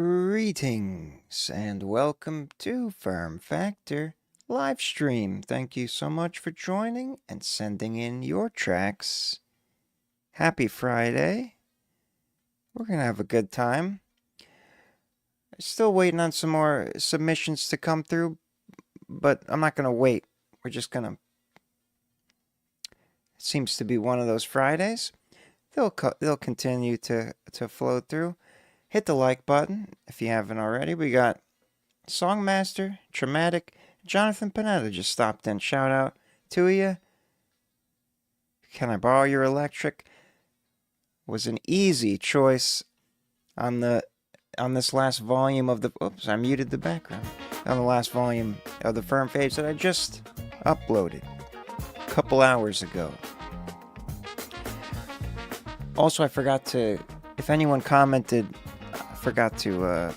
Greetings and welcome to FERM Factor live stream. Thank you so much for joining and sending in your tracks. Happy Friday. We're going to have a good time. Still waiting on some more submissions to come through, but I'm not going to wait. We're just going to... It seems to be one of those Fridays. They'll continue to flow through. Hit the like button if you haven't already. We got Songmaster, Traumatic, Jonathan Panetta just stopped in. Shout out to you. Can I borrow your electric? Was an easy choice on this last volume of the... Oops, I muted the background. On the last volume of the FERM Faves that I just uploaded a couple hours ago. Also, I forgot to... If anyone commented... forgot to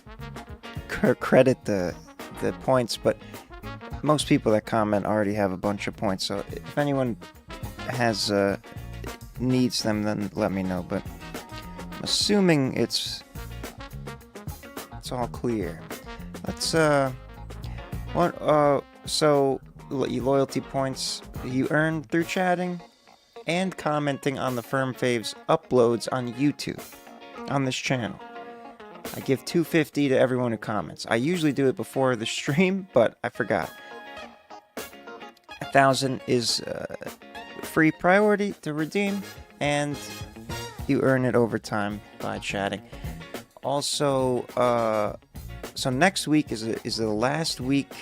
credit the points, but most people that comment already have a bunch of points, so if anyone has needs them, then let me know, but I'm assuming it's all clear. Let's so loyalty points you earn through chatting and commenting on the FERM Faves uploads on YouTube on this channel. I give $250 to everyone who comments. I usually do it before the stream, but I forgot. 1,000 is free priority to redeem, and you earn it over time by chatting. Also, so next week is the last week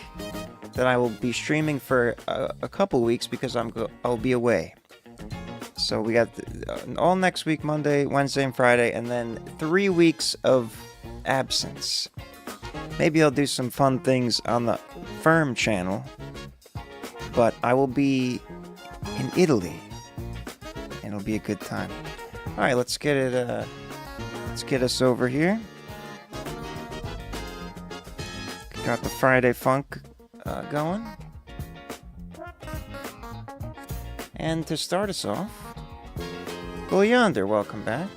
that I will be streaming for a couple weeks because I'll be away. So we got all next week, Monday, Wednesday, and Friday, and then 3 weeks of absence. Maybe I'll do some fun things on the FERM channel, but I will be in Italy, and it'll be a good time. All right, let's get it. Let's get us over here. Got the Friday funk going, and to start us off, Go Yonder, welcome back.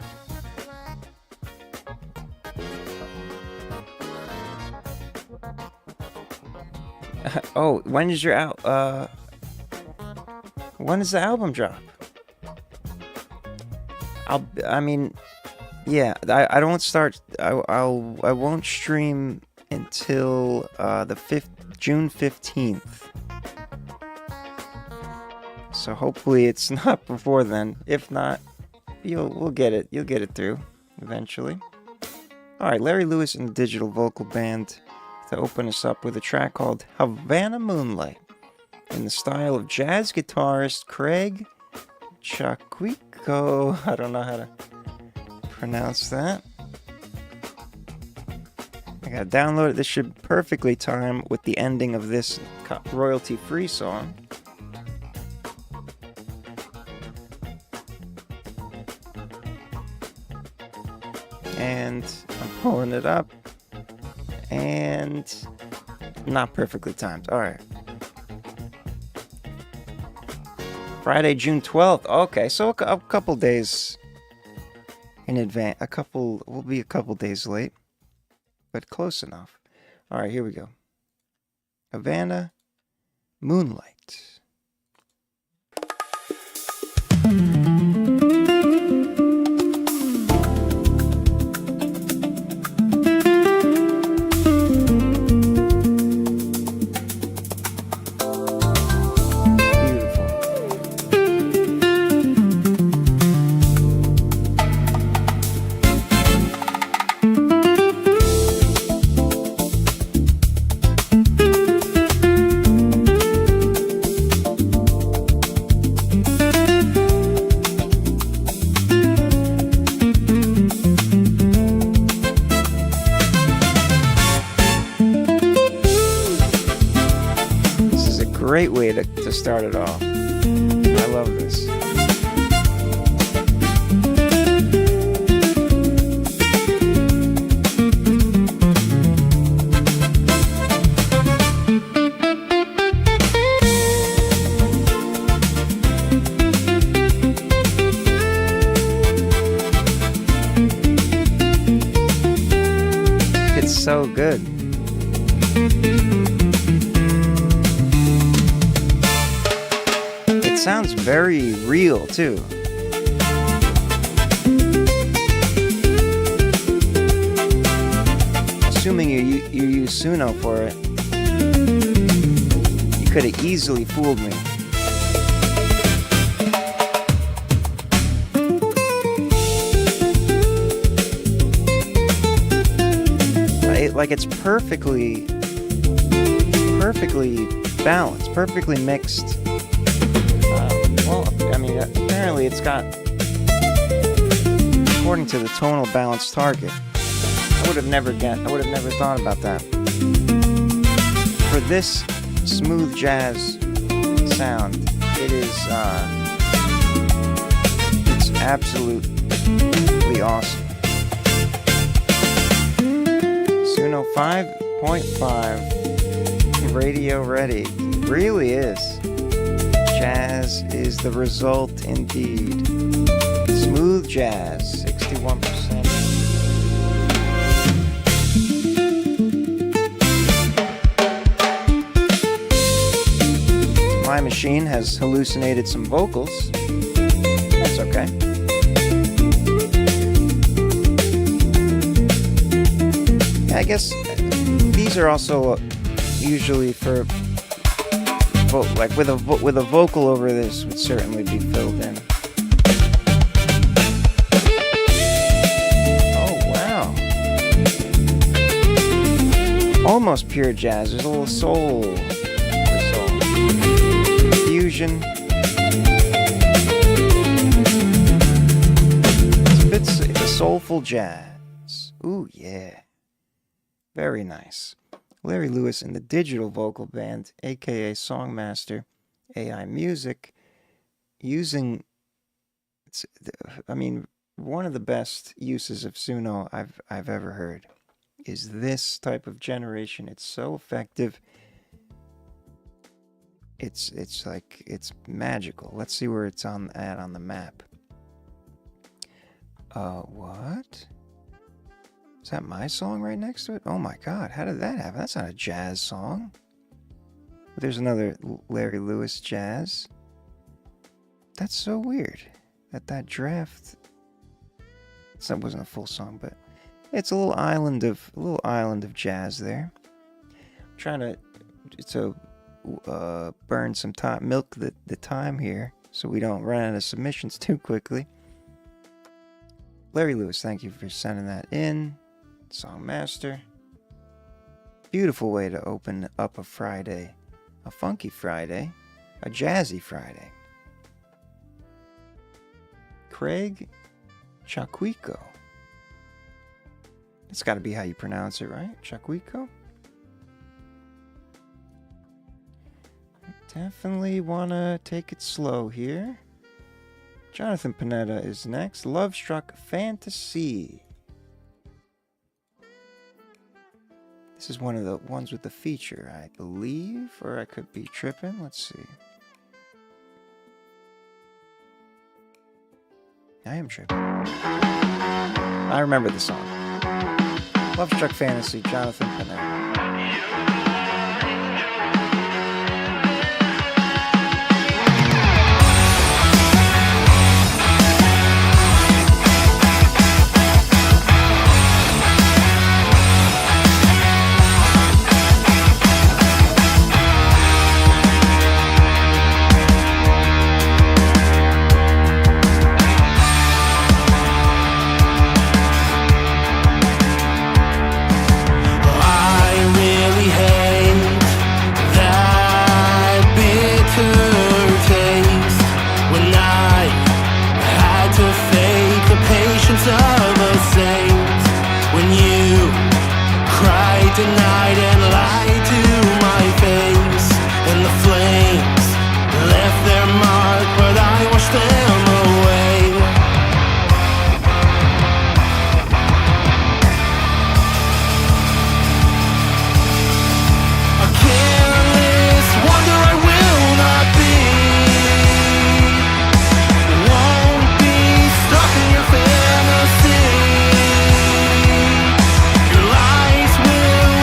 Oh, when is your when is the album drop? I mean, yeah, I don't start. I won't stream until June 15th. So hopefully it's not before then. If not, we'll get it. You'll get it through eventually. All right, Larry Lewis and the Digital Vocal Band to open us up with a track called Havana Moonlight in the style of jazz guitarist Craig Chaquico. I don't know how to pronounce that. I gotta download it. This should perfectly time with the ending of this royalty-free song. And I'm pulling it up. And not perfectly timed. All right. Friday, June 12th. Okay, so a couple days in advance. We'll be a couple days late, but close enough. All right, here we go. Havana Moonlight. Great way to start it off. I love this. good. It sounds very real, too. Assuming you use Suno for it, you could have easily fooled me. Like it's perfectly balanced, perfectly mixed. Well, I mean, apparently it's got, according to the tonal balance target. I would have never thought about that. For this smooth jazz sound, it's absolutely awesome. Suno 5.5 radio ready. It really is. Jazz is the result indeed. Smooth jazz, 61%. My machine has hallucinated some vocals. That's okay. I guess these are also usually for like with a vocal over this would certainly be filled in. Oh wow! Almost pure jazz. There's a little soul, fusion. It's a soulful jazz. Ooh yeah. Very nice. Larry Lewis and the Digital Vocal Band, aka Songmaster, AI Music, using, one of the best uses of Suno I've ever heard is this type of generation. It's so effective. It's magical. Let's see where it's on the map. What? Is that my song right next to it? Oh my god, how did that happen? That's not a jazz song. There's another Larry Lewis jazz. That's so weird. That draft. That wasn't a full song, but it's a little island of jazz there. I'm trying to burn some time, milk the time here, so we don't run out of submissions too quickly. Larry Lewis, thank you for sending that in. Songmaster. Beautiful way to open up a Friday. A funky Friday. A jazzy Friday. Craig Chaquico. That's got to be how you pronounce it, right? Chaquico? Definitely want to take it slow here. Jonathan Panetta is next. Love Struck Fantasy. This is one of the ones with the feature, I believe, or I could be tripping. Let's see. I am tripping. I remember the song. Love Struck Fantasy, Jonathan Panetta. Denied and lied to my face, and the flames left their mark, but I washed them away. A careless wonder I will not be. Won't be stuck in your fantasy. Your lies will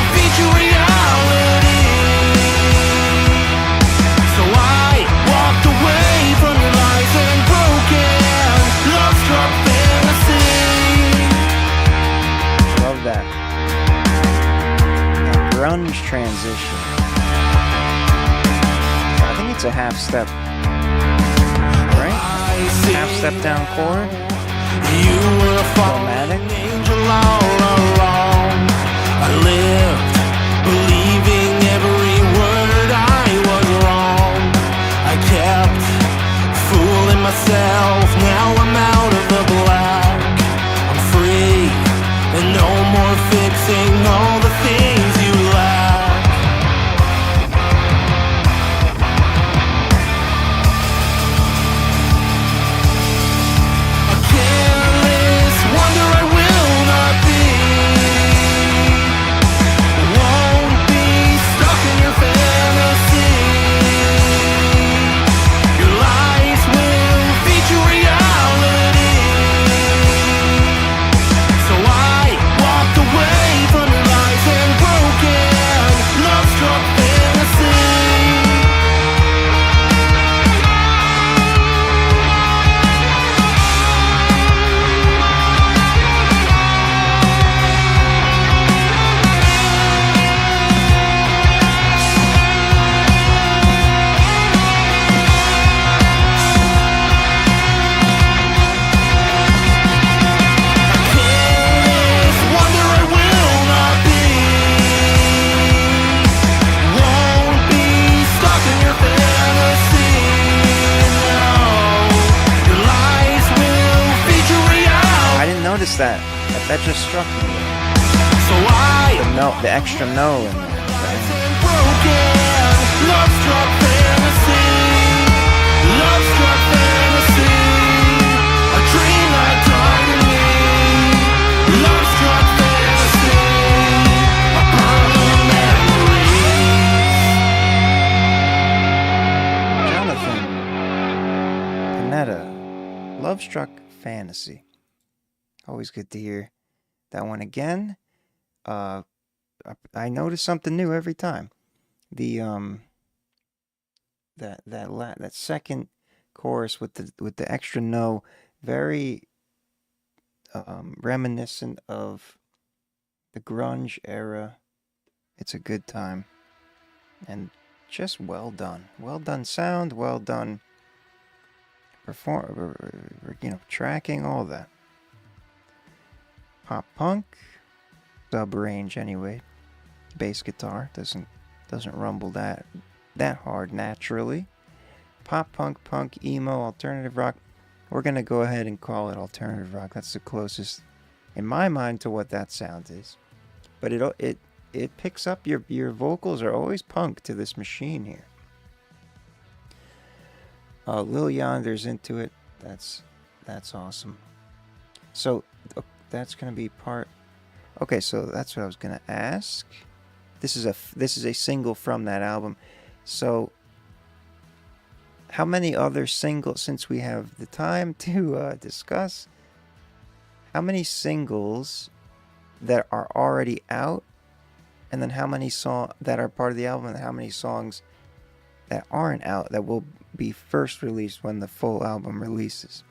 half step, right? Half step down chord. You were a Chromatic. fallen angel all along. I lived believing every word I was wrong. I kept fooling myself. Now I'm out of the black. I'm free and no more fixing all the things you lack. A careless wonder I will not be. Won't be stuck in your fantasy. Your lies will feature reality. So I walked away from your lies and broken, love-struck fantasy. Careless wonder I will not be. Won't be stuck in your fantasy. No, your lies will feature reality. I didn't notice that. That just struck me. So I The extra no in there. Right? broken, love-struck fantasy. Love-struck fantasy. A dream that died in me. Love-struck fantasy. A permanent memory. Jonathan Panetta, Love Struck Fantasy. Always good to hear that one again. I notice something new every time. The that second chorus with the extra no, very reminiscent of the grunge era. It's a good time, and just well done. Well done sound. Well done tracking, all that. Pop punk, sub range anyway. Bass guitar doesn't rumble that hard naturally. Pop punk, punk, emo, alternative rock. We're gonna go ahead and call it alternative rock. That's the closest, in my mind, to what that sound is. But it picks up your vocals are always punk to this machine here. Lil Yonder's into it. That's awesome. So that's gonna be part. Okay, so that's what I was gonna ask. This is a single from that album. So how many other singles, since we have the time to discuss, how many singles that are already out, and then how many songs that are part of the album, and how many songs that aren't out that will be first released when the full album releases?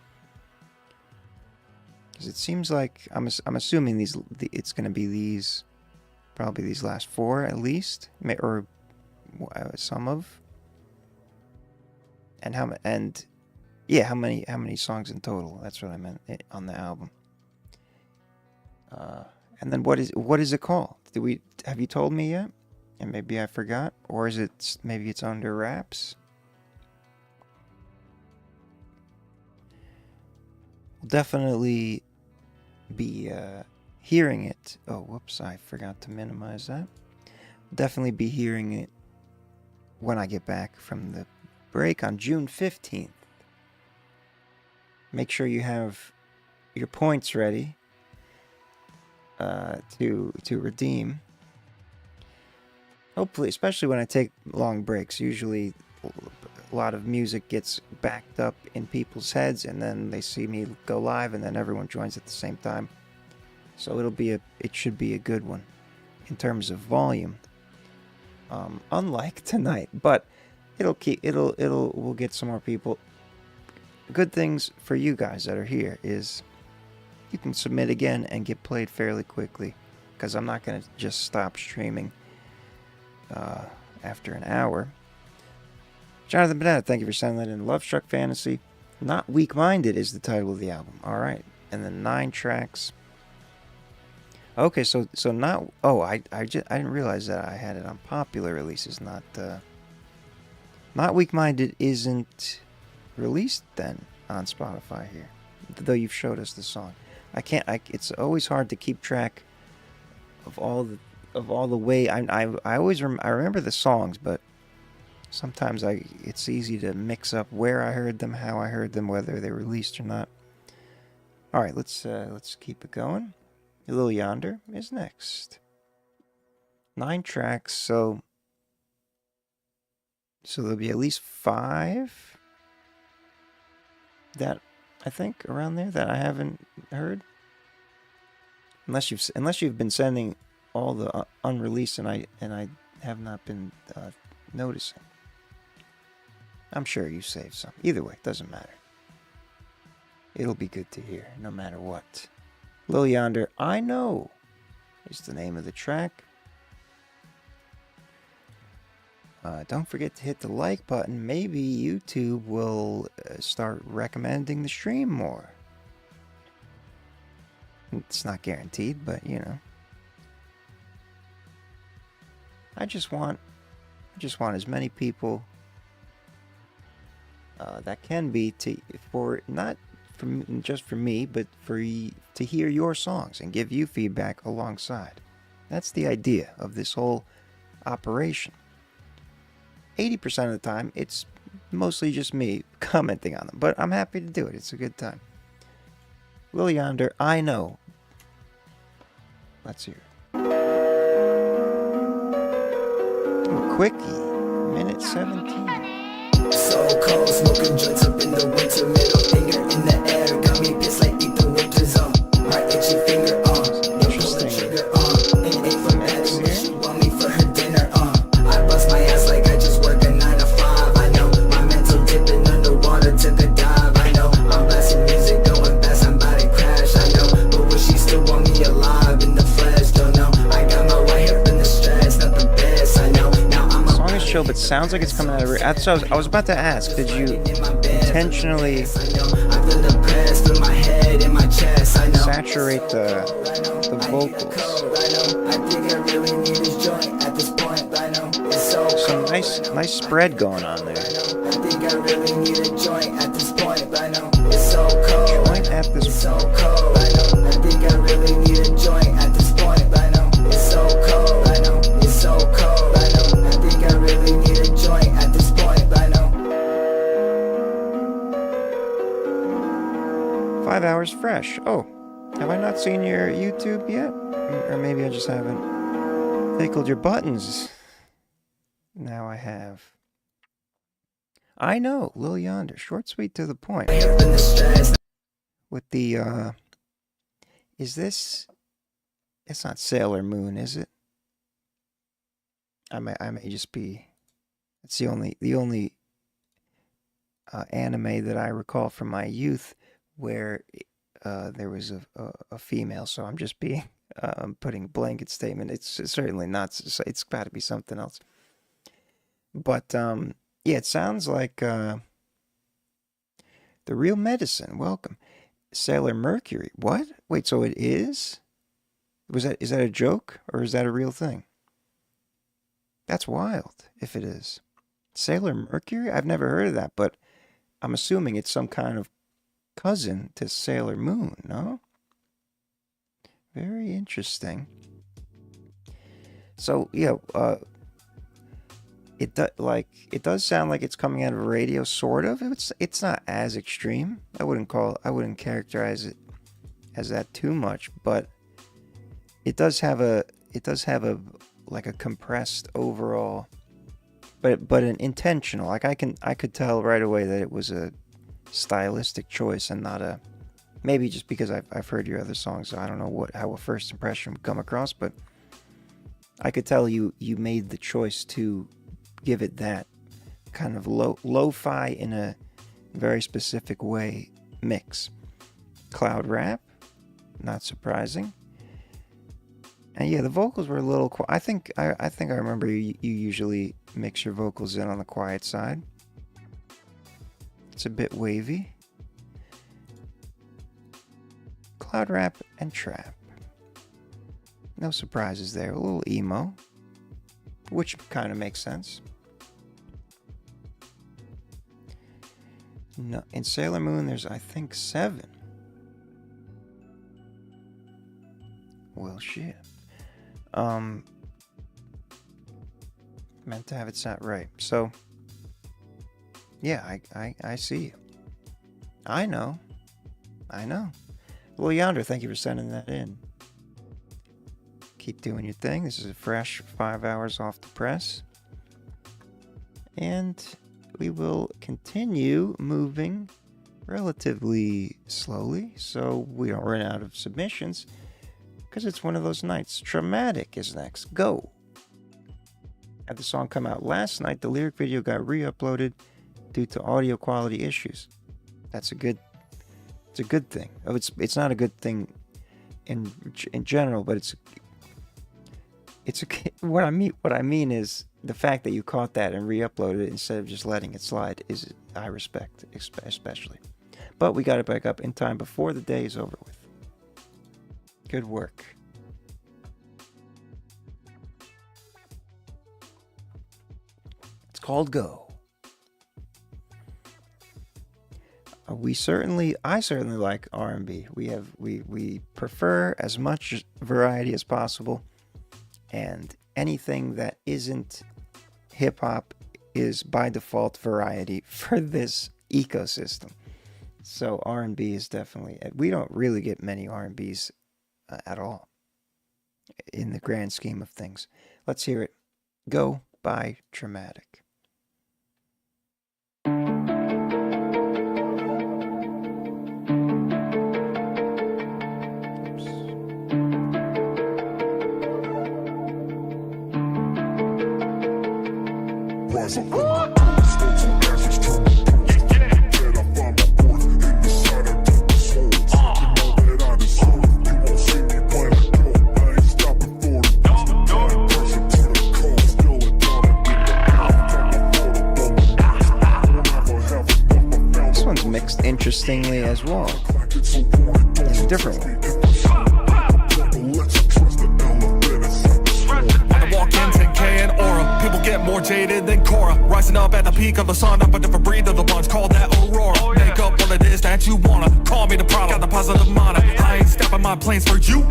Because it seems like I'm assuming it's going to be these, probably these last four at least, or some of. And how many songs in total? That's what I meant on the album. And then what is it called? Have you told me yet? And maybe I forgot, or is it maybe it's under wraps? We'll definitely be hearing it. Oh, whoops! I forgot to minimize that. Definitely be hearing it when I get back from the break on June 15th. Make sure you have your points ready to redeem. Hopefully, especially when I take long breaks, usually a lot of music gets backed up in people's heads, and then they see me go live, and then everyone joins at the same time. So it should be a good one in terms of volume. Unlike tonight, but we'll get some more people. Good things for you guys that are here is you can submit again and get played fairly quickly, because I'm not going to just stop streaming after an hour. Jonathan Bennett, thank you for sending that in. Love Struck Fantasy. Not Weak Minded is the title of the album. All right. And then 9 tracks. Okay, so not... Oh, I didn't realize that I had it on popular releases, not... Not Weak Minded isn't released then on Spotify here, though you've showed us the song. It's always hard to keep track of all the way... I always I remember the songs, but sometimes it's easy to mix up where I heard them, how I heard them, whether they were released or not. All right, let's keep it going. Lil Yonder is next. 9 tracks, so there'll be at least 5 that I think around there that I haven't heard. Unless you've been sending all the unreleased and I have not been noticing. I'm sure you saved some. Either way, doesn't matter. It'll be good to hear, no matter what. Lil Yonder, I Know, is the name of the track. Don't forget to hit the like button. Maybe YouTube will start recommending the stream more. It's not guaranteed, but you know. I just want as many people that can be not just for me, but to hear your songs and give you feedback alongside. That's the idea of this whole operation. 80% of the time, it's mostly just me commenting on them, but I'm happy to do it. It's a good time. Lil Yonder, I Know. Let's hear it. A quickie, minute 17. So cold, smoking joints up in the winter, middle finger in the air, got me pissed like eat the winter zone. My itchy finger on, and pull the trigger on, and ain't for Maddie, but she want me for her dinner on. I bust my ass like I just work a 9 to 5. I know my mental dipping underwater to the dive. I know I'm blasting music going fast, I'm about to crash. I know, but will she still want me alive in the flesh? Don't know. I got my white hair in the stress, not the best. I know now I'm a Song is chill, but sounds like it's coming out of her. So I was about to ask, did you intentionally saturate the vocals? Some nice spread going on there. Joint at this point. Hours fresh. Oh, have I not seen your YouTube yet? Or maybe I just haven't tickled your buttons. Now I have. I Know, Lil Yonder, short, sweet, to the point. With the is this? It's not Sailor Moon, is it? I may just be. It's the only anime that I recall from my youth where there was a female, so I'm just being putting a blanket statement. It's certainly not. It's got to be something else. But yeah, it sounds like The Real Medicine. Welcome, Sailor Mercury. What? Wait, so it is? Is that a joke or is that a real thing? That's wild. If it is Sailor Mercury, I've never heard of that, but I'm assuming it's some kind of cousin to Sailor Moon, no? Very interesting. So yeah, it does sound like it's coming out of a radio, sort of. It's not as extreme. I wouldn't characterize it as that too much, but it does have a like a compressed overall, but an intentional. Like I could tell right away that it was a stylistic choice and not a, maybe just because I've heard your other songs, so I don't know how a first impression would come across, but I could tell you made the choice to give it that kind of lo-fi in a very specific way mix. Cloud rap, not surprising. And yeah, the vocals were a little I think I remember you usually mix your vocals in on the quiet side. It's a bit wavy. Cloud rap and trap. No surprises there. A little emo, which kind of makes sense. No, in Sailor Moon, there's, I think, 7. Well, shit. Meant to have it set right. So, yeah, I see you. I know. Well, Yonder, thank you for sending that in. Keep doing your thing. This is a fresh 5 hours off the press. And we will continue moving relatively slowly so we don't run out of submissions, because it's one of those nights. Traumatic is next. Go. Had the song come out last night, the lyric video got re-uploaded due to audio quality issues. It's a good thing. Oh, it's not a good thing in general, but it's what I mean is the fact that you caught that and re-uploaded it instead of just letting it slide is I respect, especially. But we got it back up in time before the day is over with. Good work. It's called Go. I certainly like R&B. We prefer as much variety as possible, and anything that isn't hip hop is by default variety for this ecosystem. So R&B is definitely, we don't really get many R&Bs at all in the grand scheme of things. Let's hear it. Go by Traumatic. Interestingly as well. It's a different one. I walk in 10K and aura. People get more jaded than Cora. Rising up at the peak of the sun, up a different breed of the bunch. Call that Aurora. Make up what it is that you wanna. Call me the product. Got the positive mana. I ain't stepping my planes for you.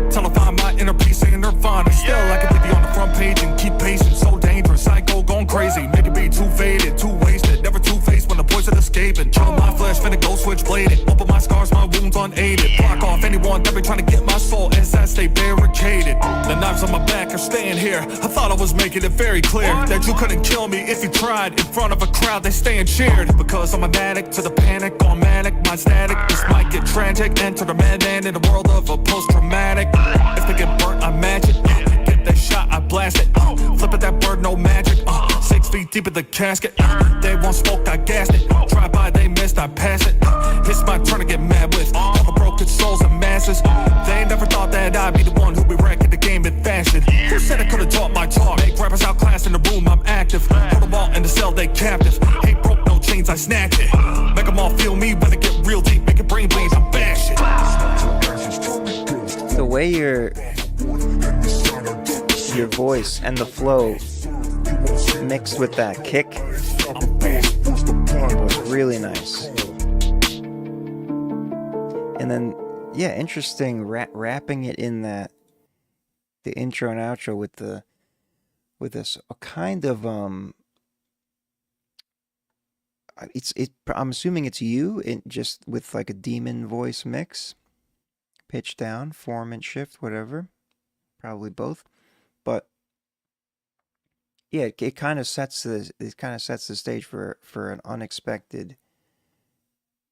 Till I find my inner peace in Nirvana. Still, I can leave you on the front page and keep pacing. So dangerous, psycho going crazy. Make it be too faded, too wasted. Never two-faced when the poison escaping. Chill my flesh, finna go switchbladed. Open my scars, my wounds unaided. Block off anyone that be trying to get my soul inside, stay barricaded. The knives on my back are staying here. I thought I was making it very clear that you couldn't kill me if you tried. In front of a crowd, they stay and cheered. Because I'm an addict to the panic, gone manic, my static. This might get tragic. Enter the madman in the world of a post-traumatic. If they get burnt, I match it. Get that shot, I blast it. Flip it that bird, no magic. 6 feet deep in the casket. They want smoke, I gassed it. Drive by, they missed, I pass it. It's my turn to get mad with all the broken souls and masses. They never thought that I'd be the one who'd be wrecking the game in fashion. Who said I could've taught my talk? Make rappers outclassed in the room, I'm active. Put them all in the cell, they captive. Hate broke, no chains, I snatch it. Make them all feel me when they get real deep. Make it brain bleeds, I'm bash it. The way your voice and the flow mixed with that kick was really nice. And then, yeah, interesting wrapping it in the intro and outro with this kind of I'm assuming it's you just with like a demon voice mix, pitch down, form and shift, whatever, probably both, but yeah, it kind of sets the stage for an unexpected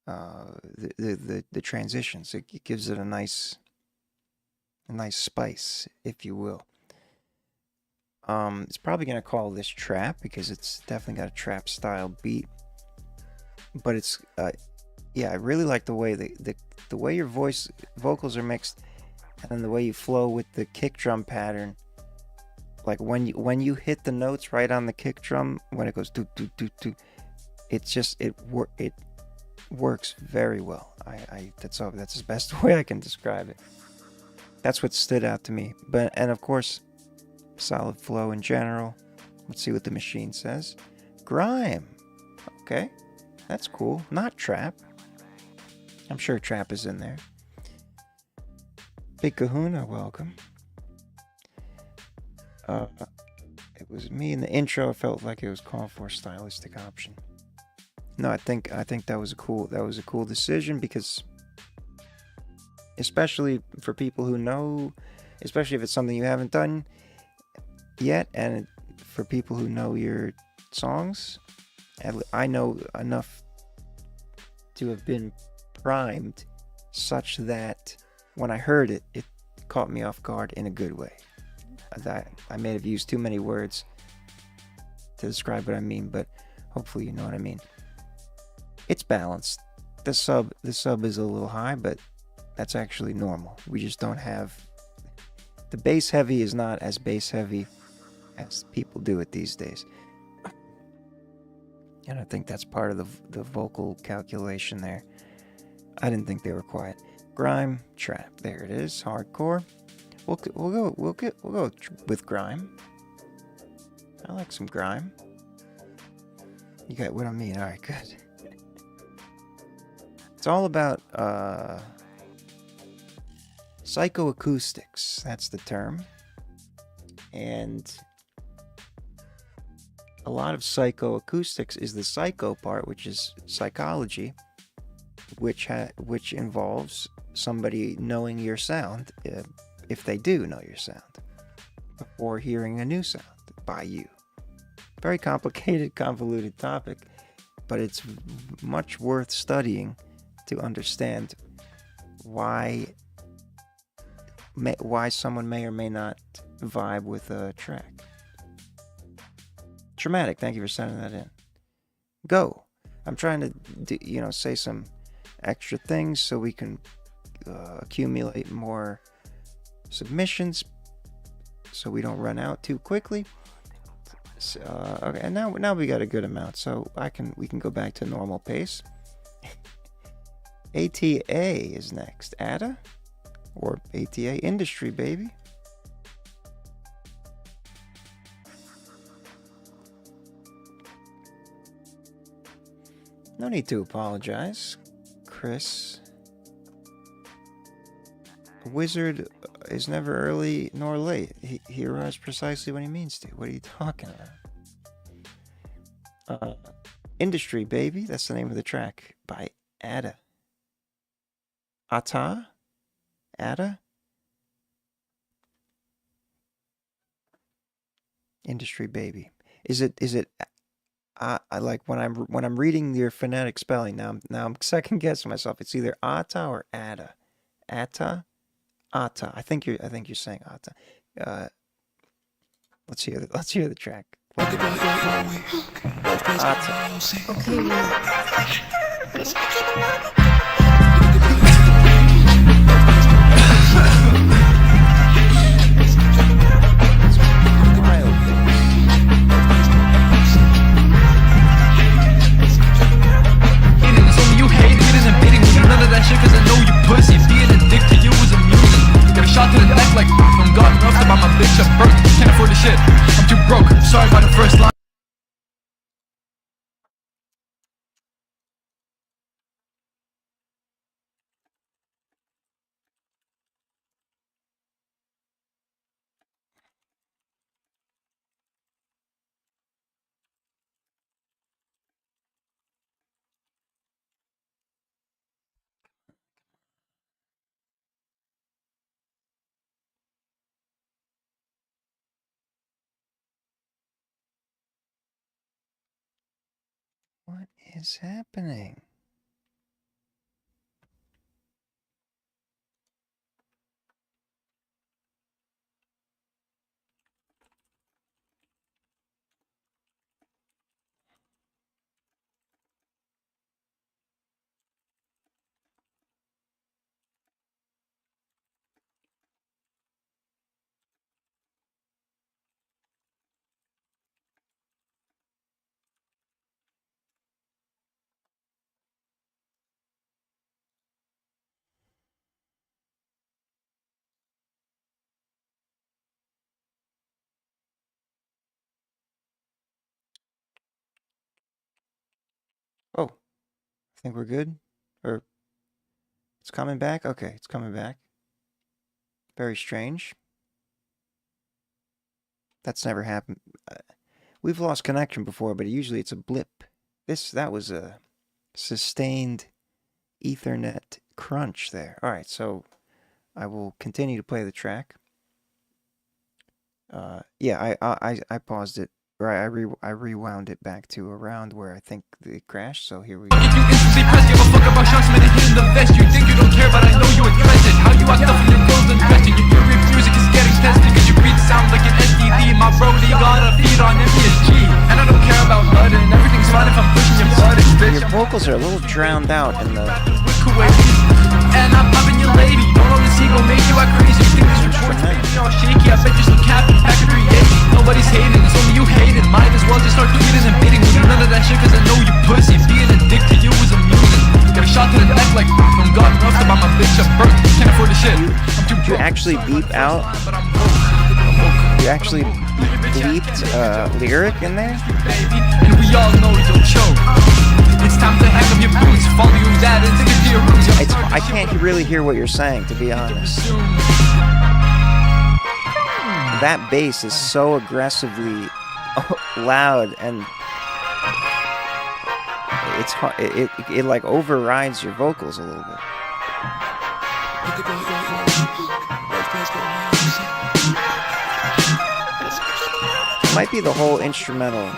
the transitions. It gives it a nice spice, if you will. It's probably gonna call this trap because it's definitely got a trap style beat, but it's yeah, I really like the way the way your vocals are mixed, and then the way you flow with the kick drum pattern. Like when you hit the notes right on the kick drum, when it goes do do do do, it's just it works very well. That's the best way I can describe it. That's what stood out to me. And of course, solid flow in general. Let's see what the machine says. Grime. Okay, that's cool. Not trap. I'm sure trap is in there. Big Kahuna, welcome. It was me in the intro. I felt like it was called for a stylistic option. No, I think that was a cool decision, because especially for people who know, especially if it's something you haven't done yet, and for people who know your songs, I know enough to have been primed such that when I heard it, it caught me off guard in a good way. I may have used too many words to describe what I mean, but hopefully you know what I mean. It's balanced. The sub is a little high, but that's actually normal. We just don't have... The bass heavy is not as bass heavy as people do it these days. And I think that's part of the vocal calculation there. I didn't think they were quiet. Grime, trap. There it is. Hardcore. We'll go with grime. I like some grime. You got what I mean. All right, good. It's all about psychoacoustics. That's the term. And a lot of psychoacoustics is the psycho part, which is psychology, which involves somebody knowing your sound, if they do know your sound, or hearing a new sound by you. Very complicated, convoluted topic, but it's much worth studying to understand why someone may or may not vibe with a track. Traumatic, thank you for sending that in. Go. I'm trying to say some extra things so we can accumulate more submissions, so we don't run out too quickly. So, okay, and now we got a good amount, so we can go back to normal pace. ATA is next. ATA or ATA industry, baby. No need to apologize, Chris. A wizard is never early nor late. He arrives precisely when he means to. What are you talking about? Industry, baby. That's the name of the track by Ada. Ata? Ada? Industry, baby. Is it I like when I'm reading your phonetic spelling, now I'm second guessing myself. It's either Ata or Ada. Ata? Ata. I think you're saying Ata. Let's hear the track. Ata. None of that shit, cause I know you pussy. Being a dick to you is amusing. Got a shot to the neck like from God enough to buy my bitch a birth. Can't afford the shit. I'm too broke. Sorry about the first line. What is happening? Oh, I think we're good. Or it's coming back? Okay, it's coming back. Very strange. That's never happened. We've lost connection before, but usually it's a blip. That was a sustained Ethernet crunch there. All right, so I will continue to play the track. Yeah, I paused it. Right, I rewound it back to around where I think it crashed. So here we go. You instantly press, give a fuck about shots, man, hitting the vest. You think you don't care, but I know you address it. How you act up in your golden question. Your music is getting tested, cause your beat sounds like an STD. My brody got a feed on MPSG. And I don't care about blood, and everything's fine if I'm pushing your buttons, bitch. Your vocals are a little drowned out in the and I'm popping your lady. Don't know this ego make you act crazy. You think this report's make me all shaky. I bet you're still capping back at 380. Nobody's hating, it's only you hating. Might as well just start tweeting and beating. We do none of that shit cause I know you pussy. Being a dick to you is amusing. Got a shot to the neck like from God enough to buy my bitch a birth. Can't afford the shit. I'm too You broke. actually beep out? You actually bleeped lyric in there? Baby, and we all know you'll choke. It's time to hang up your boots. Follow you that and take it to your rooms. I can't really hear what you're saying, to be honest. That bass is so aggressively loud, and it's hard. It like overrides your vocals a little bit. It might be the whole instrumental.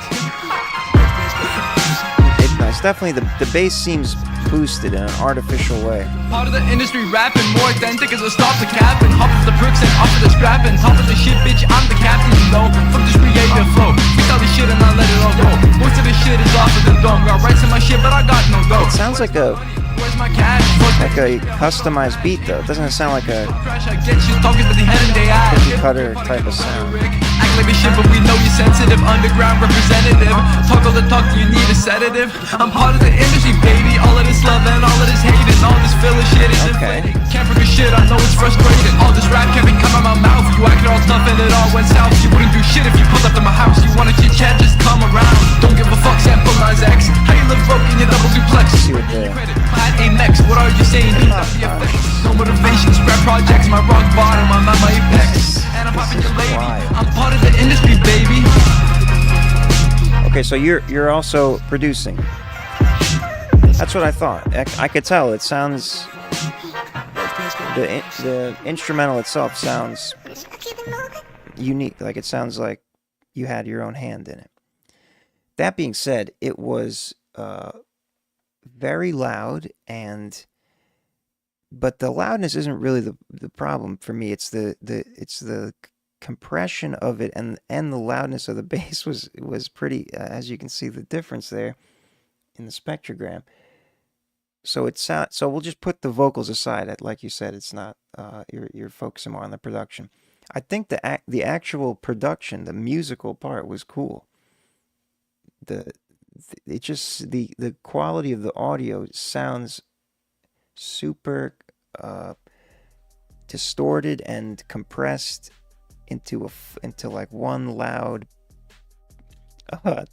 It's definitely the bass seems boosted in an artificial way. Part of the industry rapping, more authentic as a stop the cap and hop of the bricks and off of the strap and top of the shit, bitch. I'm the captain, you know. Fuck this creative flow. We tell the shit and I let it all go. Most of the shit is off of the dome. Got rights in my shit, but I got no dough. It sounds like a Where's my cash? like a customized beat though. It doesn't sound like a Crash, I get you talking with the head and they ass. cookie cutter type of sound. Act like a shit, but we know you're sensitive. Underground representative. Talk all the talk, do you need a sedative? I'm part of the industry, baby. All of this love and all of this hate and all this filler shit is inflating. Can't forget shit, I know it's frustrating. All this rap can't come out my mouth. You acted all tough and it all went south. You wouldn't do shit if you pulled up to my house. You wanna chit chat, just come around. Don't give a fuck, sample my X. How you live broke in your double duplex? See what the At Amex, what are you saying? No motivation, scrap projects, my rock bottom, I'm at my apex. And I'm popping your lady. I'm part of the industry, baby. Okay, so you're also producing. That's what I thought. I could tell. It sounds the instrumental itself sounds unique. Like it sounds like you had your own hand in it. That being said, it was very loud, but the loudness isn't really the problem for me. It's the compression of it and the loudness of the bass was pretty, as you can see the difference there in the spectrogram. So so we'll just put the vocals aside. Like you said, it's not you're focusing more on the production. I think the actual production, the musical part was cool. The quality of the audio sounds super distorted and compressed into like one loud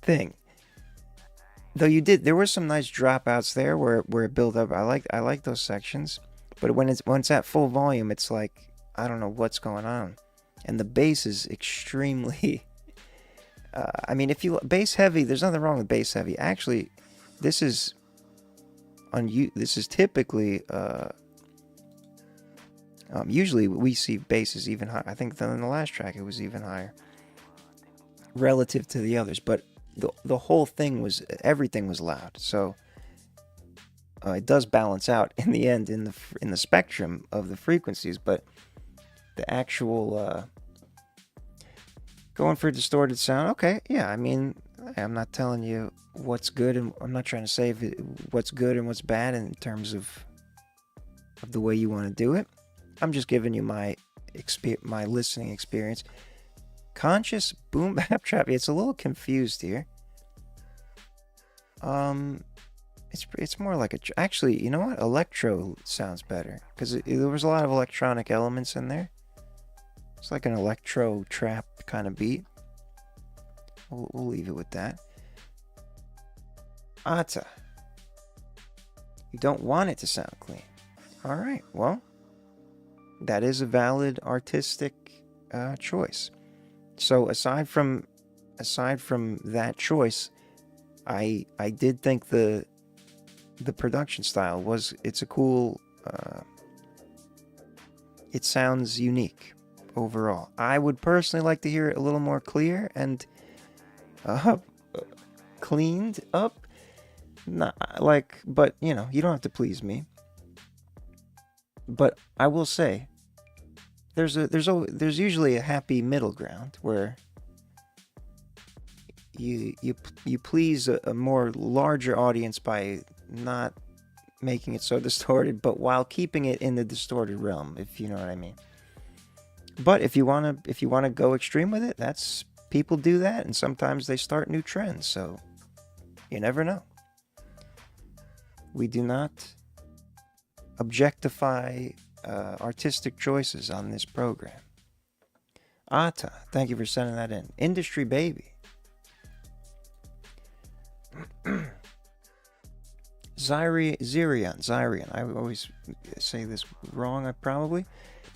thing. Though there were some nice dropouts there where it built up. I like those sections, but when it's at full volume, it's like I don't know what's going on, and the bass is extremely. I mean, if you bass heavy, there's nothing wrong with bass heavy. Actually, this is typically usually we see basses even higher. I think in the last track it was even higher relative to the others, but the whole thing everything was loud. So it does balance out in the end in the spectrum of the frequencies, but the actual going for distorted sound, okay, yeah, I mean, I'm not telling you what's good, and I'm not trying to say what's good and what's bad in terms of the way you want to do it. I'm just giving you my listening experience. Conscious boom bap trap. It's a little confused here. It's more like actually, you know what? Electro sounds better because there was a lot of electronic elements in there. It's like an electro trap kind of beat. We'll leave it with that. Ata. You don't want it to sound clean. All right, well, that is a valid artistic choice. So aside from that choice, I did think the production style it's a cool. It sounds unique overall. I would personally like to hear it a little more clear and cleaned up. Not like, but you know, you don't have to please me. But I will say, there's usually a happy middle ground where you please a more larger audience by not making it so distorted, but while keeping it in the distorted realm, if you know what I mean. But if you wanna go extreme with it, that's people do that, and sometimes they start new trends. So you never know. We do not objectify artistic choices on this program. Ata, thank you for sending that in. Industry Baby. Zyrian. I always say this wrong, probably.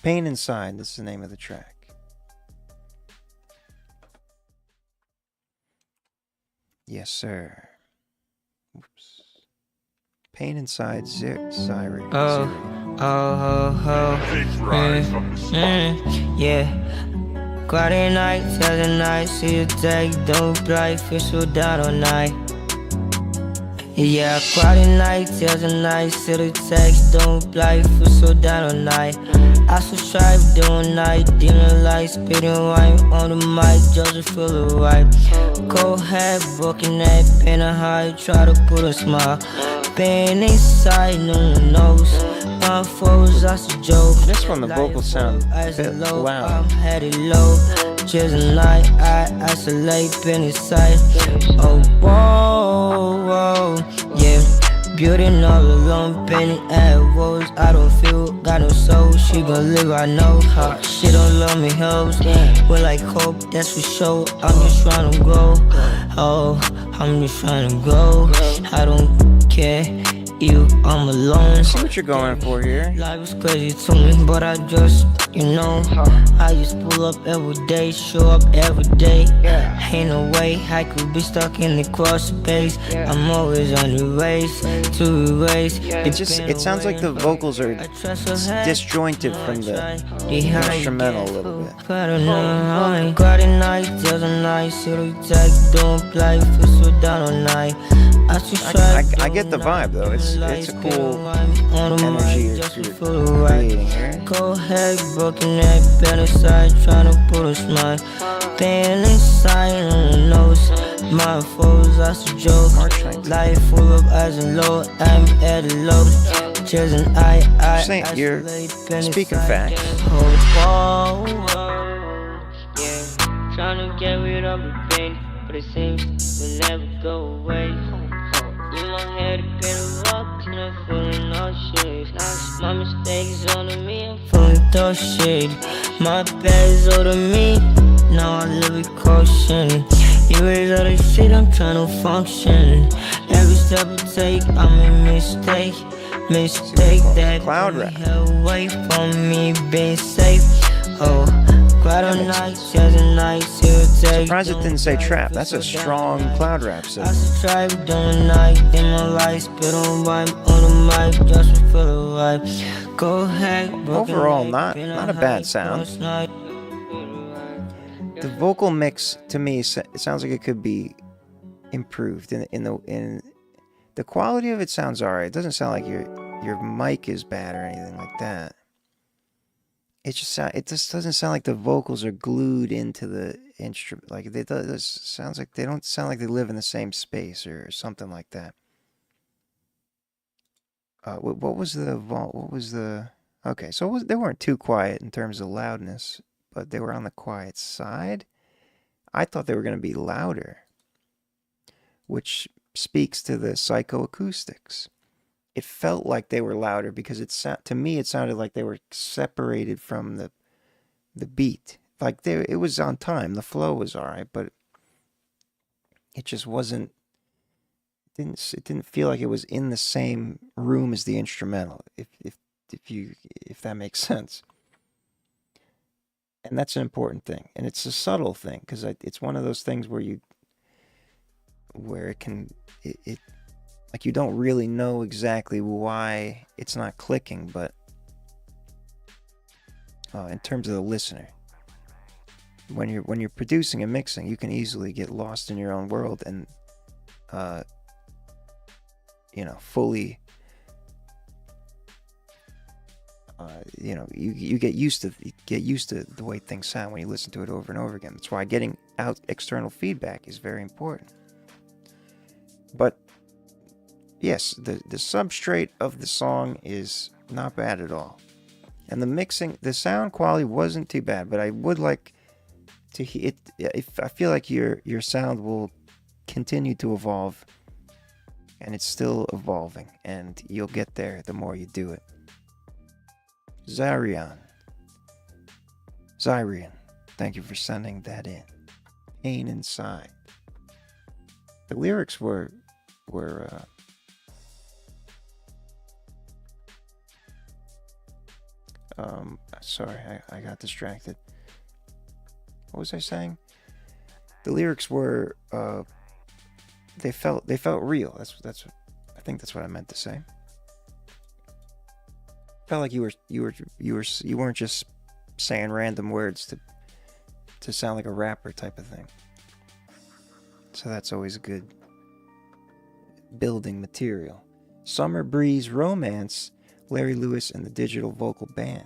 Pain Inside, this is the name of the track. Yes, sir. Oops. Pain Inside, Zyrian. Yeah. Quiet night, tell the night, see you take, don't play, fish so down all night. Yeah, quiet night, tell the night, see the text, don't play, fish so down all night. I subscribe, doing night, demon light, spitting wine on the mic, just feel the vibe. Cold head, broken neck, pin a high, try to put a smile. Pain inside, no one knows. My foes, that's a joke. This one, the vocals sound a bit loud. I'm headed low. Just a night, I isolate, pain inside. Oh, whoa, whoa, yeah. Beauty all alone, painting at woes. I don't feel, got no soul. She gon' live, I know. She don't love me, hoes. We're like hope, that's for sure. I'm just trying to grow. Oh, I'm just trying to grow. I don't care. I'm alone. I see what you're going for here. Life is crazy to me, but I just, I just pull up every day, show up every day. Ain't no way I could be stuck in the cross space. I'm always on the race to erase. It sounds like the vocals are disjointed from the instrumental a little bit. Quiet night, till the night, silly tech, don't play, feel so down all night. I get the vibe though. It's a cool energy you're creating here. Cold head, broken neck, bent aside, trying to put a smile. Pain inside on the nose. My foes, that's a joke. Life full of highs and lows. I'm at the low. Cheers and you're speaking facts. Oh, yeah. Trying to get rid of the pain, but it seems to never go away. You long hair to get a rock, and I'm feeling all shit. My mistakes on me, I'm feeling those shit. My bad is older me, now I live with caution. You raise all this shit, I'm trying to function. Every step I take, I'm a mistake. Mistake that cloud rap. Away from me being safe. Oh, quiet on night, shares a night, surprised it didn't say trap. That's a strong cloud rap set. I subscribe during the night, dim my lights, spit on vibe on the mic, just to feel the vibe. Go ahead, overall, not a bad sound. The vocal mix to me it sounds like it could be improved. In the quality of it sounds alright. It doesn't sound like your mic is bad or anything like that. It just doesn't sound like the vocals are glued into the instrument. Like sounds like they don't sound like they live in the same space or something like that. What was the okay? So they weren't too quiet in terms of loudness, but they were on the quiet side. I thought they were going to be louder, which speaks to the psychoacoustics. It felt like they were louder because to me it sounded like they were separated from the beat. Like it was on time. The flow was all right, but it just wasn't. didn't feel like it was in the same room as the instrumental, if that makes sense. And that's an important thing, and it's a subtle thing, because it's one of those things where it like you don't really know exactly why it's not clicking, but in terms of the listener, when you're producing and mixing, you can easily get lost in your own world and fully you get used to the way things sound when you listen to it over and over again. That's why getting out external feedback is very important. But yes, the substrate of the song is not bad at all, and the mixing, the sound quality wasn't too bad. But I would like to hear it. If I feel like your sound will continue to evolve, and it's still evolving, and you'll get there the more you do it. Zyrian, thank you for sending that in. Pain Inside. The lyrics were sorry, I got distracted. What was I saying? The lyrics were they felt real. That's I think that's what I meant to say. Felt like you weren't just saying random words to sound like a rapper type of thing. So that's always a good building material. Summer Breeze Romance, Larry Lewis and the Digital Vocal Band.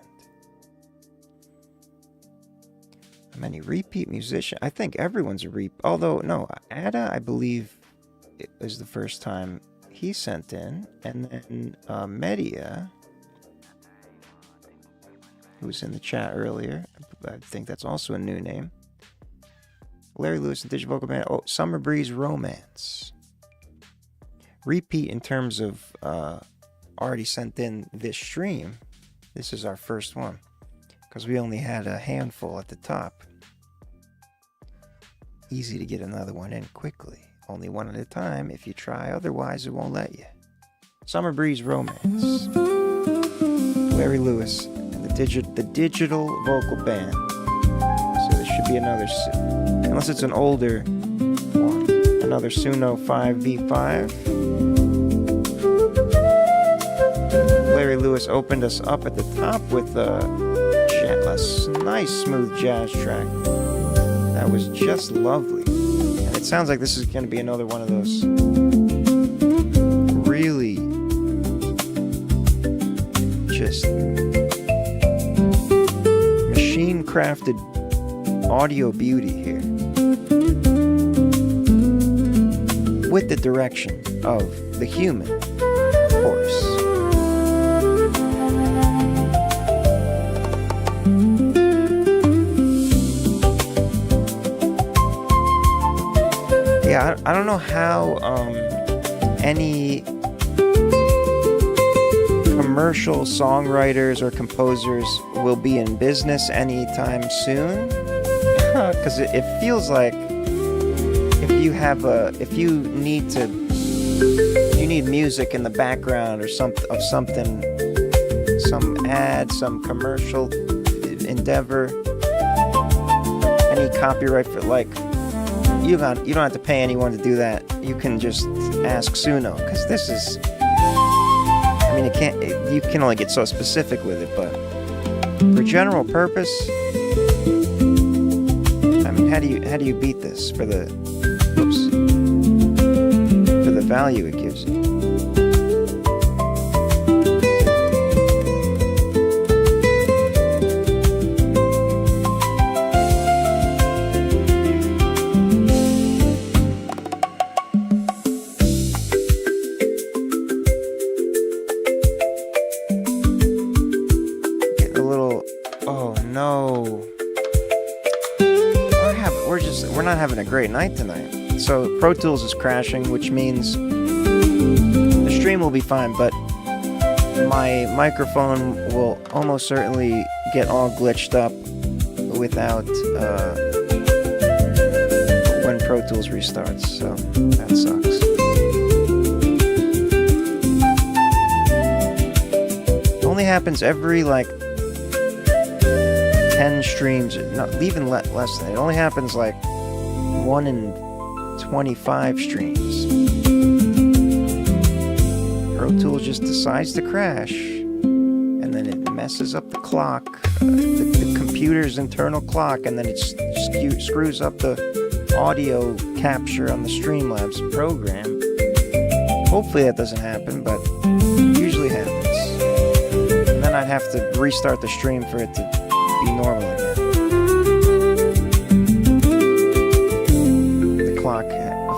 How many repeat musicians? I think everyone's a repeat. Although, no, Ada, I believe, it was the first time he sent in. And then Media, who was in the chat earlier, I think that's also a new name. Larry Lewis and Digital Vocal Band. Oh, Summer Breeze Romance. Repeat in terms of already sent in this stream. This is our first one, because we only had a handful at the top. Easy to get another one in quickly. Only one at a time. If you try, otherwise it won't let you. Summer Breeze Romance. Larry Lewis and the Digital Vocal Band. So this should be another, unless it's an older one, another Suno 5V5. Larry Lewis opened us up at the top with a nice smooth jazz track that was just lovely. And it sounds like this is going to be another one of those really just machine crafted audio beauty here, with the direction of the human, of course. Yeah, I don't know how any commercial songwriters or composers will be in business anytime soon, because it feels like if you need music in the background or something, some ad, some commercial endeavor, any copyright for, like, you don't have to pay anyone to do that. You can just ask Suno, because this is, I mean, you can only get so specific with it, but for general purpose, I mean, how do you beat this for the value it gives you? We're not having a great night tonight. So Pro Tools is crashing, which means the stream will be fine, but my microphone will almost certainly get all glitched up without when Pro Tools restarts, so that sucks. happens every like 10 streams, not even less than. It only happens like 1 in 25 streams. Pro Tools just decides to crash, and then it messes up the clock, the computer's internal clock, and then it screws up the audio capture on the Streamlabs program. Hopefully that doesn't happen, but it usually happens. And then I'd have to restart the stream for it to be normal again. The clock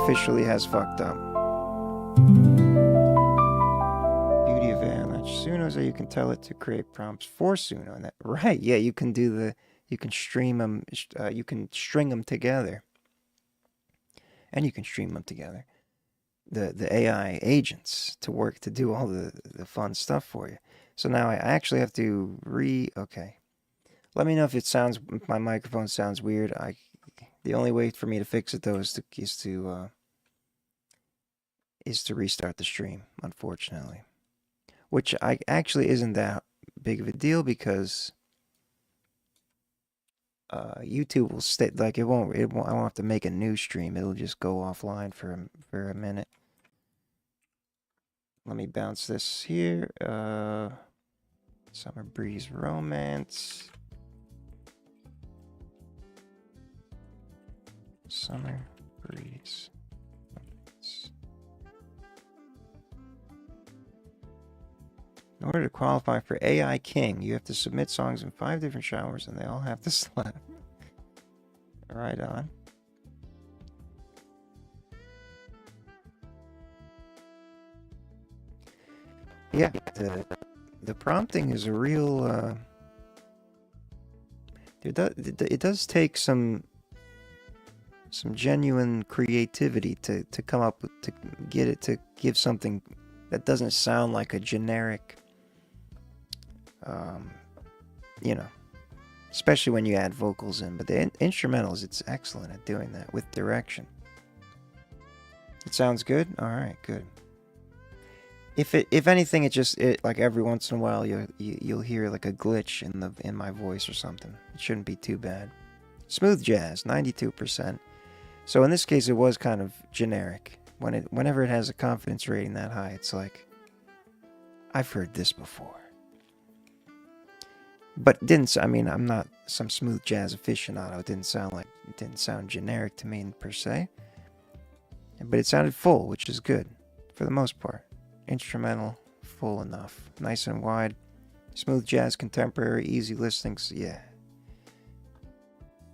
officially has fucked up. Beauty of Suno, so you can tell it to create prompts for Suno. And that, right, yeah, you can stream them, you can string them together. And you can stream them together. The AI agents to do all the fun stuff for you. So now I actually have to okay. Let me know if my microphone sounds weird. The only way for me to fix it though is to restart the stream, unfortunately. Which actually isn't that big of a deal because YouTube will stay like it won't. I won't have to make a new stream. It'll just go offline for a minute. Let me bounce this here. Summer Breeze Romance. Summer Breeze Romance. In order to qualify for AI King, you have to submit songs in 5 different genres and they all have to slap. Right on. Yeah, the prompting is a real it does take some genuine creativity to come up with, to get it to give something that doesn't sound like a generic you know, especially when you add vocals in. But the instrumentals, it's excellent at doing that with direction. It sounds good? Alright, good. If anything, it like every once in a while you'll hear like a glitch in my voice or something. It shouldn't be too bad. Smooth jazz, 92%. So in this case, it was kind of generic. Whenever it has a confidence rating that high, it's like, I've heard this before. But I mean, I'm not some smooth jazz aficionado. It didn't sound generic to me per se. But it sounded full, which is good for the most part. Instrumental, full enough. Nice and wide. Smooth jazz, contemporary, easy listening. So yeah.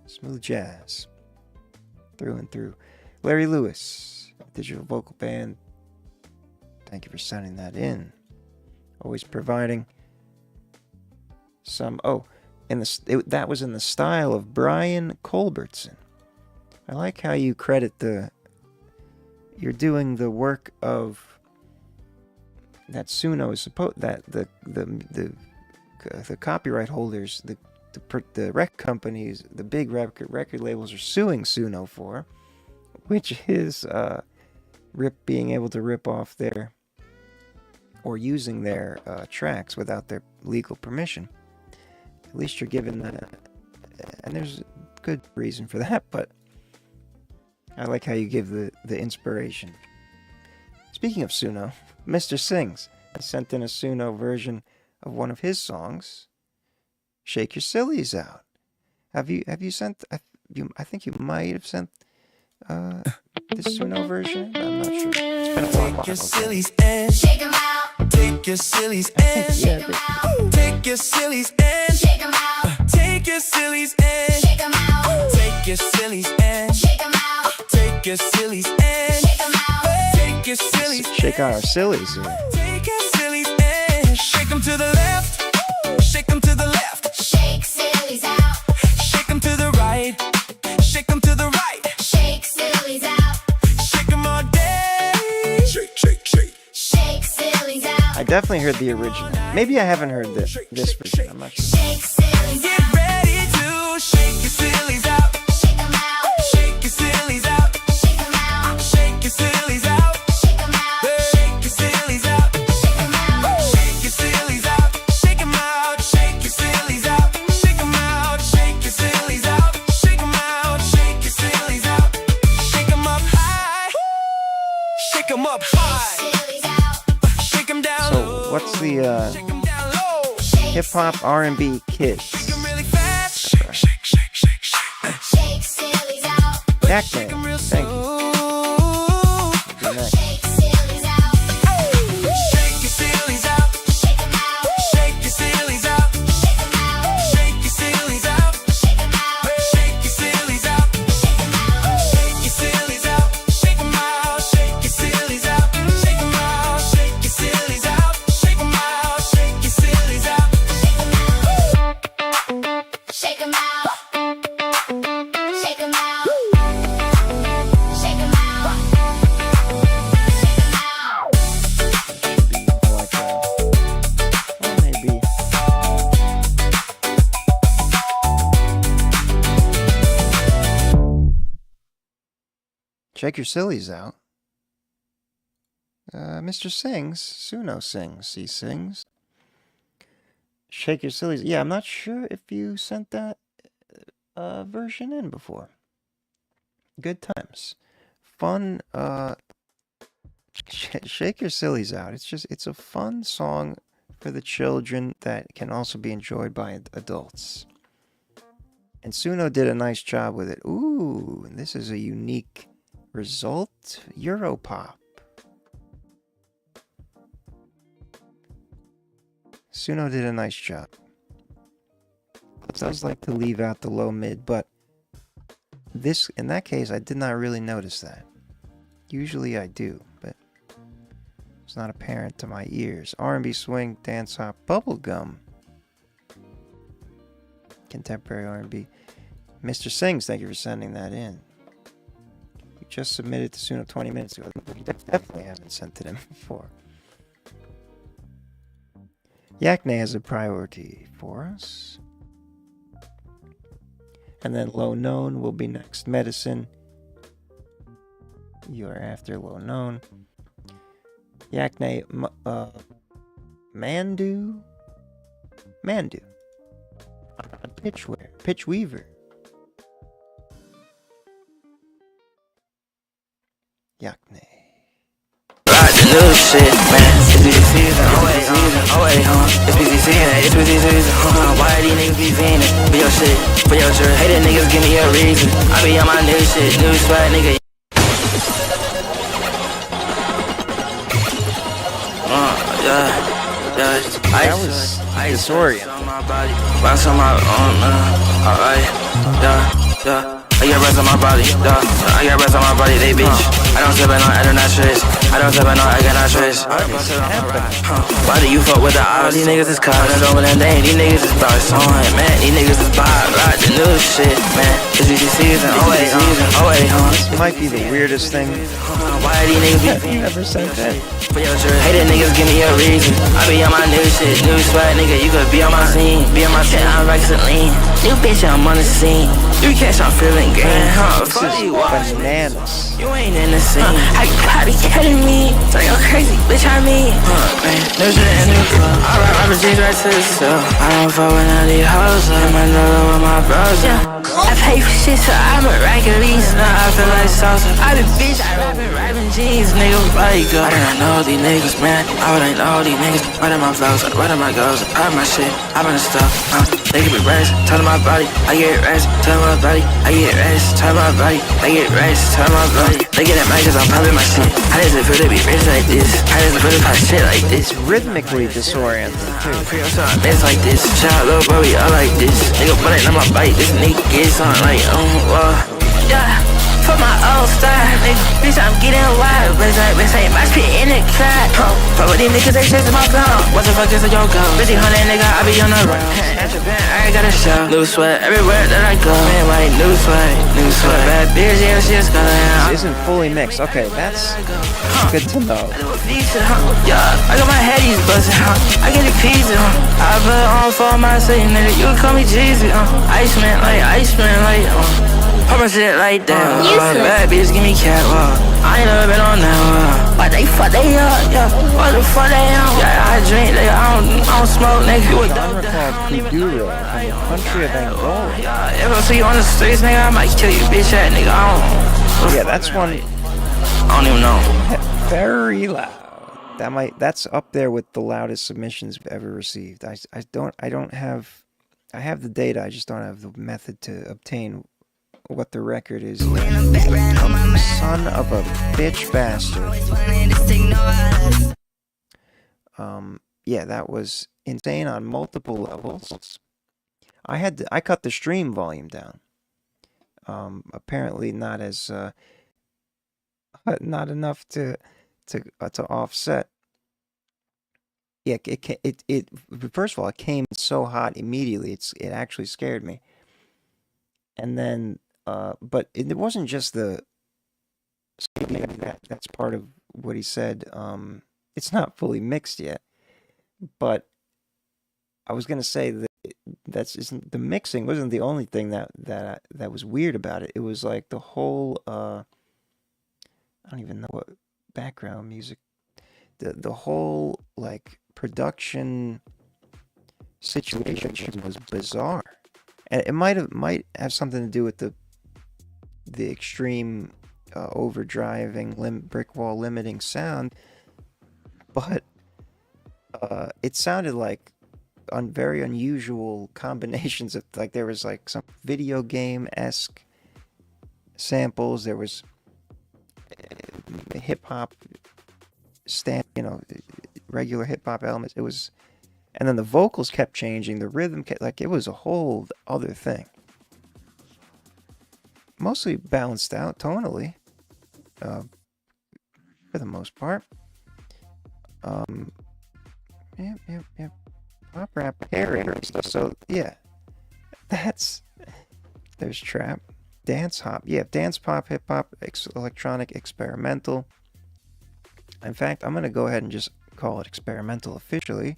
Smooth jazz. Through and through. Larry Lewis, Digital Vocal Band. Thank you for sending that in. Always providing some... Oh, that was in the style of Brian Culbertson. I like how you credit you're doing the work of... That Suno is supposed... That the copyright holders... The rec companies, the big record labels are suing Suno for, which is being able to rip off their, or using their tracks without their legal permission. At least you're given that, and there's a good reason for that, but I like how you give the inspiration. Speaking of Suno, Mr. Sings has sent in a Suno version of one of his songs, Shake Your Sillies Out. Have you sent? I think you might have sent this Suno version. I'm not sure. It's been a while. Take your sillies and shake 'em out. Take your sillies and shake 'em out. Take your sillies and shake 'em out. Take your sillies and shake 'em out. Take your sillies and shake 'em out. Take your sillies and shake 'em out. Take your sillies. Shake out our sillies here. Take your sillies and shake 'em to the left. Shake 'em to the left. Shake sillies out. Shake 'em to the right. Shake 'em to the right. Shake sillies out. Shake 'em all day. Shake, shake, shake. Shake sillies out. I definitely heard the original. Maybe I haven't heard this version. I'm not sure. Shake sillies Get out. ready to shake your sillies out. Shake 'em out. Shake your sillies out. Shake 'em out. Shake your sillies out. Shake 'em out. Shake your sillies out. Shake 'em out. Shake your sillies out. Shake 'em What's the hip hop R&B kids? Shake sillies out. Jack Man. Thank you. Good night. Shake sillies out. Shake your sillies out. Shake 'em out. Shake your sillies out. Shake 'em out. Shake your sillies out. Shake 'em out. Shake your sillies out. Shake 'em out. Shake your sillies out. Shake 'em out. Shake your sillies out. Shake 'em out. Shake your sillies out. Shake 'em out. Shake your sillies out. Shake 'em out. Shake 'em out. Shake 'em out. I like that. Or maybe. Check your sillies out. Mr. Sings, Suno sings, he sings. Shake your sillies. Yeah, I'm not sure if you sent that version in before. Good times. Fun, shake your sillies out. It's a fun song for the children that can also be enjoyed by adults. And Suno did a nice job with it. Ooh, this is a unique result. Europop. Suno did a nice job. It does like to leave out the low mid, but this, in that case, I did not really notice that. Usually I do, but it's not apparent to my ears. R&B swing, dance hop, bubblegum. Contemporary R&B. Mr. Sings, thank you for sending that in. You just submitted to Suno 20 minutes ago. You definitely haven't sent it in before. Yakne has a priority for us. And then Low Known will be next. Medicine. You are after Low Known. Yakne, Mandu. Pitch Weaver. Yakne. The new shit, man. It's busy season, it's busy season, it's busy season, why these niggas be fiending? For your shit, for your jerk. Hating niggas give me a reason. I be on my new shit, new swag, nigga. That was disorienting. On my body, bounce on my alright, I got rest on my body, I got rest on my body, they bitch. I don't step in on, I do not stress. I don't step in on, I got not stress. Why do you fuck with the odds? These niggas is caught, I don't know that name. These niggas is about so man. These niggas is bad, right? The new shit, man. It's busy season, This might be the weirdest thing why these niggas be you ever sent in. for your jerk? Hating niggas give me a reason. I be on my new shit, new swag, nigga. You could be on my scene, be on my shit. I'm Rexaline. New bitch, I'm on the scene. You catch, I'm feeling green, This is bananas. You ain't in the scene. I be kidding me. So you crazy, bitch, I mean. Man, new shit in the club. I rap jeans right to the cell. I don't fuck with none of these hoes. I'm another with my bros. I pay for shit, so I'm a racket lease. Now I feel like salsa. I be bitch, I rapping jeans, nigga. Where you go? I don't know these niggas, man. I wouldn't know these niggas. What are my flows? What are my goals? I my shit. I'm in the stuff. They can be rest. Tell my body, I get rest. Tell my body, I get rest. Tell my body, I get rest. Tell my body. They get it mad cause I'm pumping my shit. I just feel to be rich like this. I just feel to pop shit like this. It's rhythmically disorienting too. It's like this. Shout out little bro, I like this. Nigga put it on my bike. This nigga get something like yeah. For my old style, nigga, bitch, I'm getting wild. Bitch, ain't my shit in the cloud. Fuck with these niggas, they chasing my phone. What the fuck is a yo go? 50, 100, nigga, I be on the run. I got a show. New sweat everywhere that I go. Man, like new sweat. Bad bitch, yeah, she's gonna. This isn't fully mixed. Okay, that's good to know. Yeah, I got my headies bustin', I get it peasy, I put on for my city, nigga. You can call me Jeezy, Iceman, like, pop my shit like that. Bad bitch, give me catwalk. I ain't never been on that. Why they fuck they up? Yeah. What the fuck they on? Yeah, I drink, nigga. I don't smoke, nigga. You a genre called Kuduro from the country of Angola. Yeah, if I see you on the streets, nigga, I might kill you, bitch, ass nigga. I don't. Yeah, that's one I don't even know. very loud. That's up there with the loudest submissions we've ever received. I have the data, I just don't have the method to obtain what the record is. Son of a bitch bastard. Yeah, that was insane on multiple levels. I cut the stream volume down. Apparently not as not enough to offset. Yeah, it first of all, it came so hot immediately. It actually scared me. And then but it wasn't just the that's part of what he said. It's not fully mixed yet. But I was gonna say that the mixing wasn't the only thing that was weird about it. It was like the whole I don't even know what background music. The whole like production situation was bizarre, and it might have something to do with the extreme overdriving brick wall limiting sound, but it sounded like very unusual combinations of, like, there was like some video game-esque samples, there was hip-hop regular hip-hop elements, and then the vocals kept changing, the rhythm kept, like, it was a whole other thing. Mostly balanced out tonally, for the most part. Yep. Pop rap hair stuff. So yeah, there's trap, dance hop. Yeah, dance pop, hip hop, electronic, experimental. In fact, I'm gonna go ahead and just call it experimental officially.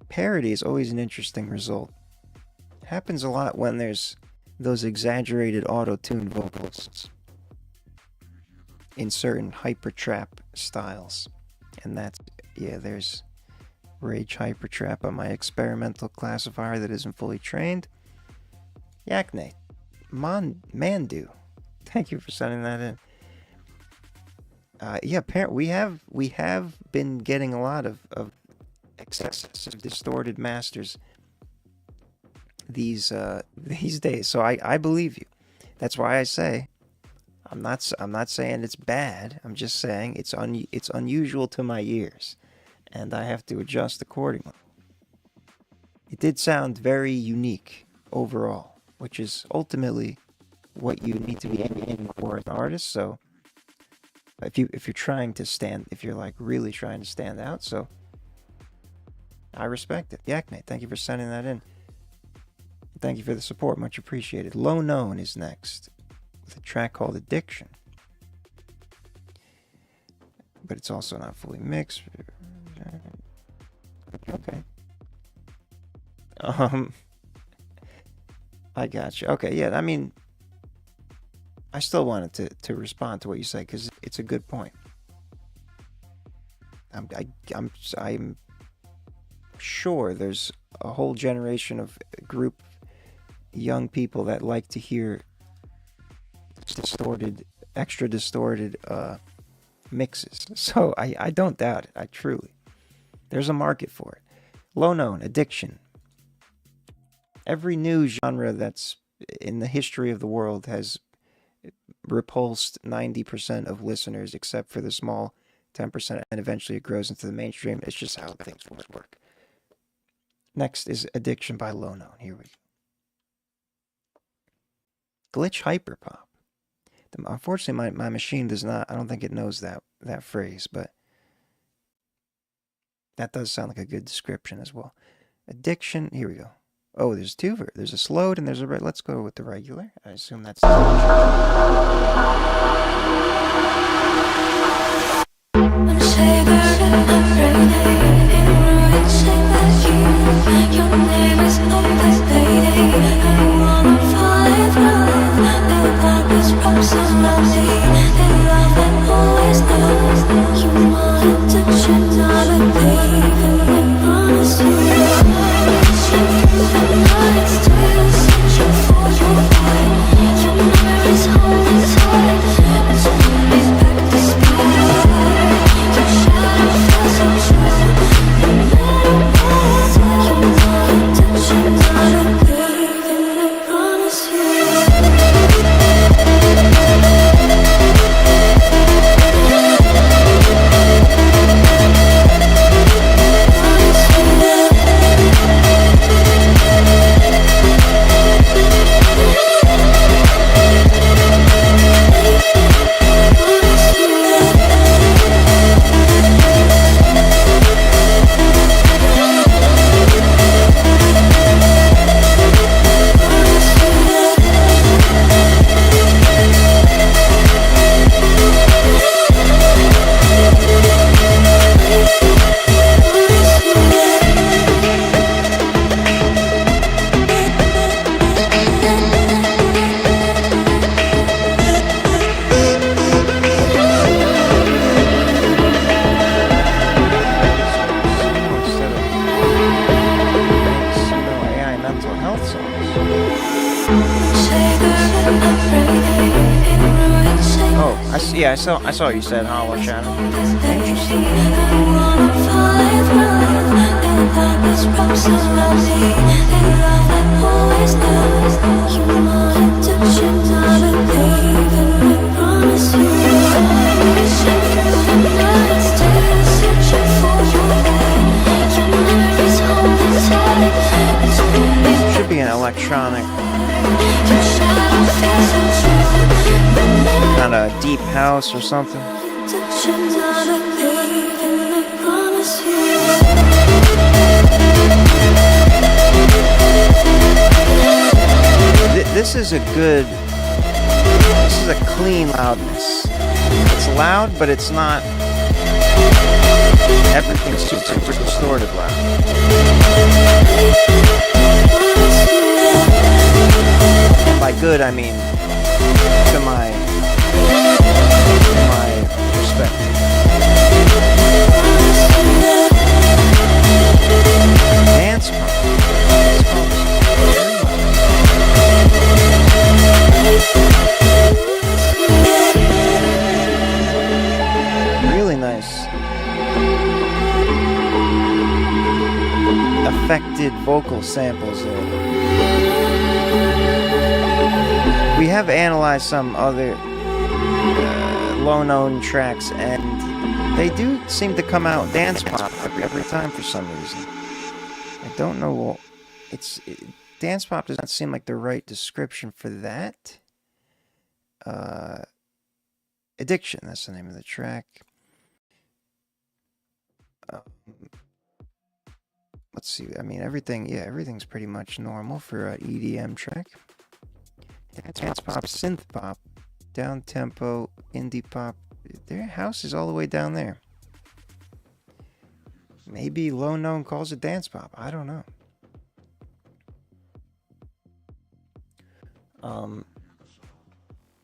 Parody is always an interesting result. Happens a lot when there's those exaggerated auto-tune vocals in certain hyper trap styles, and there's Rage Hyper Trap on my experimental classifier that isn't fully trained. Yakne, Mandu, thank you for sending that in. Yeah, apparently we have been getting a lot of excessive distorted masters these days. So I believe you. That's why I say I'm not saying it's bad. I'm just saying it's unusual to my ears, and I have to adjust accordingly. It did sound very unique overall, which is ultimately what you need to be aiming for as an artist. So if you're like really trying to stand out, so I respect it. Yakne, thank you for sending that in. Thank you for the support, much appreciated. Low Known is next with a track called Addiction, but it's also not fully mixed. Okay. I got you. Okay, yeah. I mean, I still wanted to respond to what you say because it's a good point. I'm sure there's a whole generation of group young people that like to hear extra distorted mixes. So I don't doubt it. There's a market for it. Low Known, Addiction. Every new genre that's in the history of the world has repulsed 90% of listeners, except for the small 10%, and eventually it grows into the mainstream. It's just how things work. Next is Addiction by Low Known. Here we go. Glitch Hyperpop. Unfortunately, my machine does not, I don't think it knows that phrase, but that does sound like a good description as well. Addiction, here we go. Oh, there's two. There's a slowed and there's a red. Let's go with the regular. I assume that's mental health songs. Oh, I see. Yeah, I saw what you said, Hollow Shadow. Interesting. Should be an electronic kind of deep house or something. This is a clean loudness. It's loud, but it's not everything's super distorted loud. By good, I mean to my perspective. Dance pop. Really nice. Affected vocal samples there. We have analyzed some other low-known tracks, and they do seem to come out dance pop every time for some reason. I don't know. Dance pop does not seem like the right description for that. Addiction, that's the name of the track. Let's see. I mean, everything's pretty much normal for an EDM track. Dance pop, synth pop, down tempo, indie pop. Their house is all the way down there. Maybe Low Known calls it dance pop. I don't know.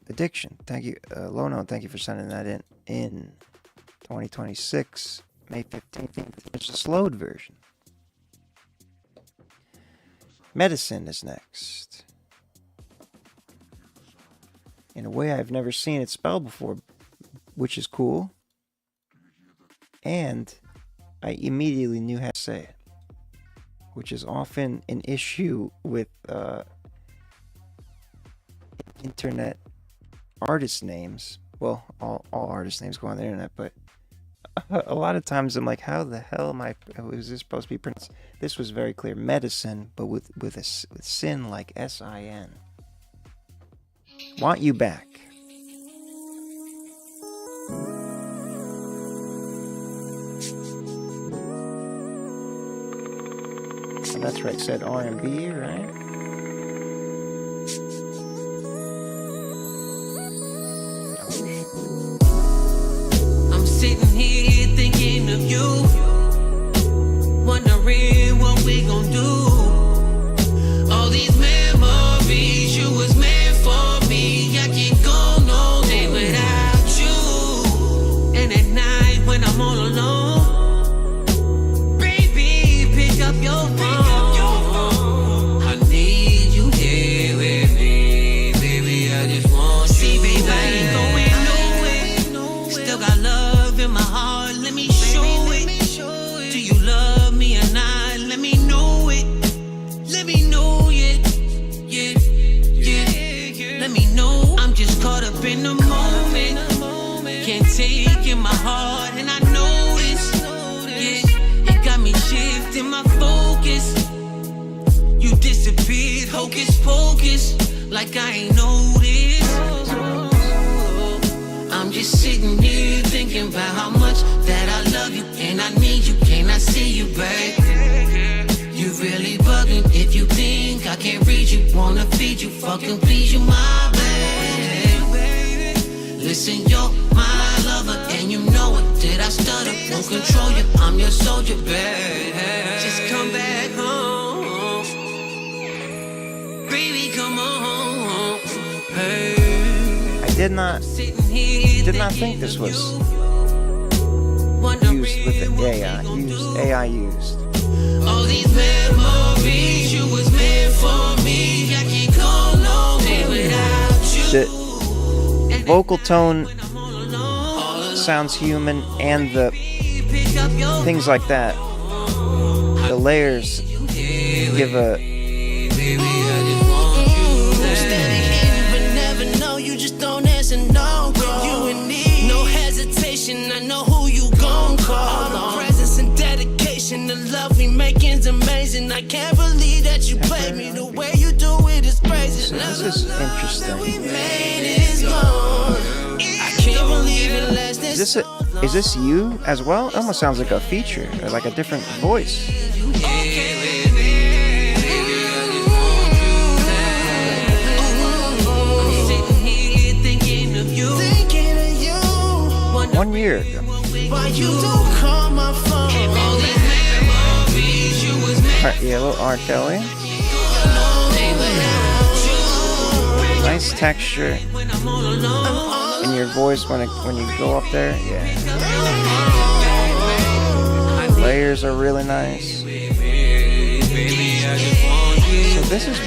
Addiction. Thank you, Low Known. Thank you for sending that in 2026, May 15th. There's a slowed version. Medicine is next. In a way I've never seen it spelled before, which is cool. And I immediately knew how to say it, which is often an issue with internet artist names. Well, all artist names go on the internet, but a lot of times I'm like, how the hell was this supposed to be pronounced? This was very clear. Medicine, but with sin like S-I-N. Want You Back. And that's right, said R&B, right? I'm sitting here thinking of you, wondering what we gon' do. All these memories, you was meant for me. I can't go no day without you. And at night when I'm all alone, baby, pick up your phone. I need you here with me, baby. I just want you. See, baby, I ain't going nowhere. Still got love in my heart. Let me show it. Do you love me or not? Let me know it. Let me know it. Yeah. Let me know. I'm just caught up in the moment. Can't take in my heart, and I know this. Yeah, it got me shifting my focus. You disappeared, hocus pocus, like I ain't noticed. I'm just sitting here thinking about how much that I love you and I need you. Can I see you, babe? You really bugging if you think I can't read you. Wanna feed you, fucking please you, my babe. Listen, you're my lover and you know it. Did I stutter? Won't control you. I'm your soldier, babe. Just come back home, baby. Come on, hey. I did not think this was used with the AI. AI used. All these memories, you was meant The vocal tone sounds human, and the things like that, the layers give a no hesitation. I know who you gon' call. The presence and dedication, the love we making's amazing. I can't believe that you played me the way you do it is crazy. So this is interesting. I can't believe it lasts this Is this you as well? It almost sounds like a feature, or like a different voice. long. 1 year ago. Why you don't call my phone? Yeah, a little R. Kelly. Nice texture in your voice when you go up there. Yeah. Layers are really nice. So this is.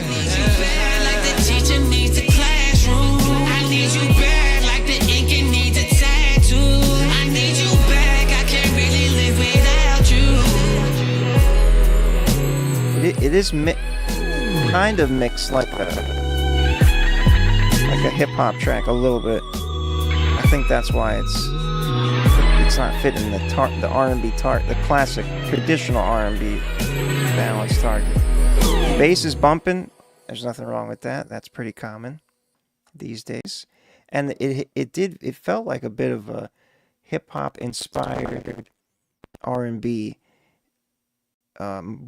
It is kind of mixed like a hip hop track a little bit. I think that's why it's not fitting the R&B the classic traditional R&B balance target. Bass is bumping. There's nothing wrong with that. That's pretty common these days. And it felt like a bit of a hip hop inspired R&B.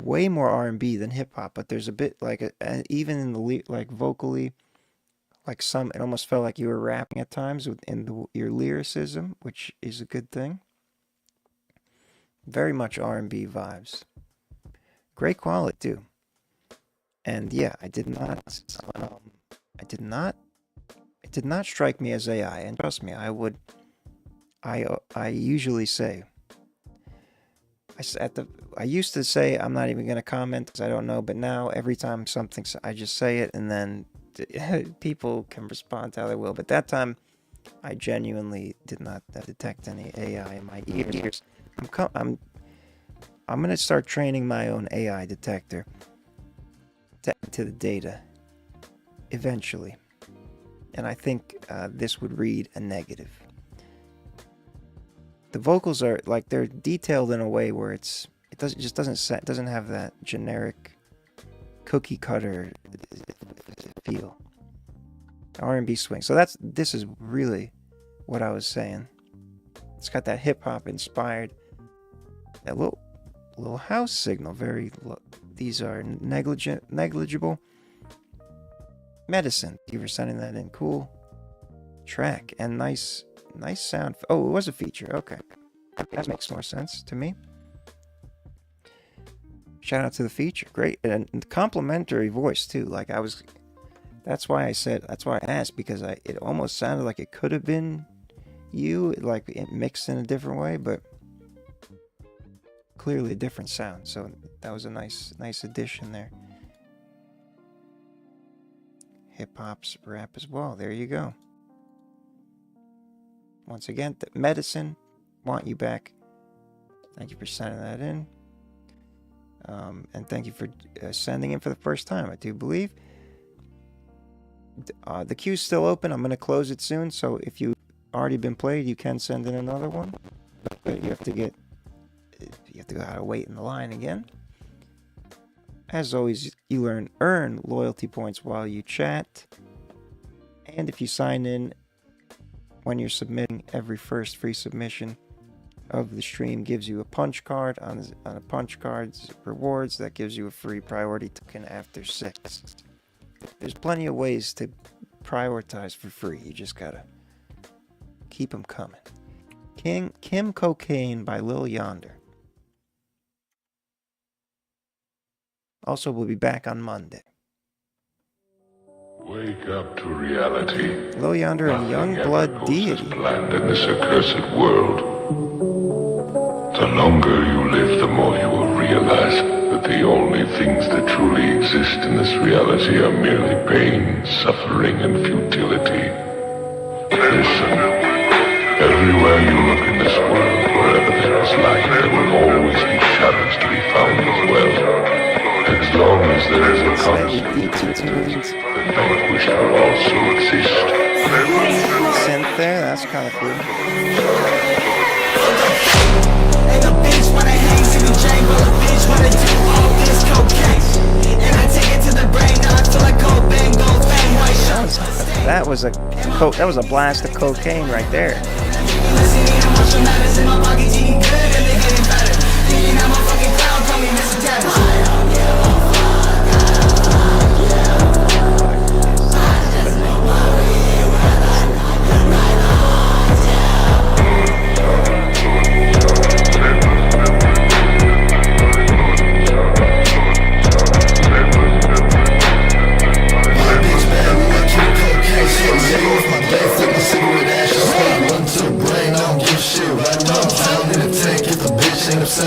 Way more R&B than hip hop, but there's a bit like even in the like vocally, like it almost felt like you were rapping at times within your lyricism, which is a good thing. Very much R&B vibes. Great quality too. And yeah, it did not strike me as AI. And trust me, I usually say. I used to say I'm not even going to comment because I don't know, but now every time I just say it, and then people can respond how they will. But that time, I genuinely did not detect any AI in my ears. I'm going to start training my own AI detector to the data eventually, and I think this would read a negative. The vocals are like they're detailed in a way where it doesn't have that generic cookie cutter feel. R&B swing. So this is really what I was saying. It's got that hip hop inspired, that little house signal. These are negligible. Medicine. You were sending that in. Cool track and nice sound. Oh, it was a feature. Okay. That makes more sense to me. Shout out to the feature. Great. And complimentary voice too. That's why I asked, because it almost sounded like it could have been you, like it mixed in a different way, but clearly a different sound. So that was a nice addition there. Hip hop's rap as well. There you go. Once again, medicine, want you back. Thank you for sending that in. And thank you for sending in for the first time, I do believe. The queue's still open. I'm going to close it soon. So if you've already been played, you can send in another one. But you have to go out and wait in the line again. As always, you earn loyalty points while you chat. And if you sign in when you're submitting, every first free submission of the stream gives you a punch card. On a punch card's rewards, that gives you a free priority token after 6. There's plenty of ways to prioritize for free. You just gotta keep them coming. Kim Cocaine by Lil Yonder. Also, we'll be back on Monday. Wake up to reality. Lil Yonder and Youngblood Deity. Planned in this accursed world. The longer you live, the more you will realize that the only things that truly exist in this reality are merely pain, suffering, and futility. Listen, everywhere you look in this world, wherever there is light, there will always be shadows to be found as well. As long as there is a constant, the vanquished will also exist. Synth there, that's kind of cool. And a bitch wanna hang, see the chain, but a bitch wanna do all this cocaine. And I take it to the brain, now I feel like Cobain, gold fame, white shirt. That was a blast of cocaine right there.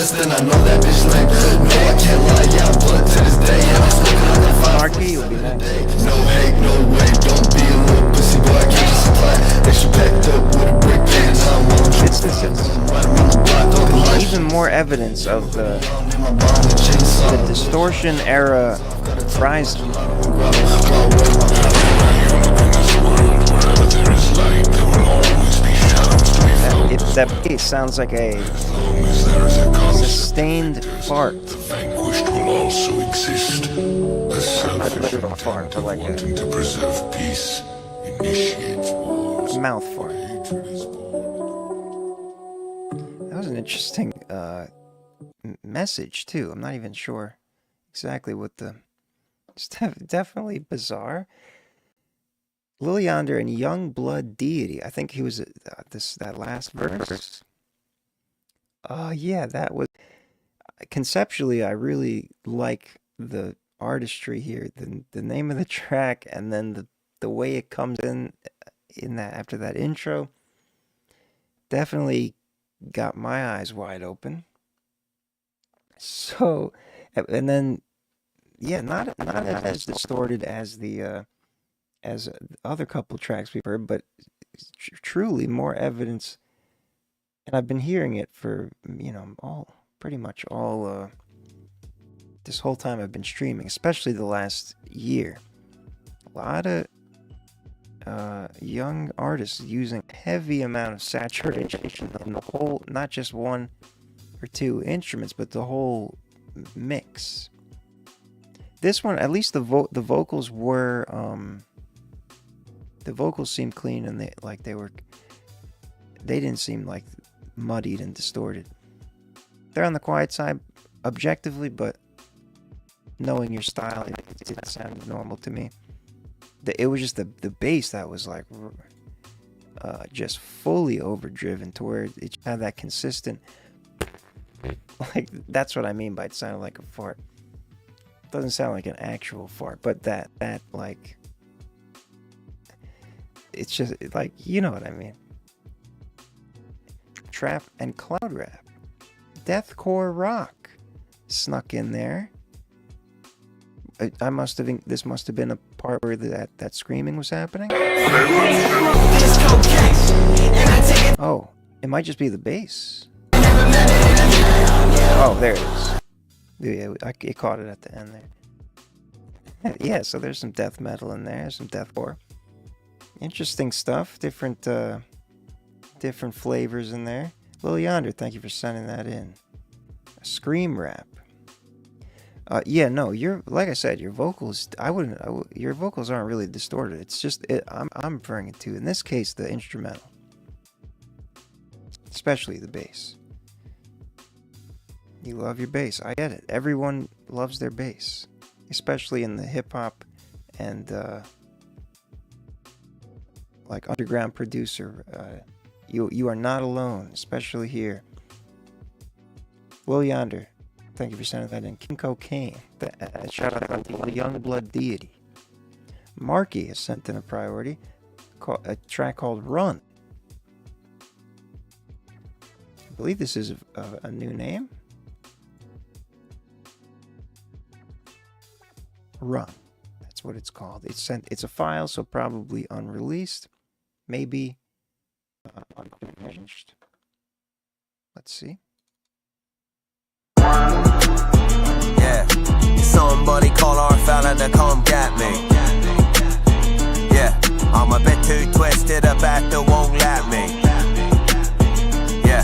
Then I know that bitch lame. No, I can't lie, yeah, I'm blunt to this day. And I'm smoking like a fire. Marky would be nice. No hate, no way, don't be a little pussy boy, I can't just supply. Extra packed up with a brick and I'm on It's even more evidence of the distortion era rise. That bass sounds like a sustained fart. Vanquished will also exist. The literal selfish fart, but like wanting to preserve peace initiates wars. mouth fart. That was an interesting message too. I'm not even sure exactly what the. It's definitely bizarre. Lil Yonder and Young Blood Deity. I think he was that last verse. Yeah, that was conceptually. I really like the artistry here. The name of the track and then the way it comes in that after that intro. Definitely got my eyes wide open. So, and then yeah, not as distorted as the as other couple tracks we've heard, but truly more evidence. And I've been hearing it for, pretty much all, this whole time I've been streaming, especially the last year. A lot of young artists using heavy amount of saturation in the whole, not just one or two instruments, but the whole mix. This one, at least the vocals were, the vocals seemed clean and they didn't seem like muddied and distorted. They're on the quiet side objectively, but knowing your style, it sounded normal to me. It was just the bass that was like just fully overdriven to where it had that consistent, like that's what I mean by it sounded like a fart. It doesn't sound like an actual fart, but that like, it's just like, you know what I mean. Trap and cloud rap. Deathcore rock snuck in there. This must have been a part where that screaming was happening. Oh, it might just be the bass. Oh, there it is. Yeah, it caught it at the end there. Yeah, so there's some death metal in there, some deathcore. Interesting stuff. Different flavors in there. Lil Yonder, thank you for sending that in. A scream rap. Yeah, no, like I said, your vocals. Your vocals aren't really distorted. It's just I'm referring it to, in this case, the instrumental, especially the bass. You love your bass. I get it. Everyone loves their bass, especially in the hip hop and like underground producer. You are not alone, especially here. Lil Yonder, thank you for sending that in. King Cocaine, shout out to the Young Blood Deity. Marky has sent in a priority, a track called Run. I believe this is a new name. Run. That's what it's called. It's a file, so probably unreleased, maybe unfinished. Let's see. Yeah, somebody call our fella to come get me. Yeah, I'm a bit too twisted about the won't let me. Yeah,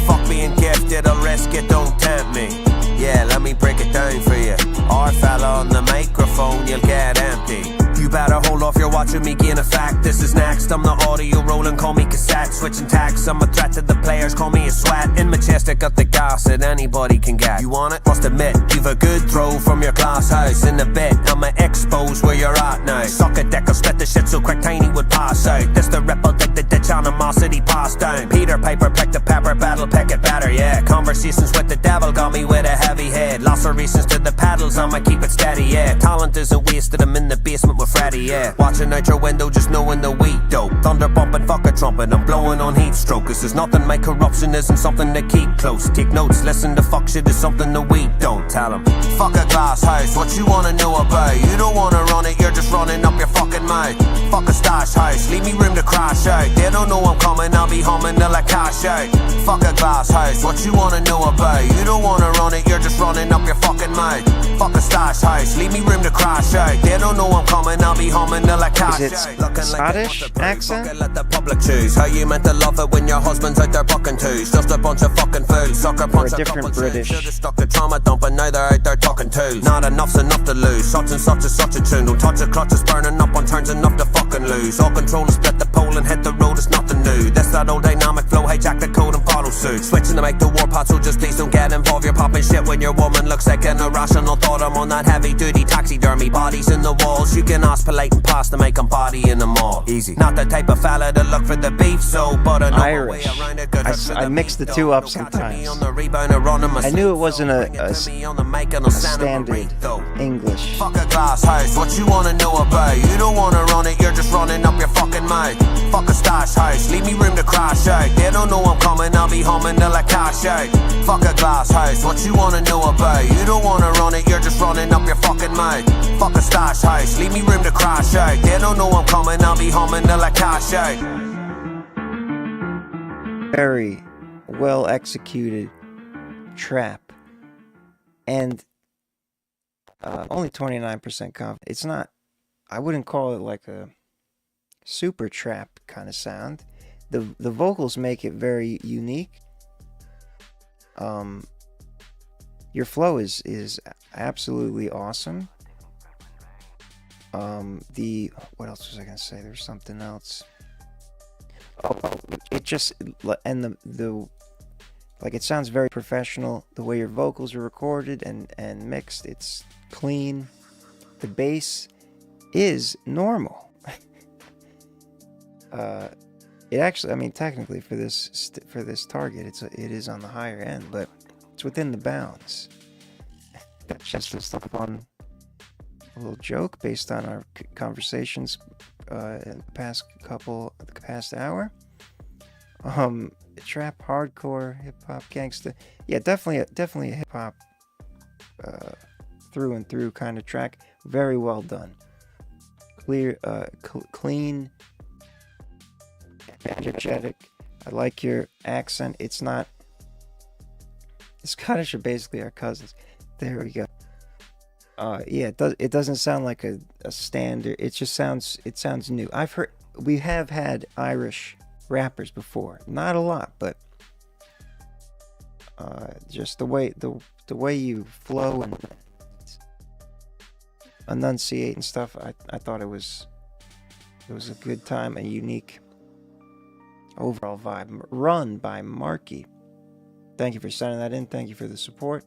fuck being gifted, I'll risk it, don't tempt me. Yeah, let me break it down for you. Our fella on the microphone, you'll get empty. You better hold off, you're watching me gain effect. This is next, I'm the audio rolling, call me cassette. Switching tacks, I'm a threat to the players, call me a sweat. In my chest, I got the gas that anybody can get. You want it? Must admit, you've a good throw from your glass house. In a bit, I'ma expose where you're at now. Suck a dick, I'll split the shit so quick Tiny would pass out. This the ripple, dig the ditch, animosity passed down. Peter Piper picked the pepper, battle pick it better, yeah. Conversations with the devil got me with a heavy head. Lacerations to the pedals, I'ma keep it steady, yeah. Talent isn't wasted, I'm in the basement with Freddy, yeah. Watching out your window, just knowing the wheat dope. Thunder bumping, fuck a trumpet, I'm blowing on heat stroke. Cause there's nothing, my corruption isn't something to keep close. Take notes, listen to fuck shit is something that we don't. Tell 'em. Fuck a glass house, what you wanna know about? You don't wanna run it, you're just running up your fucking mouth. Fuck a stash house, leave me room to crash out. They don't know I'm coming, I'll be humming till I cash out. Fuck a glass house, what you wanna know about? You don't wanna run it, you're just running up your fucking mouth. Fuck a stash house, leave me room to crash out. They don't know I'm coming, I'll be humming till I cash Is out. it Looking Scottish like accent? let the public choose. How you meant to love it when your husband's out there bucking twos? Just a bunch of fucking fools. Sucker punch Or a a different couple British. Should've stuck to trauma dump, and now they're out there talking twos. Not enough's enough to lose. Such and such is such a tune. Don't touch a clutch, it's burning up on turns enough to fucking lose. All control is split the pole and hit the road, it's nothing new. That's that old dynamic flow, hijack the code and follow suit. Switching to make the warpath, so just please don't get involved. You're popping shit when your woman looks like an irrational thought. I'm on that heavy duty taxidermy, bodies in the walls. You can ask polite and pass to make 'em body in them all. Easy. Not the type of fella to look for the beef, so but I know Irish. I mixed the two up sometimes. I knew it wasn't a standard English. Fuck a glass house, what you wanna know about? You don't wanna run it, you're just running up your fucking mouth. Fuck a stash house, leave me room to crash out. They don't know I'm coming, I'll be humming till I cash out. Fuck a glass house, what you wanna know about? You don't wanna run it, you're just running up your fucking mouth. Fuck a stash house, leave me room to crash out. They don't know I'm coming, I'll be humming till I cash out. Very well executed trap. And only 29% confident. It's not, I wouldn't call it like a super trap kind of sound. The vocals make it very unique. Your flow is absolutely awesome. What else was I gonna say? There's something else. It just, and the like, it sounds very professional. The way your vocals are recorded and mixed, it's clean. The bass is normal. It actually, I mean, technically for this target, it is on the higher end, but it's within the bounds. That's just a fun little joke based on our conversations in the past hour. Trap, hardcore, hip hop, gangsta. Yeah, definitely a hip hop through and through kind of track. Very well done. Clear, clean, energetic. I like your accent. It's not. The Scottish are basically our cousins. There we go. Yeah, it doesn't sound like a standard. It just sounds new. We have had Irish rappers before, not a lot, but just the way you flow and enunciate and stuff, I thought it was a good time, a unique overall vibe. Run by Marky. Thank you for sending that in. Thank you for the support.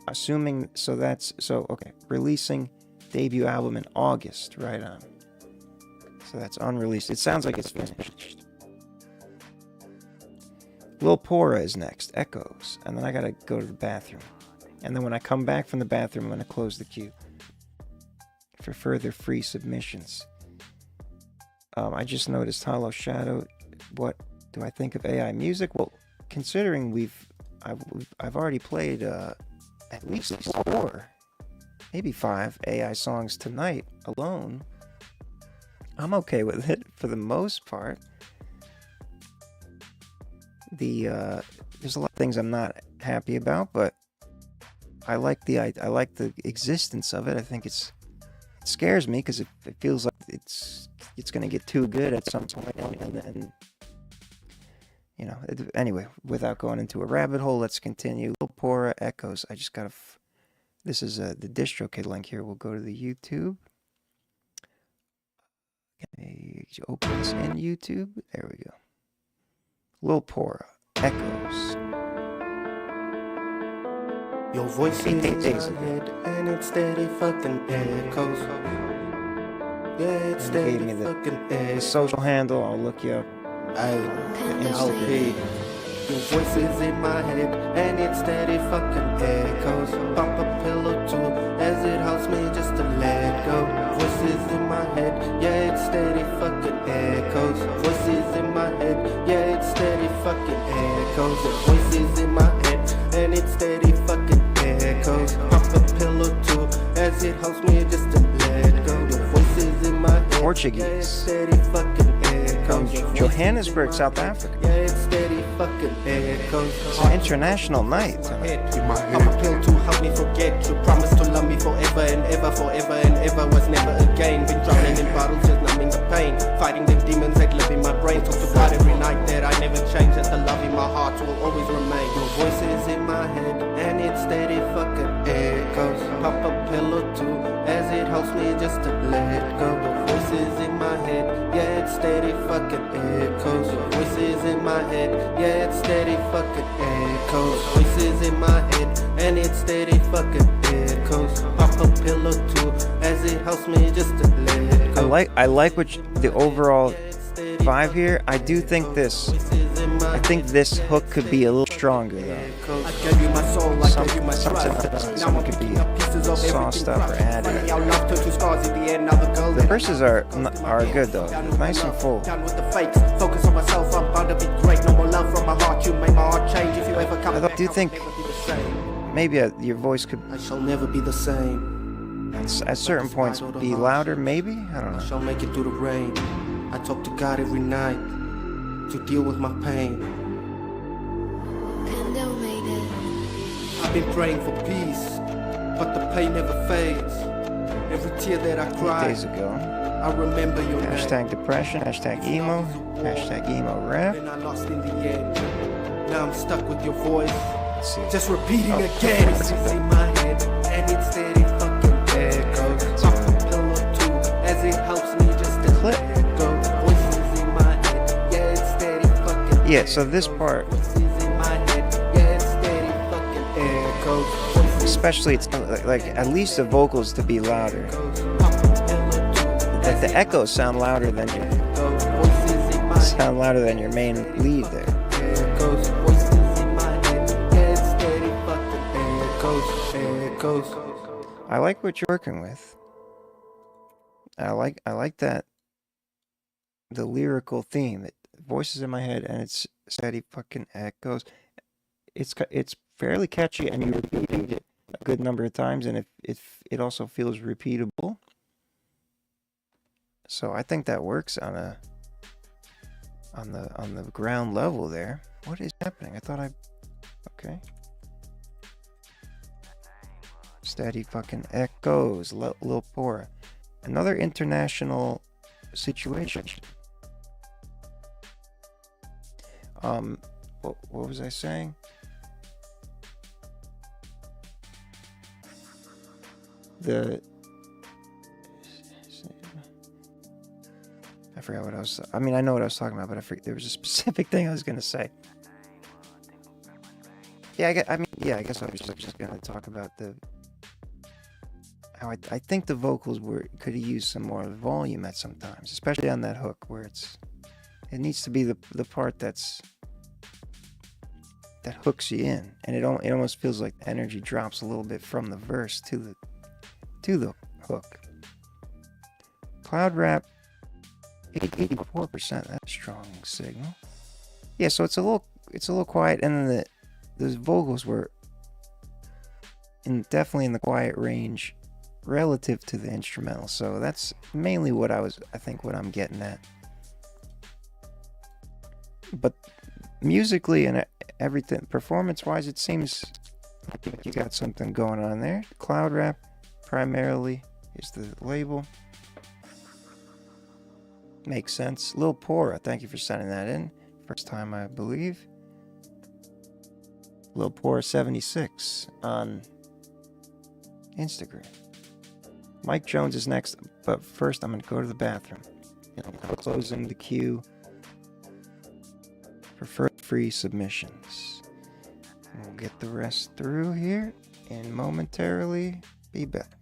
Assuming okay, releasing debut album in August, right on. So that's unreleased. It sounds like it's finished. Lil Pora is next, Echoes, and then I gotta go to the bathroom. And then when I come back from the bathroom, I'm gonna close the queue for further free submissions. I just noticed Hollow Shadow. What do I think of AI music? Well, considering I've already played at least 4 maybe 5 AI songs tonight alone. I'm okay with it for the most part. There's a lot of things I'm not happy about, but I like the existence of it. I think it scares me because it feels like it's gonna get too good at some point, and then, you know. Anyway, without going into a rabbit hole, let's continue. Pora Echoes. I just gotta. This is the DistroKid link here. We'll go to the YouTube. Okay, open this in YouTube. There we go. Lil Pora Echoes. Your voice is in my head and it steady fucking echoes. Yeah, it's steady Gave me fucking the echoes. social handle. I'll look you up. LP. Your voice is in my head and it steady fucking echoes. Pop a pillow too as it helps me just to let go. Voices in my head, yeah, it's steady fucking echoes. Voices in my head, yeah, it's steady fucking echoes. Your voices in my head and it's steady fucking echoes. Pop a pillow too as it helps me just to let go. Your voices in my head, Portuguese. yeah, it's steady fucking From echoes. Johannesburg, South Africa. Yeah, it's steady fucking echoes. It's an international night tonight. I'm a pill to help me forget. You promised to love me forever and ever, forever and ever was never again. Been drowning in bottles, just numbing the pain. Fighting the demons that live in my brain. Talk to God every night that I never change. That the love in my heart will always remain. Your voice is in my head and it's steady fucking echoes. Pop a pillow too as it helps me just to let go. Your voice is in my head, yeah, it's steady fucking echoes. Your voice is in my head, yeah, it's steady fucking echoes. Voices in my head and it's steady fucking echoes. Pop a pillow too as it helps me just to let go. I like the overall vibe here. I do think this hook could be a little stronger though. I gave you my soul, I gave you my trust. Some could be sauced up or added. Our love turned to stars at the end. Now the girl The verses are good though, nice and full. Down with the fakes, focus on myself, I'm bound to be great. No more love from my heart, you make my heart change. If you ever come back, do think I'll never be the same. maybe your voice could, I shall never be the same. at certain points, be louder. Maybe, I don't I know. shall make it through the rain. I talk to God every night to deal with my pain. I've been praying for peace, but the pain never fades. Every tear that I cry, Days ago. I remember your name. Hashtag depression. Hashtag emo. Hashtag emo rap. Then I lost in the end. Now I'm stuck with your voice. Let's see. Just repeating again. It's in my head and it's steady fucking echoes. Pop a pillow too as it helps me just to Clip. let go. Voices in my head, yeah, it's steady fucking. Yeah, so this part, Voices in my head, yeah, it's steady fucking echoes. Voices especially, it's like at least the vocals to be louder. pop a pillow too Like the echoes sound louder than your voices in my main lead there. echoes. Voices in my head, yeah, it's steady fucking echoes. I like what you're working with. I like that the lyrical theme. Voices in my head and it's steady fucking echoes. It's fairly catchy and you're repeating it a good number of times, and it also feels repeatable. So I think that works on the ground level there. What is happening? Okay. Steady fucking echoes, Lil Pora. Another international situation. What was I saying? I forgot what I know what I was talking about, but there was a specific thing I was gonna say. Yeah, I guess I was just gonna talk about how I think the vocals could have used some more volume at some times, especially on that hook where it needs to be the part that hooks you in, and it almost feels like the energy drops a little bit from the verse to the hook. Cloud rap, 84%. That's a strong signal. Yeah, so it's a little quiet, and then the vocals were definitely in the quiet range relative to the instrumental. So that's mainly what I think what I'm getting at. But musically and everything, performance-wise, it seems like you got something going on there. Cloud rap, primarily, is the label. Makes sense. Lil Pora, thank you for sending that in. First time, I believe. Lil Pora 76 on Instagram. Mike Jones is next, but first I'm going to go to the bathroom. I'm closing the queue for free submissions. We'll get the rest through here and momentarily be back.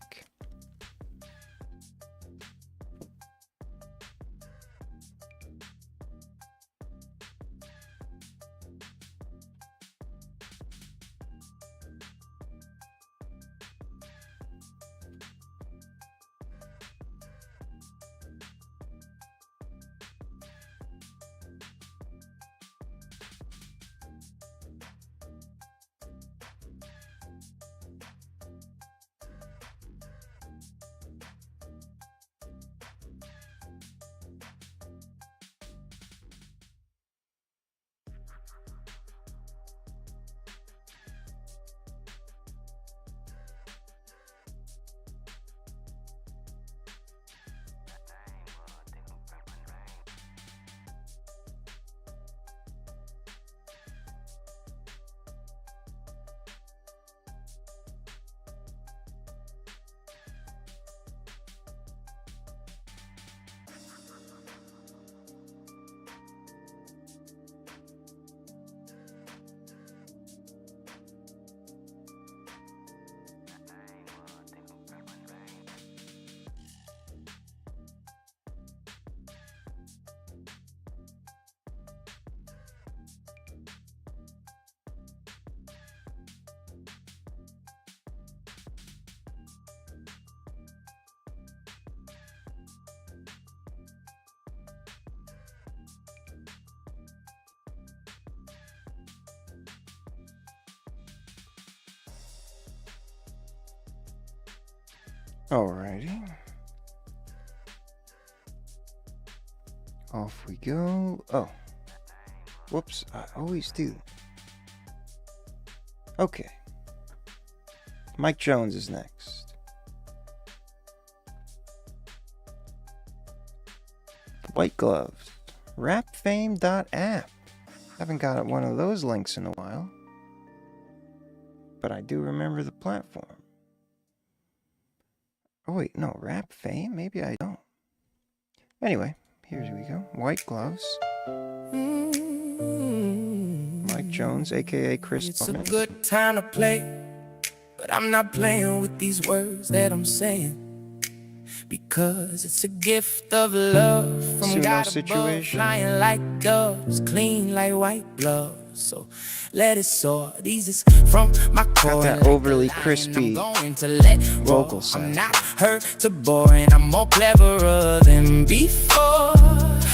Alrighty. Off we go. Oh. Whoops, I always do. Okay. Mike Jones is next. White Gloves. Rapfame.app. Haven't got one of those links in a while. But I do remember the platform. Oh wait, no, Rap Fame? Maybe I don't. Anyway, here we go. White Gloves. Mike Jones, aka Chris It's Bowman. a good time to play, but I'm not playing with these words that I'm saying, because it's a gift of love from Suno God above, situation. flying like doves, clean like white gloves. So let it soar. These is from my core. Got that overly crispy vocal I'm sound. not hurt to bore, and I'm more cleverer than before.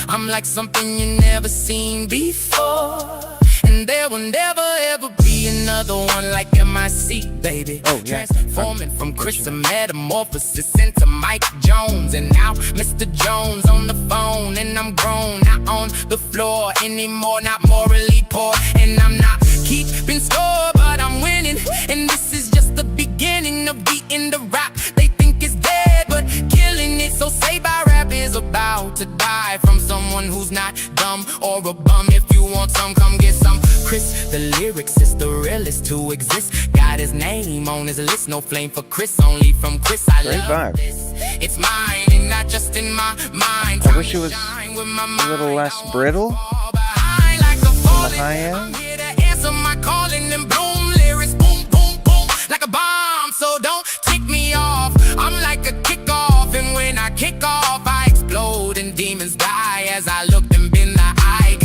I'm like something you never seen before, and there will never ever be another one like MIC, baby. Oh, yeah. Transforming from Chris to metamorphosis into Mike Jones, and now Mr. Jones on the phone, and I'm grown, not on the floor anymore, not morally poor, and I'm not keeping score, but I'm winning, and this is just the beginning of beating the rap. They think it's dead, but killing it. So say my rap is about to die from someone who's not dumb or a bum. If you want some, come get some. Chris, the lyrics is the realest to exist. Got his name on his list, no flame for Chris, only from Chris. I Great love vibe. this. It's mine and not just in my mind. I wish it was a little less brittle on the high end. I'm here to answer my calling and bloom. Lyrics boom, boom, boom, like a bomb. So don't tick me off. I'm like a kickoff, and when I kick off, I explode and demons die as I look them in the eye.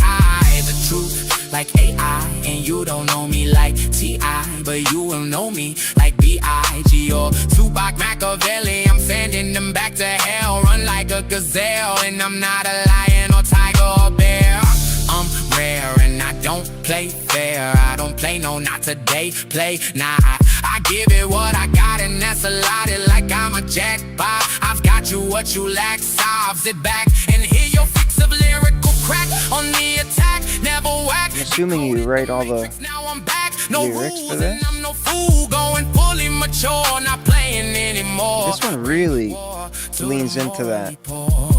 The truth, like AI, and you don't know me like T.I., but you will know me like B.I.G. or Tupac Machiavelli. I'm sending them back to hell, run like a gazelle, and I'm not a lion or tiger or bear. I'm rare and I don't play fair. I don't play, no, not today. Play, nah, I give it what I got, and that's a lot. It like I'm I'm a jackpot. I've got you what you lack. Solves it back and hear your fix of lyrical crack on the attack. Never whack. I'm assuming you write all the Now I'm back. No lyrics rules for this. and I'm no fool. Going fully mature, not playing anymore. This one really leans into that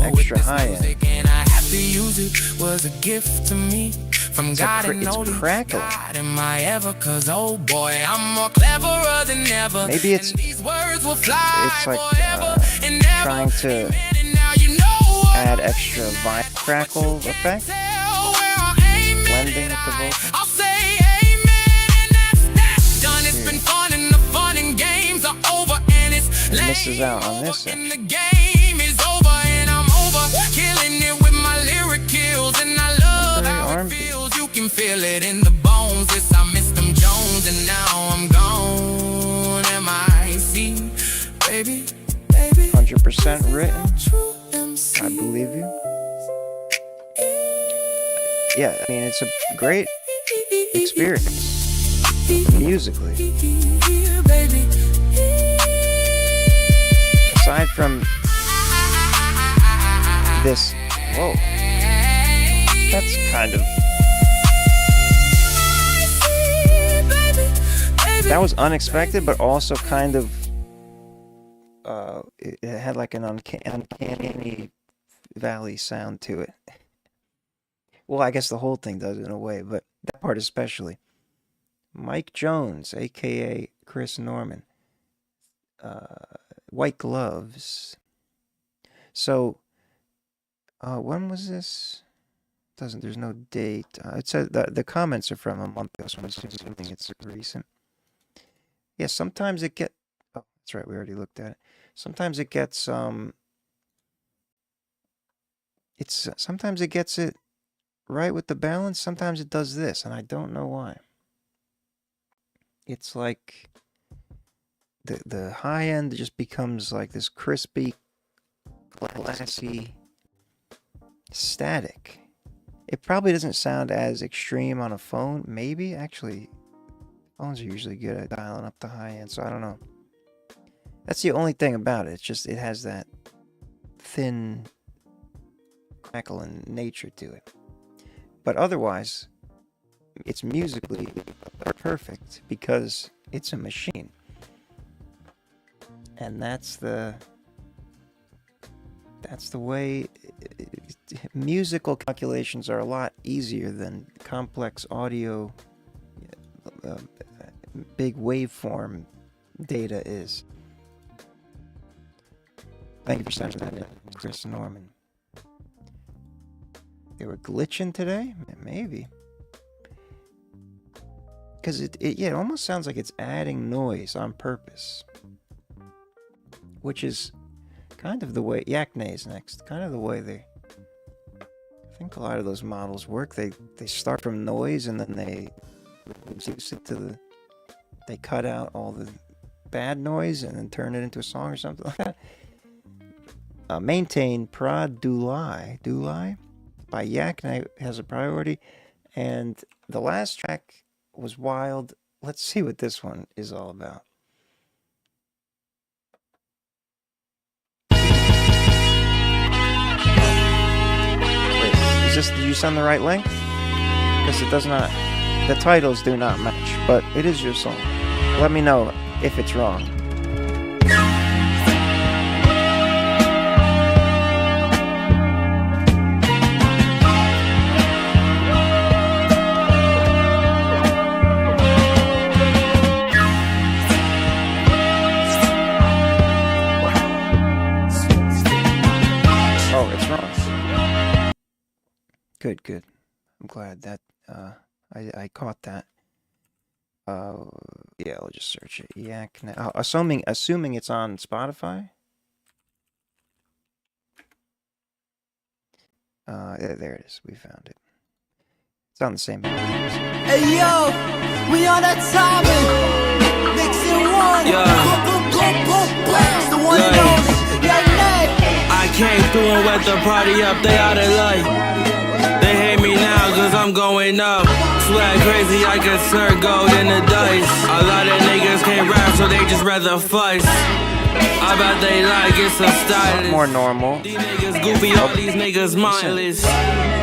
extra high end. And I have to use it. Was a gift to me from God and It's only crackling. God. Am I ever? Cause oh boy, I'm more cleverer than ever. Maybe it's and these words will fly it's like forever and ever. trying to And now you know what add extra crackle effect, blending with the vocal. I'll say amen, and that's that. Done. It's been fun, and the fun and games are over, and it's It misses out on this and section. the game is over, and I'm over. Killing it with my lyric kills, and I love Very how it R&B. feels. You can feel it in the bones. Yes, I miss them Jones, and now I'm gone. M.I.C. Baby, baby. 100% written. True MC. I believe you. Yeah, I mean, it's a great experience musically. Aside from this, whoa, that's kind of, that was unexpected, but also kind of, it had like an uncanny valley sound to it. Well, I guess the whole thing does in a way, but that part especially. Mike Jones, aka Chris Norman. White Gloves. So, when was this? There's no date. It says the comments are from a month ago, so I'm assuming it's recent. Yeah, sometimes it gets. Oh, that's right. We already looked at it. Sometimes it gets sometimes it gets it right with the balance. Sometimes it does this, and I don't know why. It's like the high end just becomes like this crispy, classy, static. It probably doesn't sound as extreme on a phone. Maybe, actually, phones are usually good at dialing up the high end, so I don't know. That's the only thing about it. It's just, it has that thin, crackling nature to it. But otherwise, it's musically perfect because it's a machine. And that's the way. Musical calculations are a lot easier than complex audio, big waveform data is. Thank you for sending that in, Chris Norman. They were glitching today? Maybe. Because it almost sounds like it's adding noise on purpose. Which is kind of the way Yaknay's next. Kind of the way I think a lot of those models work. They start from noise and then they reduce it to they cut out all the bad noise and then turn it into a song or something like that. Maintain Prod Dulai by Yaknay has a priority, and the last track was wild. Let's see what this one is all about. Wait, did you send the right link? Because it does not, the titles do not match, but it is your song. Let me know if it's wrong. Good. I'm glad that I caught that. Yeah, I'll just search it. Yaknay. Assuming it's on Spotify. There it is. We found it. It's on the same page. Hey yo, we on that timing. Mixing one. It's the one and only Yaknay. I came through and wet the party up. They out of light. They hate me now cause I'm going up. Swag crazy, I can slur gold in the dice. A lot of niggas can't rap so they just rather fuss. I bet they like it so stylish. More normal. These niggas goofy, all these niggas mindless.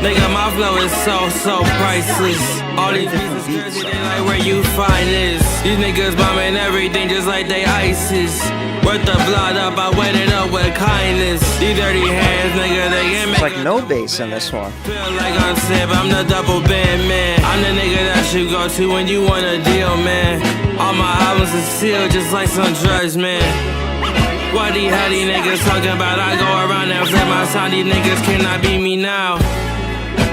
Nigga, my flow is so priceless. All these pieces crazy, they like where you find this. These niggas bombing everything just like they ISIS. Worth the blood up, I wet it up with kindness. These dirty hands, nigga, they get me. It's like no bass in this one. Feel like I'm sick, I'm the double band man. I'm the nigga that you go to when you want a deal, man. All my albums are sealed just like some drugs, man. What these heady niggas talking about? I go around and flip my sound. These niggas cannot beat me now.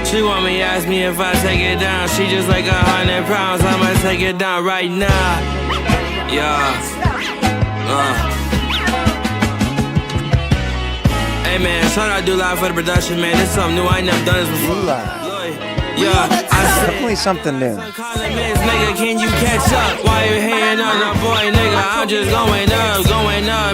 She want me, ask me if I take it down. She just like 100 pounds. I'ma take it down right now. Yeah. Hey man, shout out Do Live for the production, man. This is something new. I ain't never done this before. Yeah, I said definitely something new. Nigga, can you catch up? Why you hating on the boy, nigga? I'm just going up,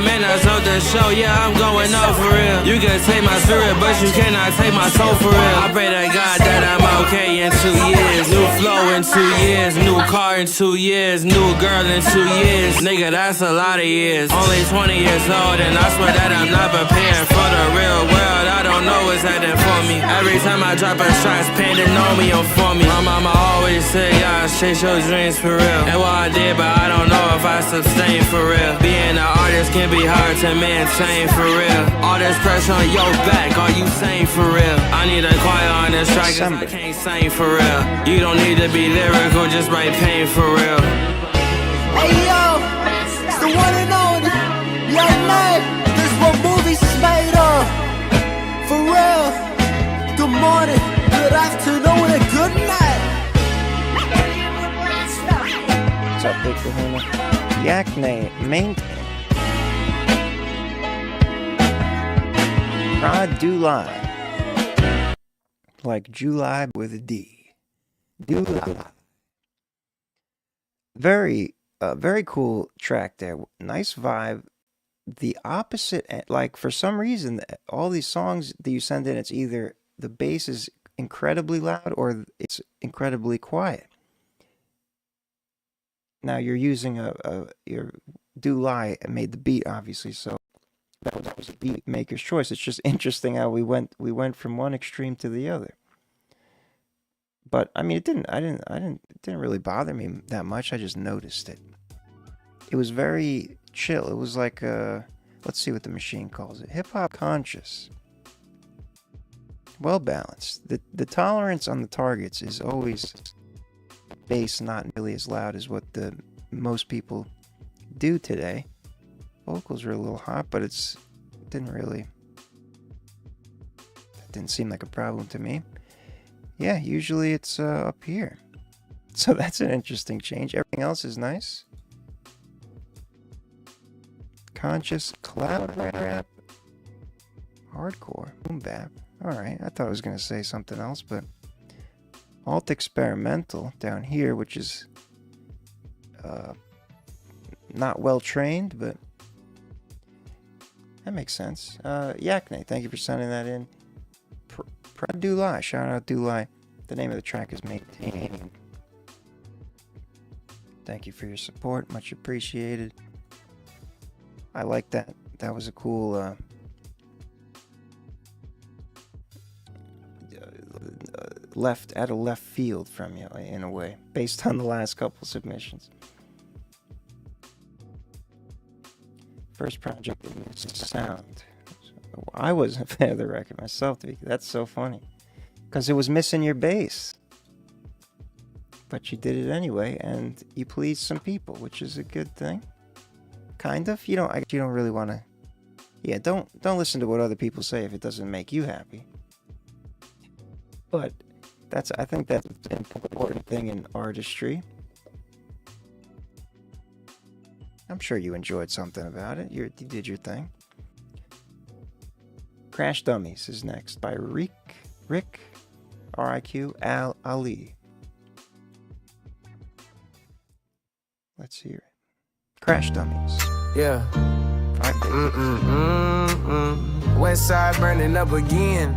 man. I sold the show, yeah, I'm going up for real. You can take my spirit, but you cannot take my soul for real. I pray to God that I'm okay in 2 years. New flow in 2 years, new car in 2 years, new girl in 2 years. Nigga, that's a lot of years. Only 20 years old, and I swear that I'm not prepared for the real world. I don't know what's happening for me. Every time I drop a shot, Panda know me or for me. My mama always said, y'all chase your dreams for real. And what I did, but I don't know if I sustain for real. Being an artist can be hard to maintain for real. All this pressure on your back, are you sane for real? I need a choir on this track, cause I can't sing for real. You don't need to be lyrical, just write pain for real. Hey yo, it's the one and only Young Man. This is what movies is made of. For real. Good morning, good afternoon, and good night. What's up, Big Kahuna? Yakne, maintain. Pradulai. Like July with a D. Dulai. Very cool track there. Nice vibe. The opposite, like for some reason, all these songs that you send in, it's either the bass is incredibly loud or it's incredibly quiet. Now you're using your Do Lie and made the beat, obviously, so that was a beat maker's choice. It's just interesting how we went from one extreme to the other. But I mean, it didn't really bother me that much. I just noticed it. It was very chill. It was like let's see what the machine calls it. Hip hop conscious. Well balanced. The tolerance on the targets is always bass not nearly as loud as what most people do today. Vocals are a little hot, but it didn't seem like a problem to me. Yeah, usually it's up here. So that's an interesting change. Everything else is nice. Conscious cloud rap. Hardcore. Boom bap. Alright, I thought I was going to say something else, but alt experimental down here, which is not well trained, but that makes sense. Yakne, thank you for sending that in. Dulai, shout out Dulai. The name of the track is Maintain. Thank you for your support, much appreciated. I like that. That was a cool left field from you in a way, based on the last couple submissions. First project in sound. I wasn't a fan of the record myself. That's so funny, because it was missing your bass, but you did it anyway, and you pleased some people, which is a good thing. Kind of. You don't really want to. Yeah, don't listen to what other people say if it doesn't make you happy. But I think that's an important thing in artistry. I'm sure you enjoyed something about it. You did your thing. Crash Dummies is next by Rick R-I-Q Ali. Let's hear it. Crash Dummies. Yeah. West side burning up again.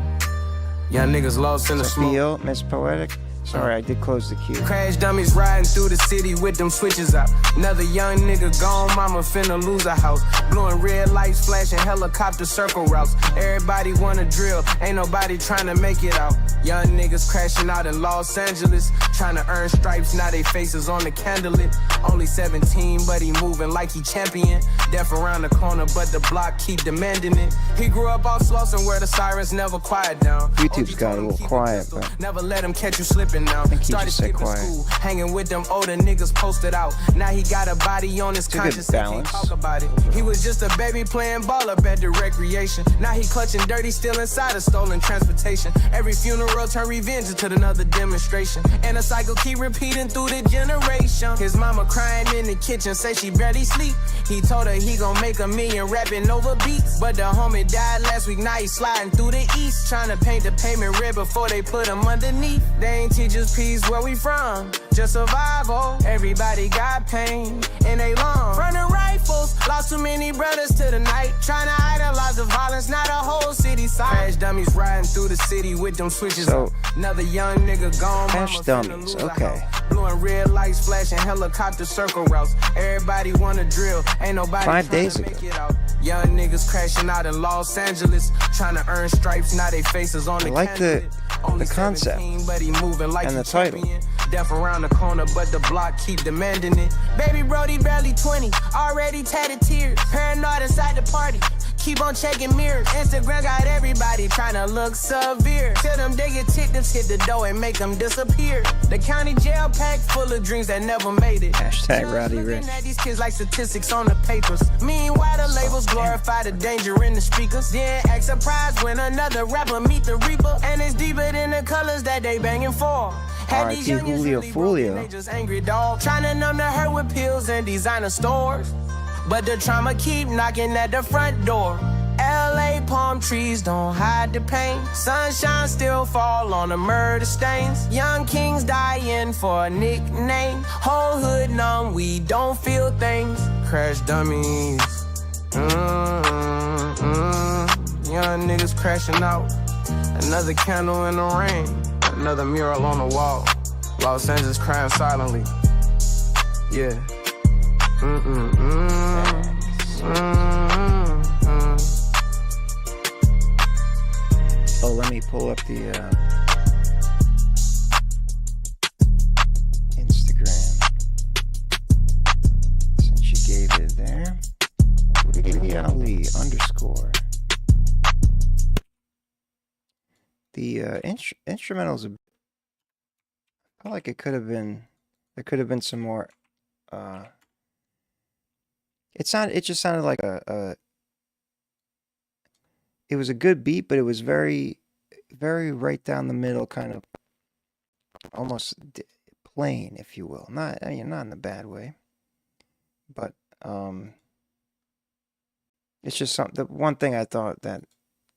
Young niggas lost in the smoke. Miss Poetic. Sorry, I did close the queue. Crash dummies riding through the city with them switches out. Another young nigga gone, mama finna lose a house. Blowing red lights, flashing helicopter circle routes. Everybody wanna drill, ain't nobody trying to make it out. Young niggas crashing out in Los Angeles, trying to earn stripes, now they faces on the candlelit. Only 17, but he moving like he champion. Death around the corner, but the block keep demanding it. He grew up off Slauson where the sirens never quiet down. YouTube's got a little quiet, but never let him catch you slipping now. I think he Started just said skipping quiet. school, hanging with them older niggas posted out. Now he got a body on his It's a good conscience and can't balance. talk about it. He was just a baby playing ball up at the recreation. Now he clutching dirty, still inside of stolen transportation. Every funeral turn revenge into another demonstration. And a cycle keep repeating through the generation. His mama crying in the kitchen, say she barely sleep. He told her he gon' make $1 million rapping over beats. But the homie died last week, now he sliding through the east. Trying to paint the pavement red before they put him underneath. They ain't teach us peace where we from, just survival. Everybody got pain in they lungs. Running rifles, lost too many brothers to the night. Trying to idolize the violence, not a whole city side. Crash dummies riding through the city with them switches. So, another young nigga gone. Crash dummies, okay. Blowing red lights, flashing helicopter circle routes. Everybody wanna drill, ain't nobody 5 days tryna ago. make it out. Young niggas crashing out in Los Angeles, trying to earn stripes, now they faces on the I like the concept 17, but he moving like and he the title. champion. Death around the corner, but the block keep demanding it. Baby Brody barely 20, already tatted tears. Paranoid inside the party, keep on checking mirrors. Instagram got everybody trying to look severe. Till them they get tickets hit the door and make them disappear. The county jail packed full of dreams that never made it. Hashtag Roddy Rich. At these kids like statistics on the papers. Meanwhile, the labels glorify the danger in the speakers. Then act surprised when another rapper meet the reaper. And it's deeper than the colors that they banging for. Had these R.I.P. youngins Julio really broken, Folio. they just angry dog. Trying to numb the hurt with pills and designer stores. But the trauma keep knocking at the front door. LA palm trees don't hide the pain. Sunshine still fall on the murder stains. Young kings dying for a nickname. Whole hood numb, we don't feel things. Crash dummies. Young niggas crashing out. Another candle in the rain. Another mural on the wall. Los Angeles crying silently. Yeah. Oh, let me pull up the Instagram. Since you gave it there. Ali _ The instrumentals, I felt like it could have been, there could have been some more, it just sounded like it was a good beat, but it was very, very right down the middle, kind of almost plain, if you will. Not in a bad way, but it's just something. The one thing I thought that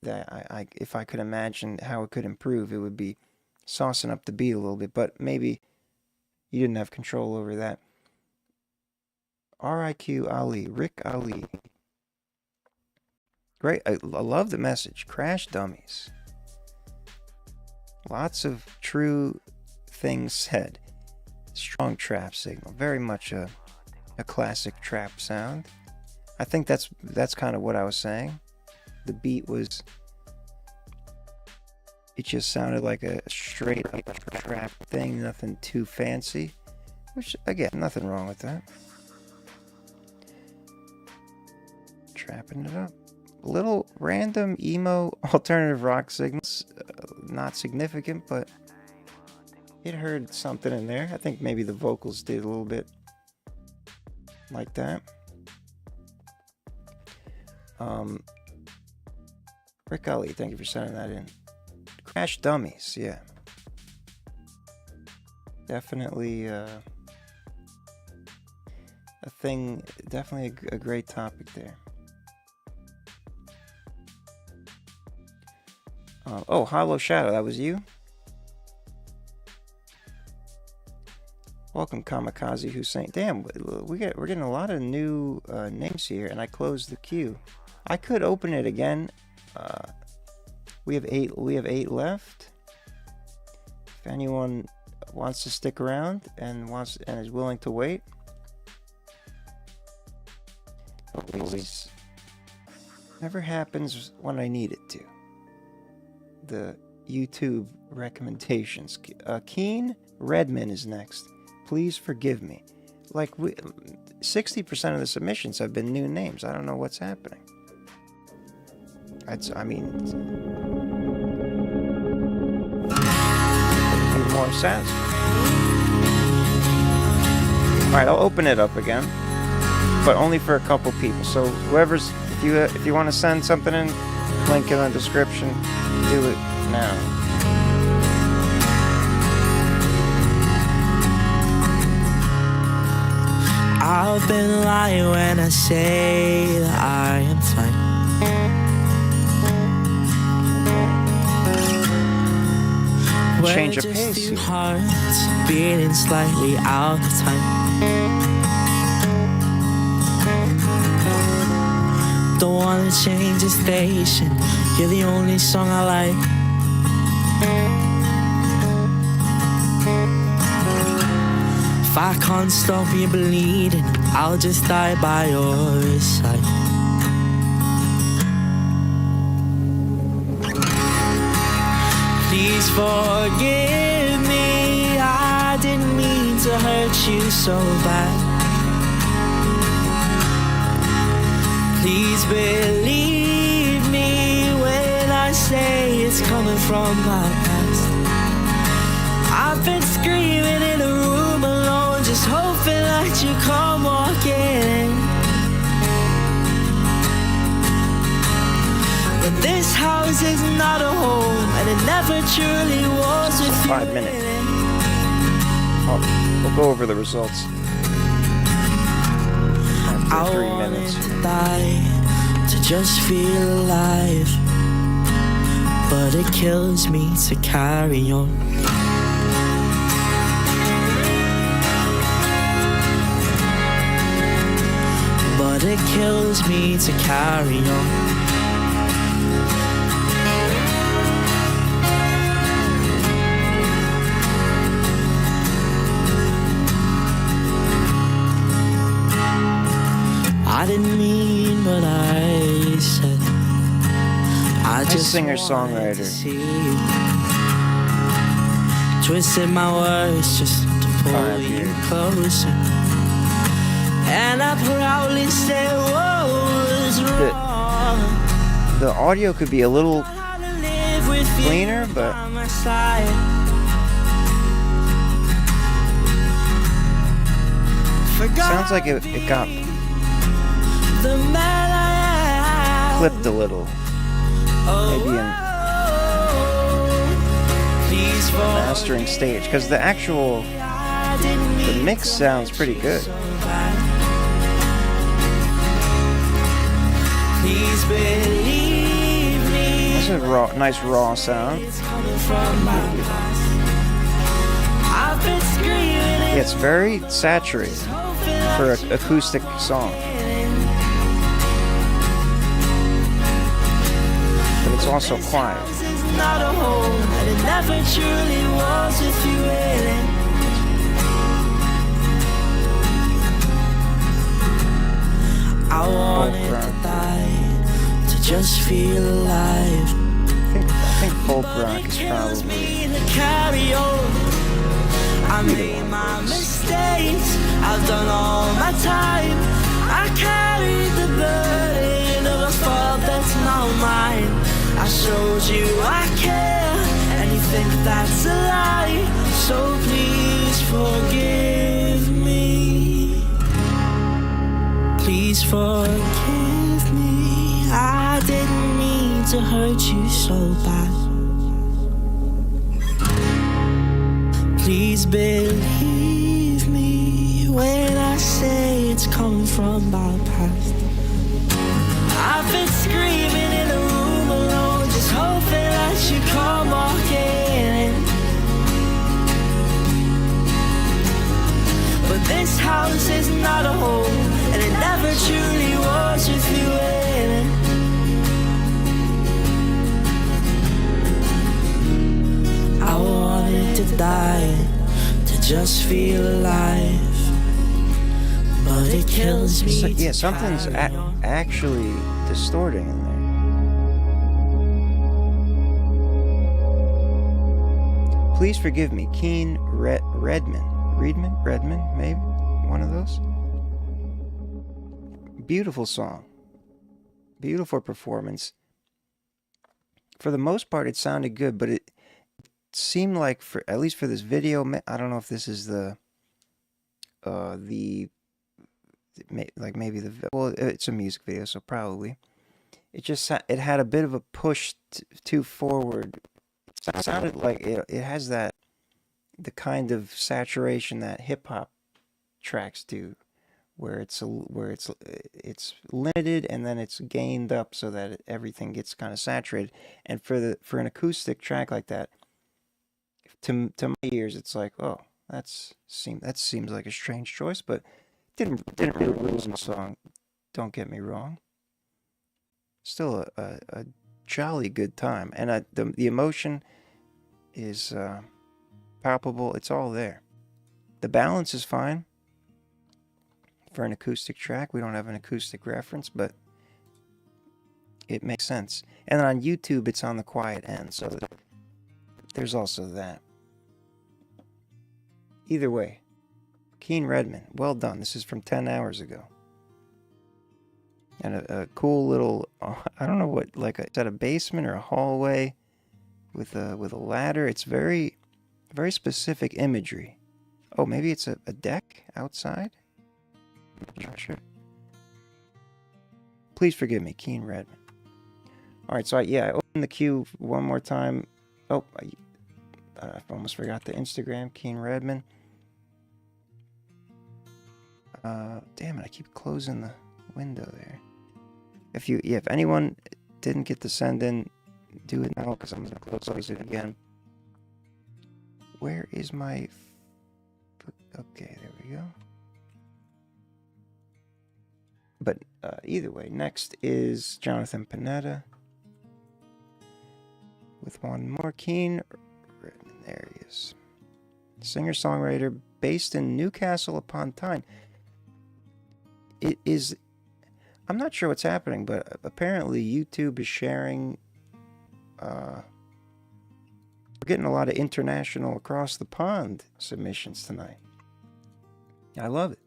I if I could imagine how it could improve, it would be saucing up the beat a little bit. But maybe you didn't have control over that. R.I.Q. Ali, Rick Ali. Great, I love the message. Crash dummies. Lots of true things said. Strong trap signal. Very much a classic trap sound. I think that's kind of what I was saying. The beat was, it just sounded like a straight up trap thing, nothing too fancy. Which, again, nothing wrong with that. Trapping it up. Little random emo alternative rock signals. Not significant, but it heard something in there. I think maybe the vocals did a little bit like that. Rick Ali, thank you for sending that in. Crash dummies, yeah. Definitely a thing, definitely a great topic there. Oh, Hollow Shadow, that was you? Welcome, Kamikaze Hussein. Damn, we're getting a lot of new names here, and I closed the queue. I could open it again. We have eight left. If anyone wants to stick around and is willing to wait. Always never happens when I need it to. The YouTube recommendations. Keen Redman is next. Please forgive me. Like 60% of the submissions have been new names. I don't know what's happening. I mean, more satisfying. All right, I'll open it up again, but only for a couple people. So whoever's, if you want to send something in, link in the description. Do it now. I've been lying when I say that I am fine. Change of pace. Two hearts beating slightly out of time. Don't wanna change the station. You're the only song I like. If I can't stop you bleeding, I'll just die by your side. Please forgive me, I didn't mean to hurt you so bad. Please believe me when I say it's coming from my past. I've been screaming in a room alone, just hoping that you come walking in. But this house is not a home, and it never truly was with you. 5 minutes. We'll go over the results. I 3 wanted minutes. to die, to just feel alive, but it kills me to carry on. But it kills me to carry on. I didn't mean what I said. I just singer-songwriter. Twisted my words just to pull you closer. And I proudly say what was wrong. The audio could be a little cleaner, but sounds like it got clipped a little. Maybe in the mastering stage, because the mix sounds pretty good. Please believe me. That's a nice raw sound. Yeah, it's very saturated for an acoustic song. But it's also quiet. Not a home, and it never truly was with you in it. I wanted to die, to just feel alive. I think folk rock is probably. Carry on. I made my mistakes, I've done all my time. I carried the burden of a fault that's not mine. I showed you I care, and you think that's a lie. So please forgive me. Please forgive me. I didn't mean to hurt you so bad. Please believe me when I say it's coming from my past. I've been screaming in a room alone, just hoping that you come walking in. But this house is not a home, and it never truly was with you in it. I wanted to die, just feel alive, but it kills me. So, yeah, something's actually distorting in there. Please forgive me, Keen Redman, maybe one of those. Beautiful song, beautiful performance. For the most part, it sounded good, but it seemed like, for at least for this video, I don't know if this is maybe well, it's a music video, so probably it had a bit of a push too forward. It sounded like it has the kind of saturation that hip hop tracks do, where it's limited and then it's gained up so that everything gets kind of saturated. And for an acoustic track like that, to my ears, it's like, oh, that seems like a strange choice, but didn't really lose the song. Don't get me wrong. Still a jolly good time, and the emotion is palpable. It's all there. The balance is fine for an acoustic track. We don't have an acoustic reference, but it makes sense. And then on YouTube, it's on the quiet end, so there's also that. Either way, Keen Redman, well done. This is from 10 hours ago. And a cool little, I don't know what, like, is that a basement or a hallway with a ladder? It's very, very specific imagery. Oh, maybe it's a deck outside? I'm not sure. Please forgive me, Keen Redman. Alright, so I opened the queue one more time. Oh, I almost forgot the Instagram, Keen Redman. Damn it, I keep closing the window there. If anyone didn't get to send in, do it now, because I'm going to close it again. Where is my... Okay, there we go. But either way, next is Jonathan Panetta with one more. Keen Redman, there he is. Singer-songwriter based in Newcastle upon Tyne. It is... I'm not sure what's happening, but apparently YouTube is sharing... we're getting a lot of international across the pond submissions tonight. I love it.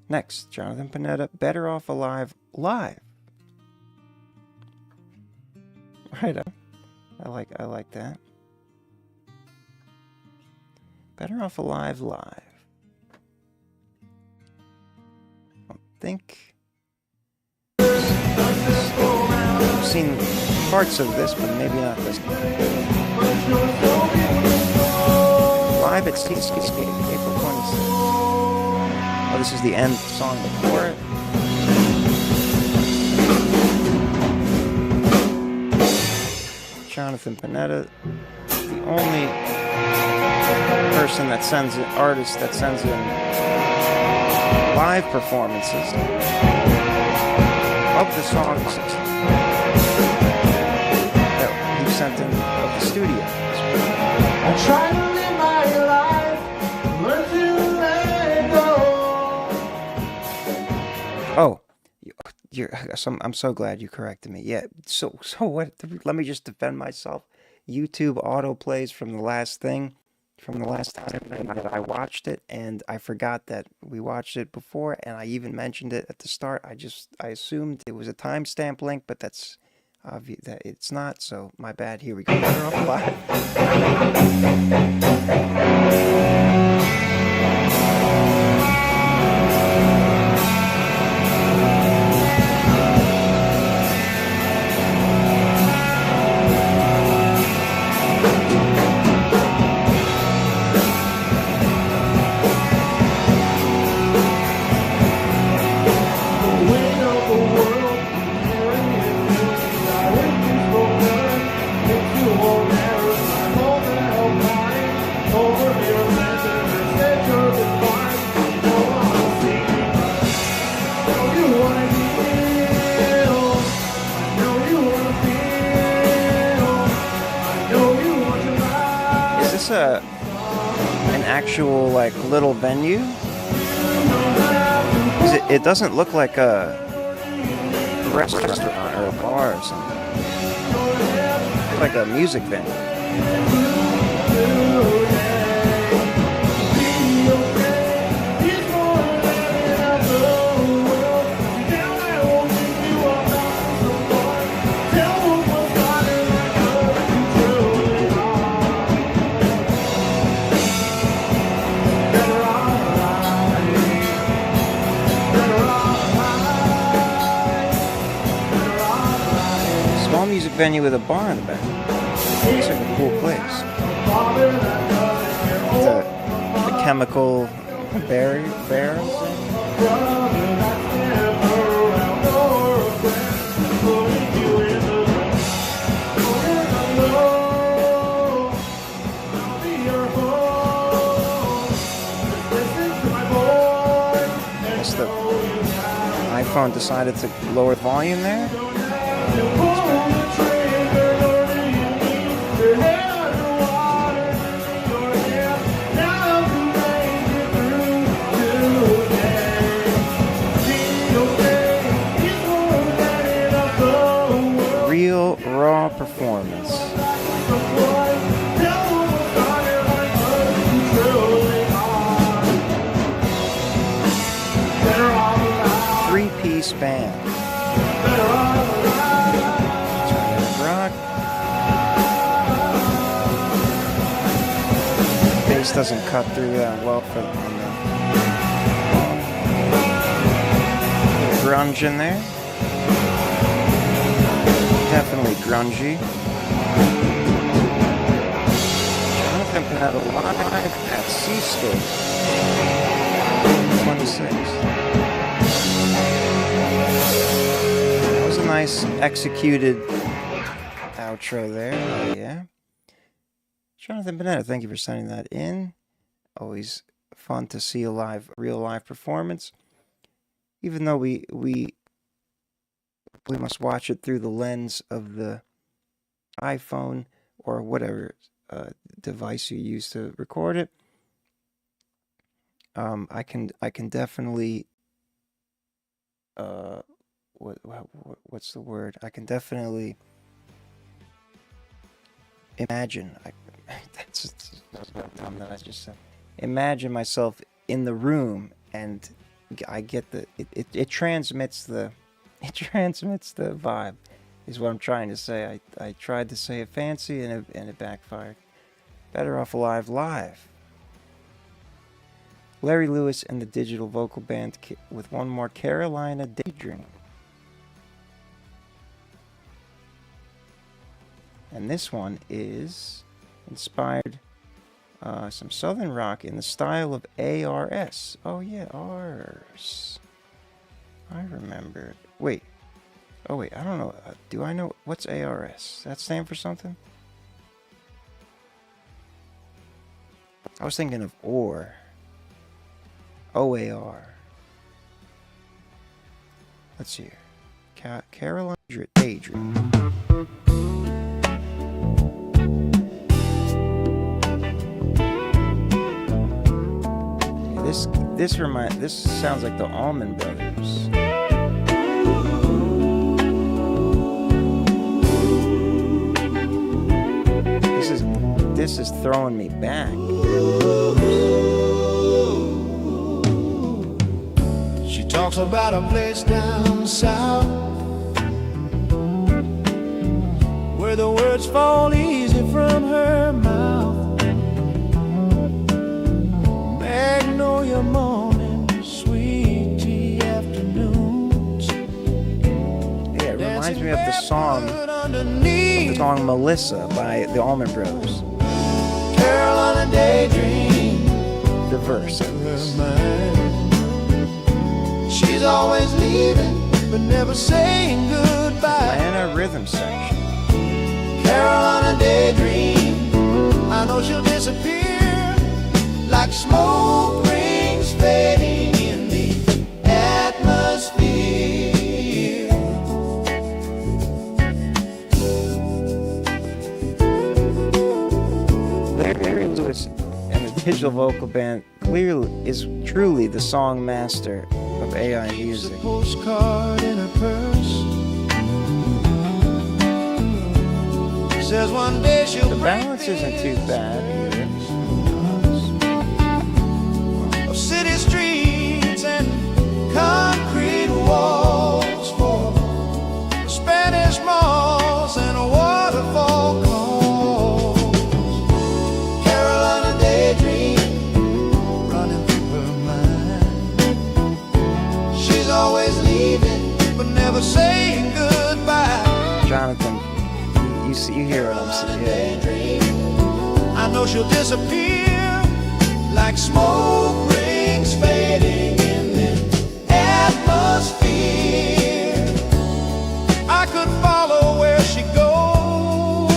Next, Jonathan Panetta, Better Off Alive live. Right on. I like that. Better Off Alive live. I think I've seen parts of this, but maybe not this one. Live at Seascape, April 26th. Oh, this is the end song before it. Jonathan Panetta, the only artist that sends in live performances of the songs that he sent in of the studio. I try to live my life, learn to let go. Oh, I'm so glad you corrected me. Yeah, so what? Let me just defend myself. YouTube autoplays from the last thing, from the last time that I watched it, and I forgot that we watched it before, and I even mentioned it at the start. I assumed it was a timestamp link, but that's obvious that it's not, so my bad. Here we go. Better Off Alive. this an actual like little venue? 'Cause it doesn't look like a restaurant or a bar or something. It's like a music venue. Music venue with a bar in the back. Looks like a cool place. The chemical barrels. Guess the iPhone decided to lower the volume there. Real raw performance. Three-piece band. Rock. Bass doesn't cut through that well for the grunge in there. Definitely grungy. Jonathan Panetta live at Seascape 26. That was a nice executed outro there. Oh yeah. Jonathan Panetta, thank you for sending that in. Always fun to see a real live performance. Even though we must watch it through the lens of the iPhone or whatever device you use to record it. I can definitely what's the word? I can definitely imagine. That's dumb that I just said. Imagine myself in the room, and I get it transmits the vibe, is what I'm trying to say. I tried to say it fancy and it backfired. Better Off Alive live. Larry Lewis and the Digital Vocal Band with one more, Carolina Daydream. And this one is inspired some southern rock in the style of ARS. Oh yeah, Ars. I remember. Wait. Oh wait, I don't know. Do I know what's ARS? That stand for something? I was thinking of OR. OAR. Let's see here. Carolina Daydream. This sounds like the Allman Brothers. This is throwing me back. She talks about a place down south where the words fall easy from her mouth. Magnolia morning, sweet tea afternoons. Yeah, it reminds me of the song Melissa by the Allman Brothers. Carolina Daydream. The verse. She's always leaving, but never saying goodbye. Atlanta Rhythm Section. Carolina Daydream. I know she'll disappear like smoke rings fading in the atmosphere. Larry Lewis Digital Vocal Band clearly is truly the song master of AI music. Postcard in her purse. Says one day she'll The balance isn't too bad either. of city streets and concrete walls for Spanish malls and a waterfall calls. Carolina daydream running through her mind. She's always leaving but never saying goodbye. Jonathan, you hear what I'm saying? I know she'll disappear like smoke rings fading in the atmosphere. I could follow where she goes,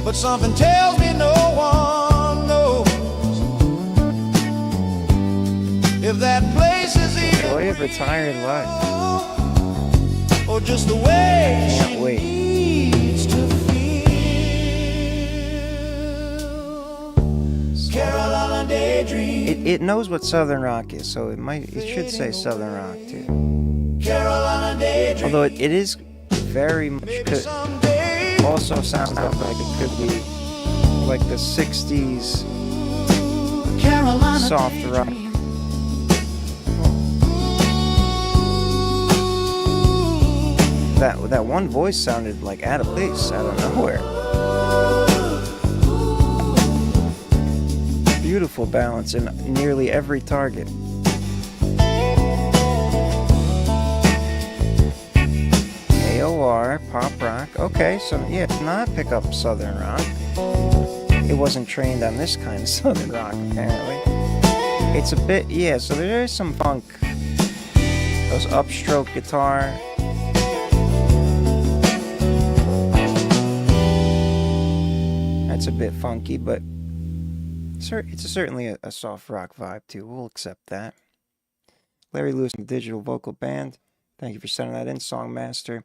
but something tells me no one knows if that place is even Joy of retired life. or just the way she Can't wait. needs to feel. Carolina daydream. It knows what Southern Rock is, so it should say Southern Rock too. Carolina daydream. Although it is very much also sounds like it could be like the 60s Carolina soft rock. That one voice sounded like out of place, out of nowhere. Beautiful balance in nearly every target. AOR, pop rock. Okay, so yeah, it's not pick up Southern rock. It wasn't trained on this kind of Southern rock, apparently. It's a bit, yeah, so there is some funk. Those upstroke guitar. That's a bit funky, but it's certainly a soft rock vibe too. We'll accept that. Larry Lewis and the Digital Vocal Band. Thank you for sending that in, Songmaster.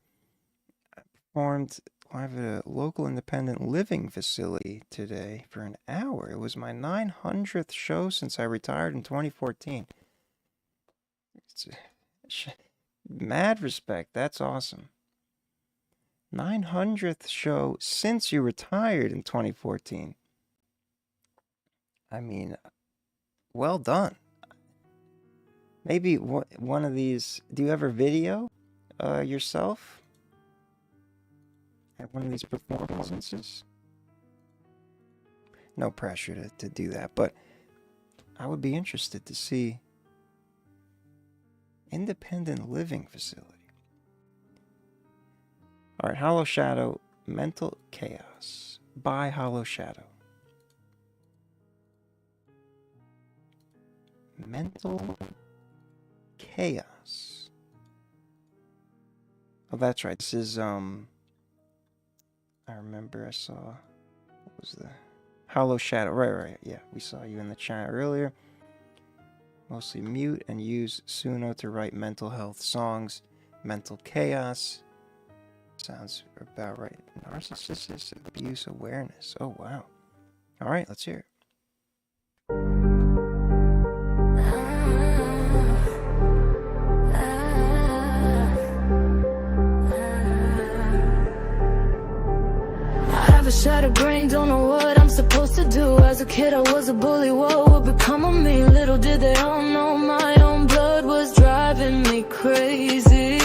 I performed live at a local independent living facility today for an hour. It was my 900th show since I retired in 2014. Mad respect. That's awesome. 900th show since you retired in 2014. I mean, well done. Maybe one of these. Do you ever video yourself at one of these performances? No pressure to do that, but I would be interested to see independent living facility. All right, Hollow Shadow, Mental Chaos by Hollow Shadow. Mental Chaos. Oh, that's right. This is, I remember I saw, what was the, Hollow Shadow. Right. Yeah, we saw you in the chat earlier. Mostly mute and use Suno to write mental health songs. Mental Chaos. Sounds about right. Narcissistic abuse awareness. Oh, wow. All right, let's hear it. I have a shattered brain, don't know what I'm supposed to do. As a kid, I was a bully. What would become of me? Little did they all know my own blood was driving me crazy.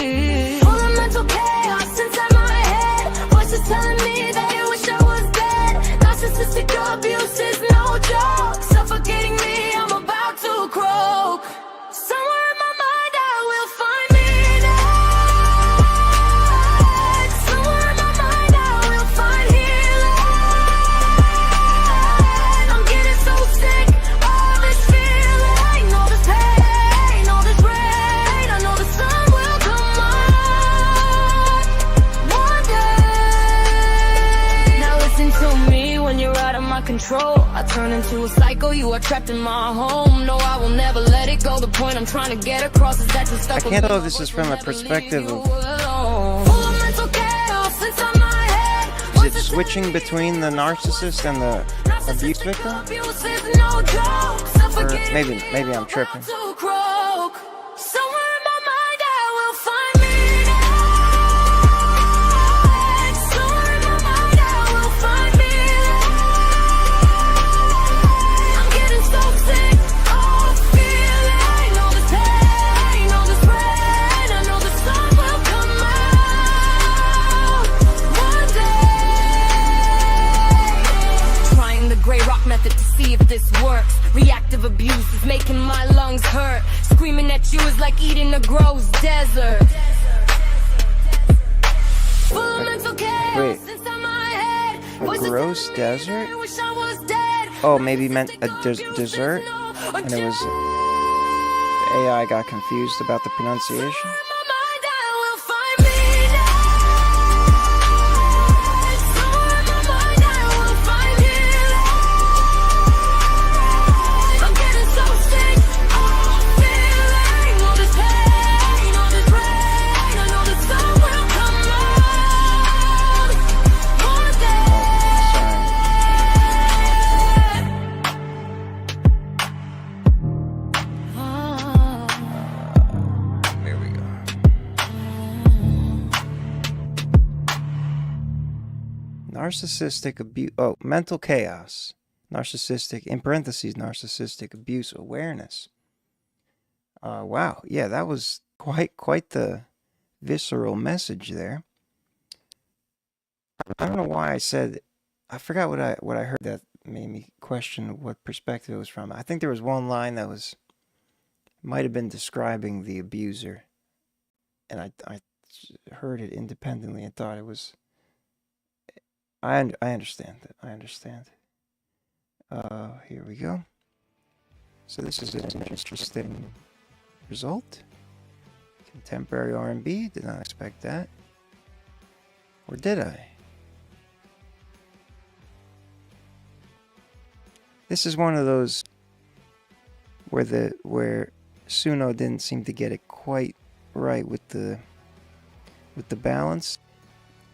Full of mental chaos inside my head. Voices telling me that you wish I was dead. Narcissistic abuse is no joke. Suffocating me, I'm about to croak. Somewhere in my mind I will find meaning. Somewhere in my mind I will find healing. I'm getting so sick of this feeling. All this pain, all this rain. I know the sun will come up one day. Now listen to me, when you're out of my control, I turn into a psycho. You are trapped in my home. No, I will never let it go. The point I'm trying to get across is that you're stuck. I can't tell if this is from a perspective of full of mental chaos inside my head. it switching between the narcissist and the abuse victim? Or maybe I'm tripping. Somewhere in my mind I will find me. Somewhere in my mind I will find me. I'm getting so sick of feeling all this pain, all this rain. I know the sun will come out one day. Trying the gray rock method to see if this works. Reactive abuse is making my lungs hurt. Screaming at you is like eating a gross desert. Full of mental chaos inside my head. A gross desert? Wish I was dead. Oh, maybe meant a dessert? And it was... AI got confused about the pronunciation? Narcissistic abuse. Oh, mental chaos. Narcissistic, in parentheses, narcissistic abuse awareness. Wow. Yeah, that was quite the visceral message there. I don't know why I said, I forgot what I heard that made me question what perspective it was from. I think there was one line that might have been describing the abuser. And I heard it independently and thought it was... I understand that. I understand. Here we go. So this is an interesting result. Contemporary R&B. Did not expect that. Or did I? This is one of those where Suno didn't seem to get it quite right with the balance,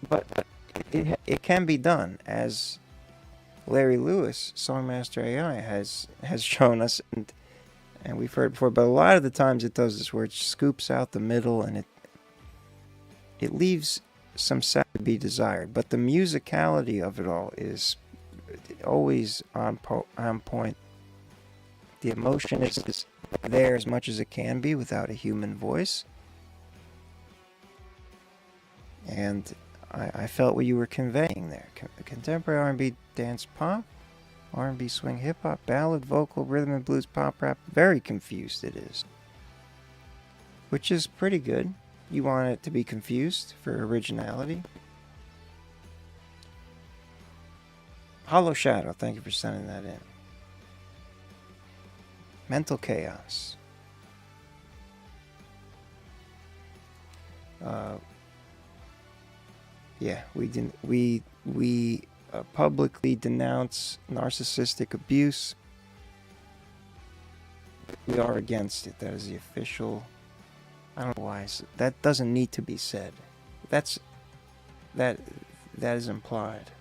but it can be done, as Larry Lewis, Songmaster AI, has shown us, and we've heard before. But a lot of the times it does this, where it scoops out the middle and it leaves some sound to be desired. But the musicality of it all is always on point. The emotion is there as much as it can be without a human voice, and I felt what you were conveying there. Contemporary R&B, dance, pop, R&B, swing, hip-hop, ballad, vocal, rhythm and blues, pop, rap. Very confused it is. Which is pretty good. You want it to be confused for originality. Hollow Shadow, thank you for sending that in. Mental chaos. Yeah, we publicly denounce narcissistic abuse. We are against it. That is the official. I don't know why that doesn't need to be said. That is implied.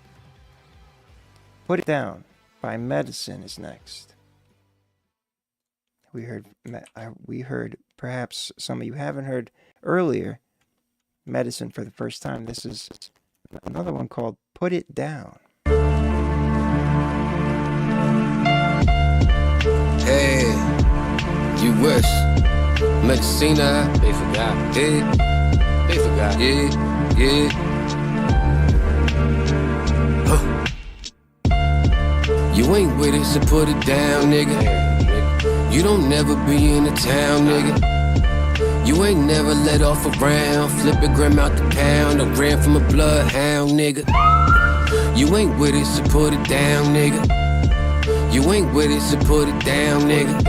Put It Down by Medicine is next. We heard perhaps some of you haven't heard earlier Medicine for the first time. This is another one called Put It Down. Hey, you wish Medicina. They forgot. Yeah, they forgot. Yeah. Huh. You ain't with it, so put it down, nigga. You don't never be in the town, nigga. You ain't never let off a round, flip a gram out the pound, or ran from a bloodhound, nigga. You ain't with it, so put it down, nigga. You ain't with it, so put it down, nigga.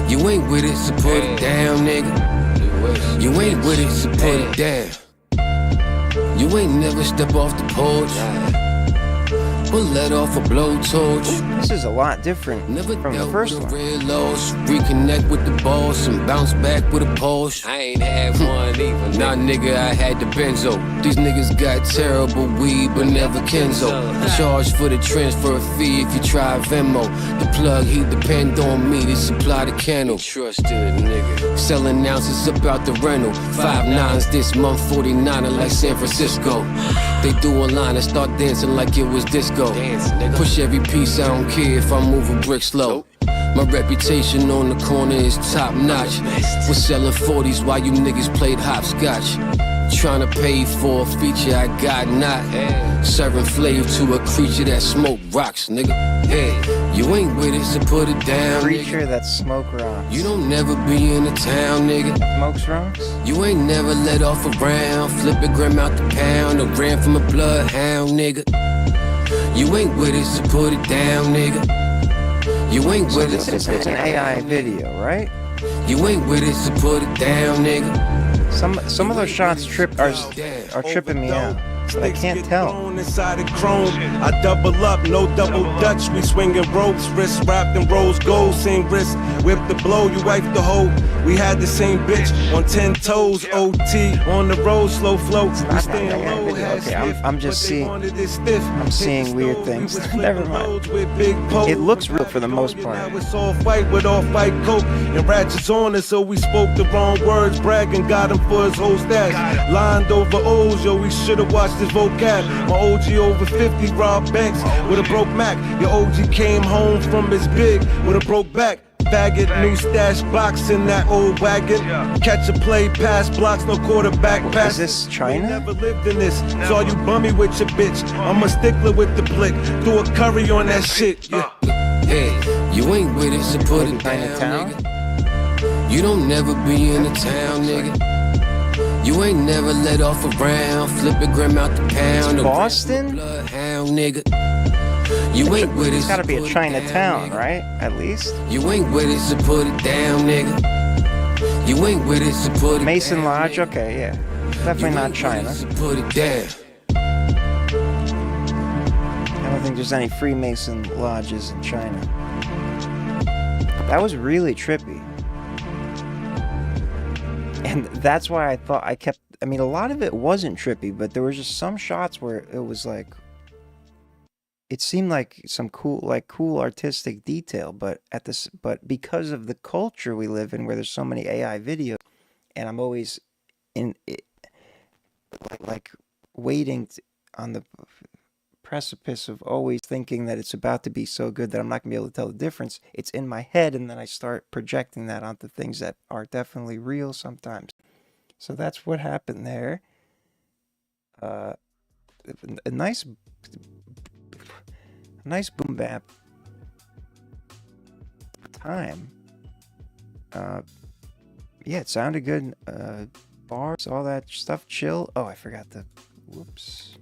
You ain't with it, so put it down, nigga. You ain't with it, so put it down. You ain't never step off the porch. or let off a blowtorch. This is a lot different from the first one. Red loss, reconnect with the boss and bounce back with a Porsche. I ain't had one either. Nah, nigga, I had the Benzo. These niggas got terrible weed, but never Kenzo. Charge for the transfer fee if you try Venmo. The plug, he depend on me to supply the candle. Trusted nigga. Selling ounces about the rental. 5 9s this month, 49 like San Francisco. They do a line and start dancing like it was disco. Push every piece, I don't care if I move a brick slow. My reputation on the corner is top notch. We're selling 40s while you niggas played hopscotch. Tryna pay for a feature I got not. Serving flavor to a creature that smoke rocks, nigga. Hey, you ain't with it, so put it down, Creature that smoke rocks. You don't never be in the town, nigga. Smokes rocks? You ain't never let off a round. Flip a gram out the pound or ran from a bloodhound, nigga. You ain't with it, so put it down, nigga. You ain't So with this it. is an AI video, right? You ain't with it, so put it down, nigga. Some of those shots are tripping me out. But I can't tell. Inside the chrome, I double up, no double dutch. We swinging ropes, wrists wrapped in rose gold. Same wrist, whip the blow, you wipe the hoe. We had the same bitch on 10 toes. OT on the road, slow flow. We staying low. Okay, I'm just seeing. I'm seeing weird things. Never mind. It looks real for the most part. Now it's all fight with all fight coke and ratchets on us, so we spoke the wrong words, bragging, got him for his whole stash. Lined over O's, yo, we should've watched this vocab. My OG over 50 robbed banks with a broke Mac. Your OG came home from his big with a broke back. Faggot, new stash box in that old wagon. Catch a play, pass blocks, no quarterback pass. Is this China? Never lived in this. Saw you bummy with your bitch. I'm a stickler with the blick. Do a curry on that shit. Yeah. Hey, you ain't with it, so put it down, nigga. You don't never be in the town, nigga. You ain't never let off a round. Flip a gram out the pound. It's Boston? Bloodhound, nigga. You ain't with it. It's gotta be a Chinatown, right? At least. You ain't with it, so put it down, nigga. You ain't with it, so put it Mason down. Lodge, okay, yeah. Definitely not China. So put it down. I don't think there's any Freemason lodges in China. That was really trippy. And that's why I thought I mean, a lot of it wasn't trippy, but there were just some shots where it was like, it seemed like some cool artistic detail, but because of the culture we live in, where there's so many AI videos, and I'm always in it, like waiting on the precipice of always thinking that it's about to be so good that I'm not gonna be able to tell the difference. It's in my head, and then I start projecting that onto things that are definitely real sometimes. So that's what happened there. A nice boom bap time. Yeah, it sounded good. Bars, all that stuff, chill. Oh, I forgot the. Whoops.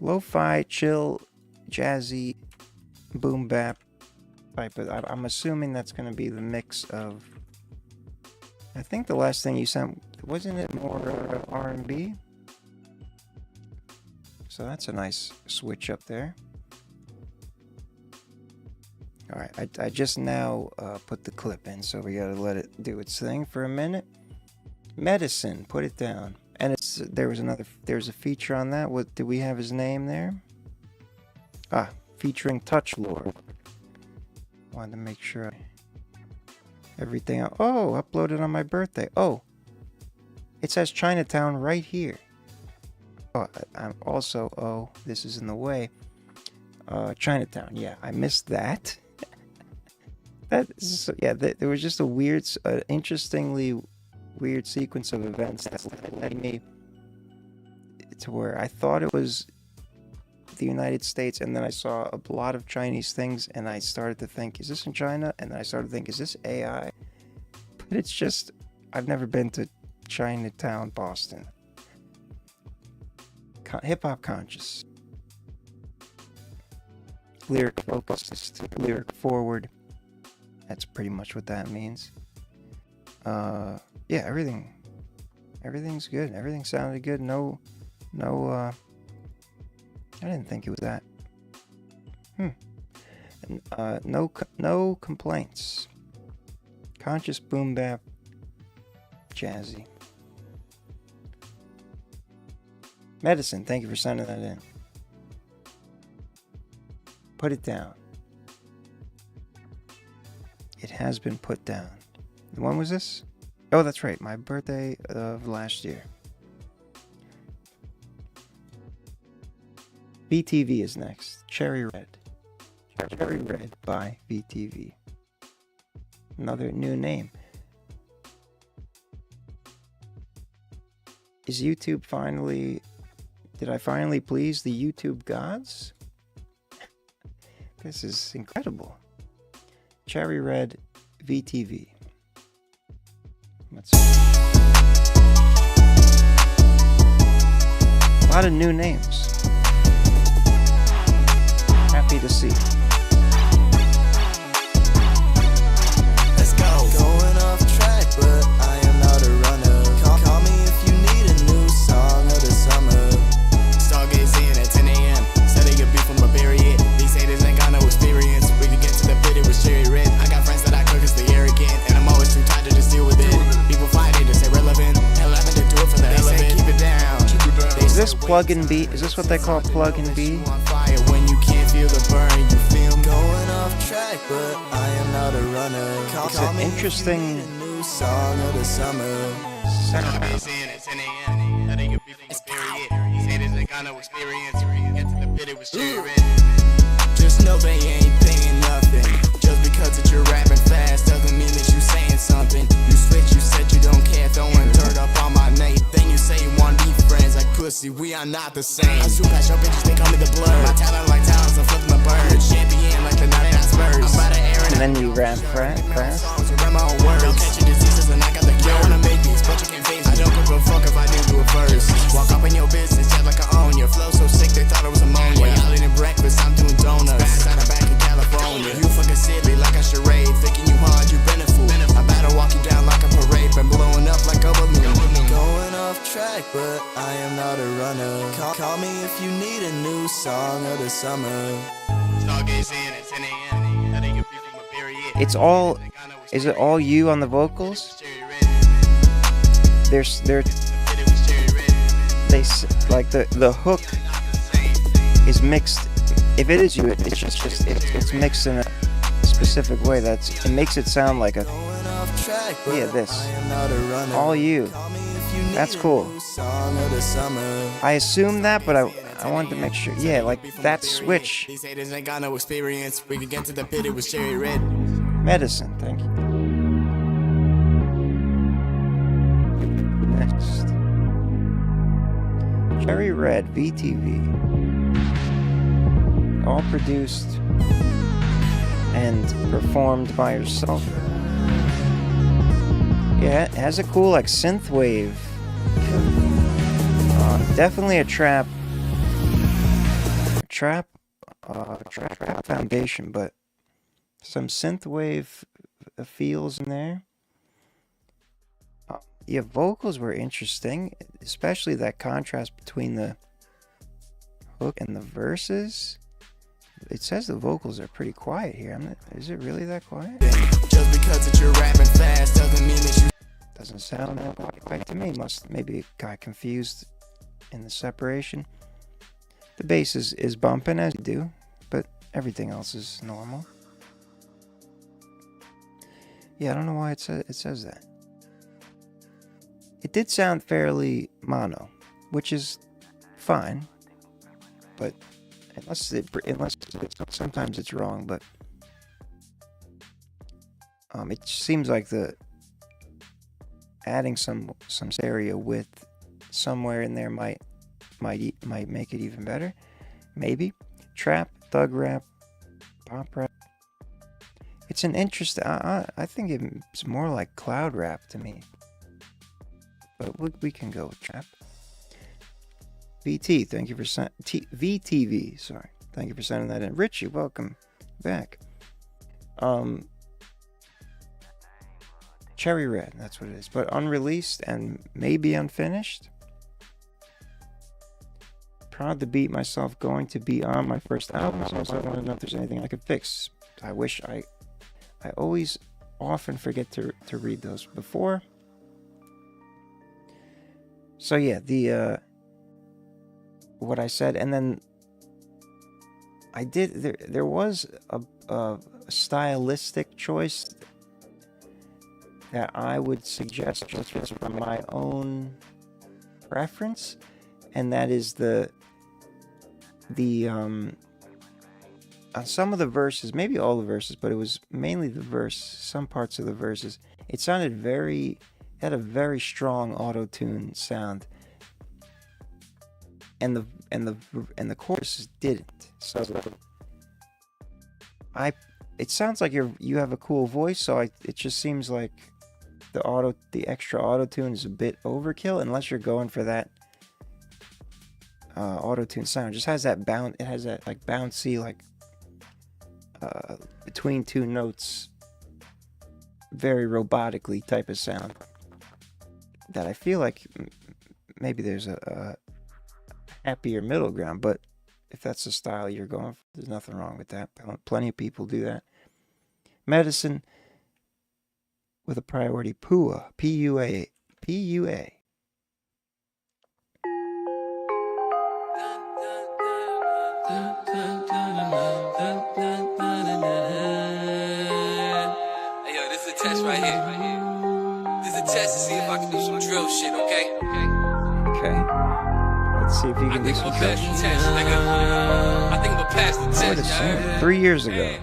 Lo-fi, chill, jazzy, boom bap type of. I'm assuming that's going to be the mix of. I think the last thing you sent, wasn't it more R&B? So that's a nice switch up there. All right, I just now put the clip in, so we gotta let it do its thing for a minute. Medicine, put it down. And there's a feature on that. What do we have his name there? Ah, featuring Touch Lord. Wanted to make sure everything. Uploaded on my birthday. Oh, it says Chinatown right here. Oh, I'm also. Oh, this is in the way. Chinatown. Yeah, I missed that. There was just a weird, interestingly weird sequence of events that led me to where I thought it was the United States, and then I saw a lot of Chinese things, and I started to think, is this in China? And then I started to think, is this AI? But it's just, I've never been to Chinatown, Boston. Hip-hop conscious. Lyric focused, lyric forward. That's pretty much what that means. Yeah, everything's good. Everything sounded good. No I didn't think it was that. No complaints. Conscious boom bap, jazzy. Medicine, thank you for sending that in. Put it down. It has been put down. When was this? Oh, that's right, my birthday of last year. VTV is next. Cherry Red. Cherry Red by VTV. Another new name. Is YouTube finally... Did I finally please the YouTube gods? This is incredible. Cherry Red VTV. Let's see. A lot of new names. Happy to see. Let's go. Going off track, but I am not a runner. Call me if you need a new song of the summer. Stargazing at 10 a.m. Studying a beat from Barbarian. These haters ain't got no experience. We can get to the pit, it was cherry red. I got friends that I cook cause they arrogant. And I'm always too tired to just deal with it. People fight it, it's irrelevant. Hell, I've been to do it for the hell of it. Keep it down. Is this plug and B? Is this what they call plug and B? On fire when you can't feel the burn, you feel me? Going off track, but I am not a runner. It's an interesting New song of the summer. Stargazing at 10 a.m. Studying a beat from Barbarian. These haters ain't got no experience. We can get to the pit, it was cherry red. Just know they ain't paying nothing. Just because that you're rapping fast doesn't mean that you saying something. You switch, you said you don't care, throwing dirt up on my name. Then you say you want to be friends, like pussy, we are not the same. I shoot past your bitches, they call me the blur. My talent like talents, I'm flipping the bird. Champion like the 99 Spurs. I'm about to air it. And then you rap fast. Songs to rap my own words. Don't catch your diseases and I got the cure. I wanna make these, but you can't face me. I don't give a fuck if I didn't do it first. Walk up in your business, just like I own your flow so sick they thought it was ammonia. While y'all eating breakfast, I'm doing donuts. Fast out of back in California. You fucking silly like a charade. Thinking you hard, you been a fool. I better walk you down like a parade. Been blowing up like a balloon. Going off track, but I am not a runner. Call me if you need a new song of the summer. Stargazing at 10 a.m. Studying a beat from Barbarian. It's all... Is it all you on the vocals? They're like the hook is mixed. If it is you, it's mixed in a specific way. It makes it sound like a this. All you. That's cool. I assumed that, but I wanted to make sure. Yeah, like that switch. These haters ain't got no experience. We can get to the pit, it was cherry red. Medicine, thank you. Next. Cherry Red VTV. All produced and performed by yourself. Yeah, it has a cool like synthwave. Definitely a trap foundation, but some synthwave feels in there. Yeah, vocals were interesting, especially that contrast between the hook and the verses. It says the vocals are pretty quiet here. Is it really that quiet? Just because that you're rapping fast doesn't mean that you... Doesn't sound that quiet to me. Maybe it got confused in the separation. The bass is bumping as you do, but everything else is normal. Yeah, I don't know why it says that. It did sound fairly mono, which is fine, but sometimes it's wrong. But it seems like adding some stereo width somewhere in there might make it even better. Maybe trap, thug rap, pop rap. It's an interesting. I think it's more like cloud rap to me. But we can go with trap. VT, thank you for VTV. Sorry, thank you for sending that in. Richie, welcome back. Cherry Red, that's what it is. But unreleased and maybe unfinished. proud to beat myself going to be on my first album, so I want to know if there's anything I could fix. I wish I always often forget to read those before. So yeah, the what I said, and then I did there was a stylistic choice that I would suggest just from my own preference, and that is the on some of the verses, maybe all the verses, but it was mainly the verse, some parts of the verses, it sounded had a very strong auto-tune sound, and the choruses didn't. So it sounds like you have a cool voice, so it just seems like the extra auto-tune is a bit overkill, unless you're going for that auto-tune sound. It just has that it has that like bouncy, like between two notes, very robotically type of sound that I feel like maybe there's a happier middle ground. But if that's the style you're going for, there's nothing wrong with that. Plenty of people do that. Medicine with a priority, PUA, P-U-A, P-U-A. Hey yo, this is a test right here. This is a test to see if I can do some drill shit, okay? Okay. Let's see if you can do some drill shit. Test, nigga. I think I'm gonna pass the test. I would assume 3 years ago.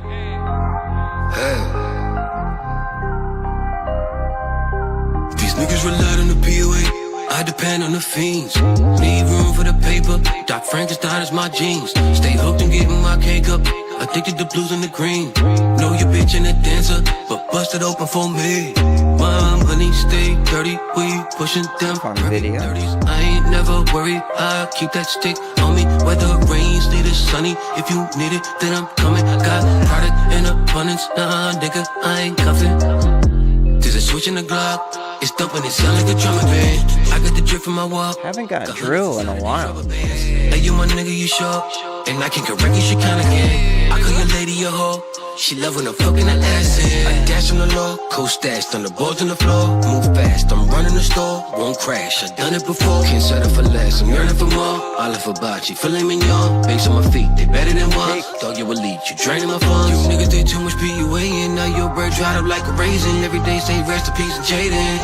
These niggas relied on the POA. I depend on the fiends. Need room for the paper. Doc Frankenstein is my jeans. Stay hooked and getting my cake up. Addicted to blues and the green. Know your bitch and a dancer, but busted open for me. My money stay dirty. We pushing them video. 30s. I ain't never worried. I keep that stick on me. Whether rains, need it sunny. If you need it, then I'm coming. Got product in abundance. Nah, nigga, I ain't cuffing. There's a switch in the Glock. It's thumping, it sound like a drum band. I got the drip from my walk. Haven't got drill in a while. Hey, you my nigga, you sure? And I can correct you, she kinda can. I call your lady a hoe. She love when I'm fucking her ass in. I dash on the low, co-stashed on the boards on the floor. Move fast, I'm running the store. Won't crash, I done it before. Can't settle for less, I'm yearning for more. Olive hibachi, filet mignon. Banks on my feet, they better than one. Dog, you elite, you draining my funds. You niggas did too much PUA, and now your bread dried up like a raisin. Every day say rest in peace and Jaden.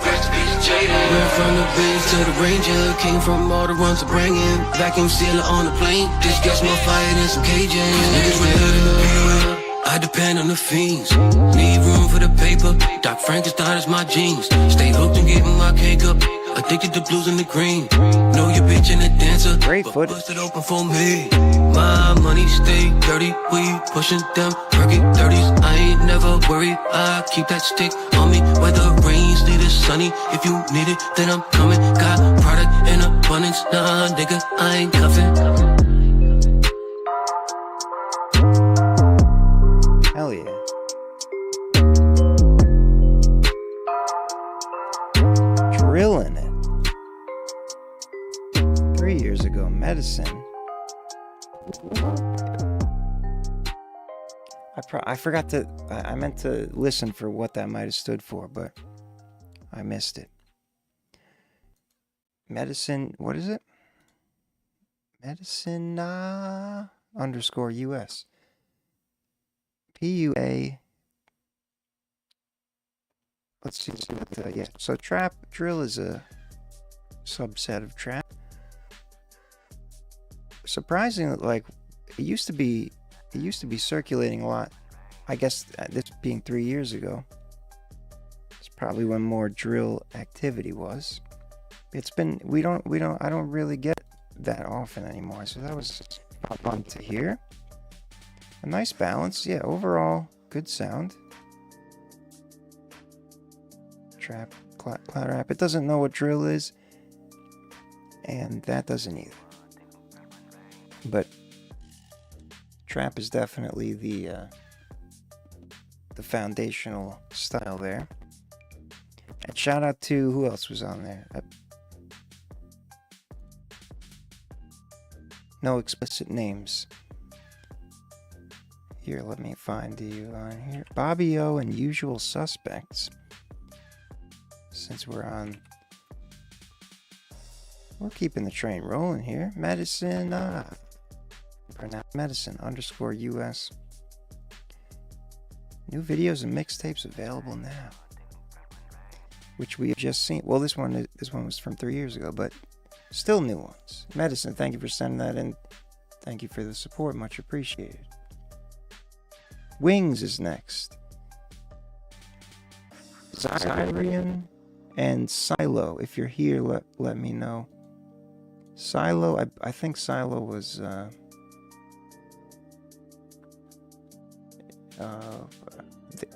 Rest in peace and Jaden. Went from the Benz to the Ranger. Came from all the runs to bring in. Vacuum sealer on the plane. This gets more fire than some Cajun. Niggas real. I depend on the fiends. Need room for the paper. Doc Frankenstein is my jeans. Stay hooked and getting my cake up. Addicted to blues and the green. Know your bitch and a dancer. Great foot. Busted open for me. My money stay dirty. We pushing them perky 30s. I ain't never worried. I keep that stick on me. Whether rains, need it sunny. If you need it, then I'm coming. Got product in abundance. Nah, nigga, I ain't cuffing. Hell yeah. Drilling it. 3 years ago, Medicine. I forgot to, I meant to listen for what that might have stood for, but I missed it. Medicine, what is it? Medicine underscore US. PUA. Let's see what yeah. So trap drill is a subset of trap. Surprisingly, like it used to be circulating a lot. I guess this being 3 years ago, it's probably when more drill activity was. It's been I don't really get that often anymore. So that was fun to hear. A nice balance, yeah. Overall, good sound. Trap, cloud rap. It doesn't know what drill is, and that doesn't either. But trap is definitely the foundational style there. And shout out to who else was on there? No explicit names. Here, let me find you on here. Bobby O and Usual Suspects. Since we're keeping the train rolling here. Medicine, pronounce medicine _US. New videos and mixtapes available now. Which we have just seen. Well, this one was from 3 years ago, but still new ones. Medicine, thank you for sending that in. Thank you for the support, much appreciated. Wings is next. Zyrian and Silo. If you're here, let me know. Silo, I think Silo was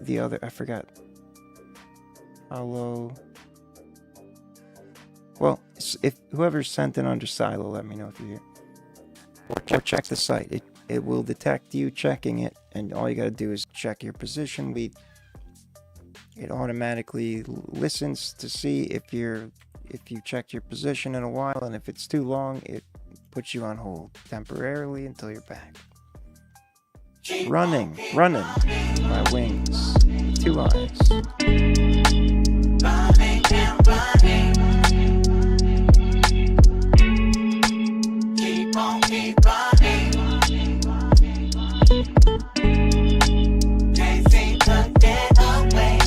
the other, I forgot. Silo. Well, if whoever sent it under Silo, let me know if you're here. Or check the site. It will detect you checking it, and all you gotta do is check your position. It automatically listens to see if you checked your position in a while, and if it's too long, it puts you on hold temporarily until you're back. Running by Wings. 2 eyes. Running and running. Keep on, keep running. Can't seem to get away.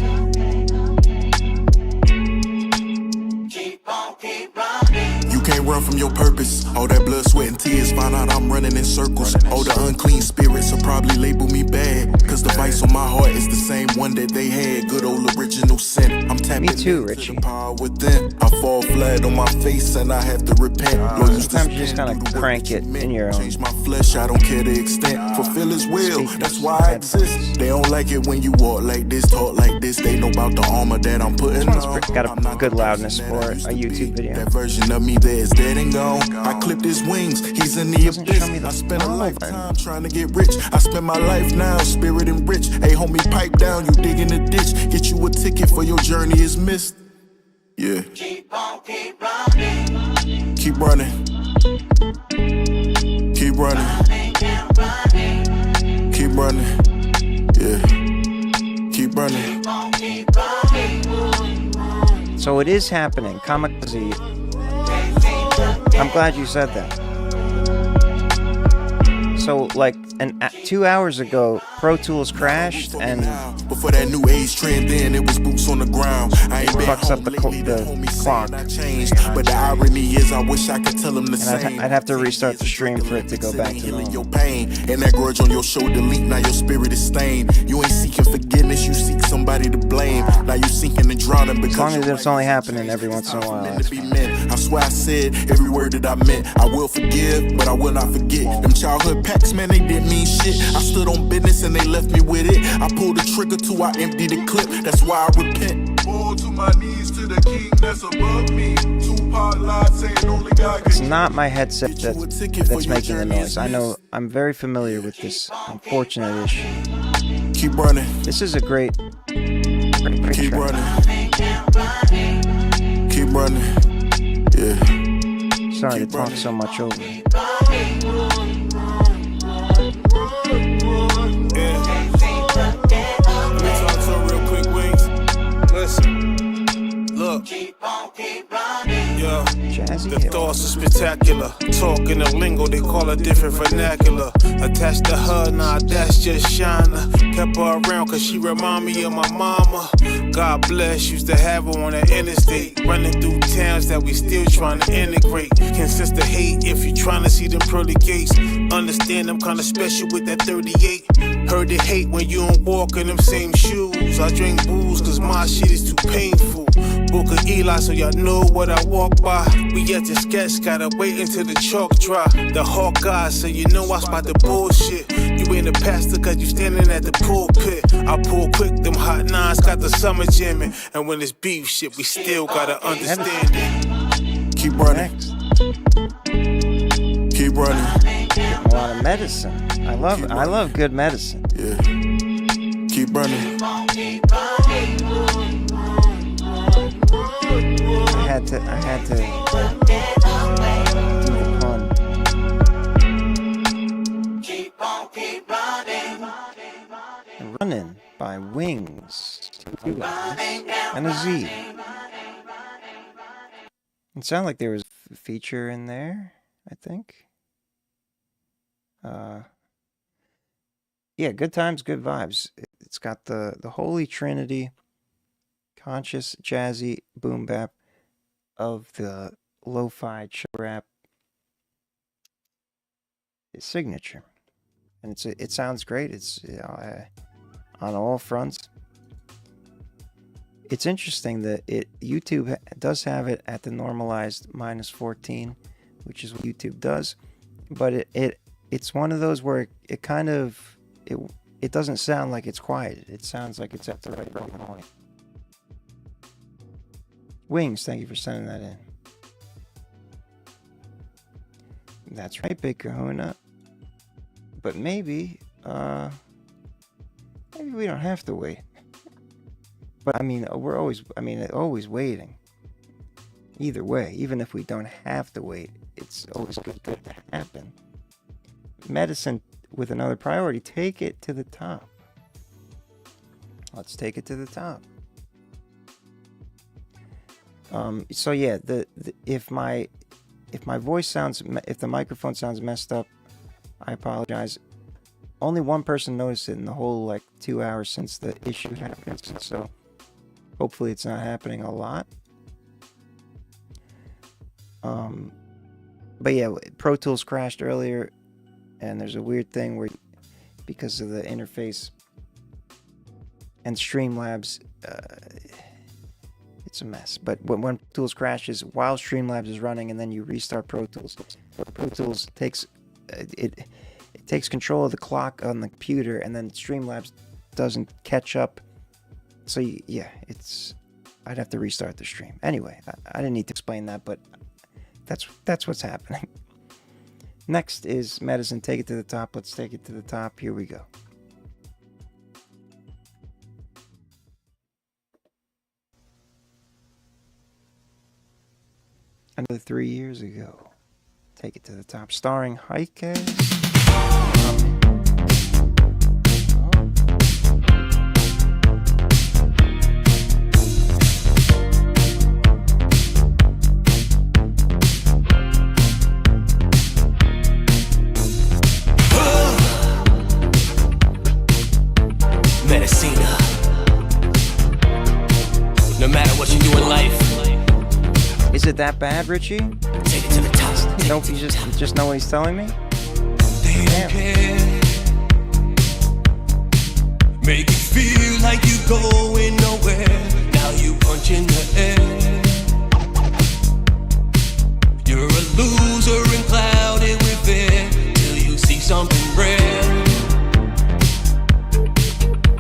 Keep on, keep running. You can't run from your purpose. All that blood, sweat, and tears. Find out I'm running in circles. All the unclean spirits will probably label me bad. Cause the vice on my heart is the same one that they had. Good old original sin. I'm tapping into the power within. I fall flat on my face and I have to repent. Sometimes you just kind of crank it in your own. Change my flesh, I don't care the extent. Fulfill his will, that's why I exist. They don't like it when you walk like this, talk like this. They know about the armor that I'm putting on. Got a good loudness for a YouTube video. That version of me that is dead and gone. I clipped his wings, he's in the abyss. I spent a lifetime trying to get rich. I spend my life now, spirit and rich. Hey homie, pipe down, you dig in the ditch. Get you a ticket for your journey is missed. Yeah. Keep on, keep running. Keep running. Keep running. Keep running. Yeah. Keep running. So it is happening. Kamikaze. I'm glad you said that. So, like, 2 hours ago, Pro Tools crashed, and before that new age trend, then it was boots on the ground. I ain't been fucks up the clock. But the irony is, I wish I could tell them the same. I'd have to restart the stream for it to go back to normal. Your pain and that grudge on your shoulder delete. Now your spirit is stained. You ain't seeking forgiveness, you seek somebody to blame. Now you sinking and drowning because as long as it's only happening every once in a while. I swear I said every word that I meant. I will forgive, but I will not forget. Them childhood packs, man, they didn't mean shit. I stood on business and they left me with it. I pulled the trigger till I emptied the clip. That's why I repent. Fall to my knees to the king that's above me. Tupac lied saying only God It's not my headset that's making the noise. I know, I'm very familiar with this unfortunate issue. Keep running. This is a great Keep running. Keep running. Yeah. Sorry to talk so much over. Yo, the thoughts are spectacular. Talking the lingo, they call it different vernacular. Attached to her, nah, that's just Shana. Kept her around cause she remind me of my mama. God bless, used to have her on the interstate. Running through towns that we still trying to integrate. Consist of hate if you trying to see them pearly gates. Understand I'm kinda special with that 38. Heard the hate when you don't walk in them same shoes. I drink booze cause my shit is too painful. Book of Eli so y'all know what I walk by. We at the sketch, gotta wait until the chalk dry. The Hawkeye, so you know I spot the bullshit. You ain't a pastor cause you standing at the pulpit. I pull quick, them hot nines got the summer jamming. And when it's beef shit, we still gotta understand it. Keep running. Keep running. Getting a lot of medicine. I love good medicine. Yeah. Keep running. I had to do the pun. by Wings. And a Z. It sounded like there was a feature in there, I think. Yeah, good times, good vibes. It's got the holy trinity, conscious, jazzy, boom bap of the lo-fi chill rap signature. And it sounds great. It's on all fronts. It's interesting that YouTube does have it at the normalized -14, which is what YouTube does, but it's one of those where it kind of it doesn't sound like it's quiet. It sounds like it's at the right point. Wings, thank you for sending that in. That's right, Big Kahuna. But maybe we don't have to wait. But I mean, we're always waiting. Either way, even if we don't have to wait, it's always good to happen. Medicine with another priority, take it to the top. Let's take it to the top. So yeah, if my voice sounds, if the microphone sounds messed up, I apologize. Only one person noticed it in the whole 2 hours since the issue happened, so hopefully it's not happening a lot. But yeah, Pro Tools crashed earlier, and there's a weird thing where, because of the interface and Streamlabs, it's a mess. But when Pro Tools crashes while Streamlabs is running, and then you restart Pro Tools takes it takes control of the clock on the computer, and then Streamlabs doesn't catch up. So yeah, I'd have to restart the stream. Anyway, I didn't need to explain that, but that's what's happening. Next is Medicine, Take It to the Top. Let's take it to the top. Here we go. Another 3 years ago. Take It to the Top, starring Heike. Medicina. No matter what you do in life, is it that bad, Richie? Take it to the top. Don't you just know what he's telling me? They don't care. Make you feel like you going nowhere. Now you punch in the air. You're a loser and clouded with fear till you see something rare.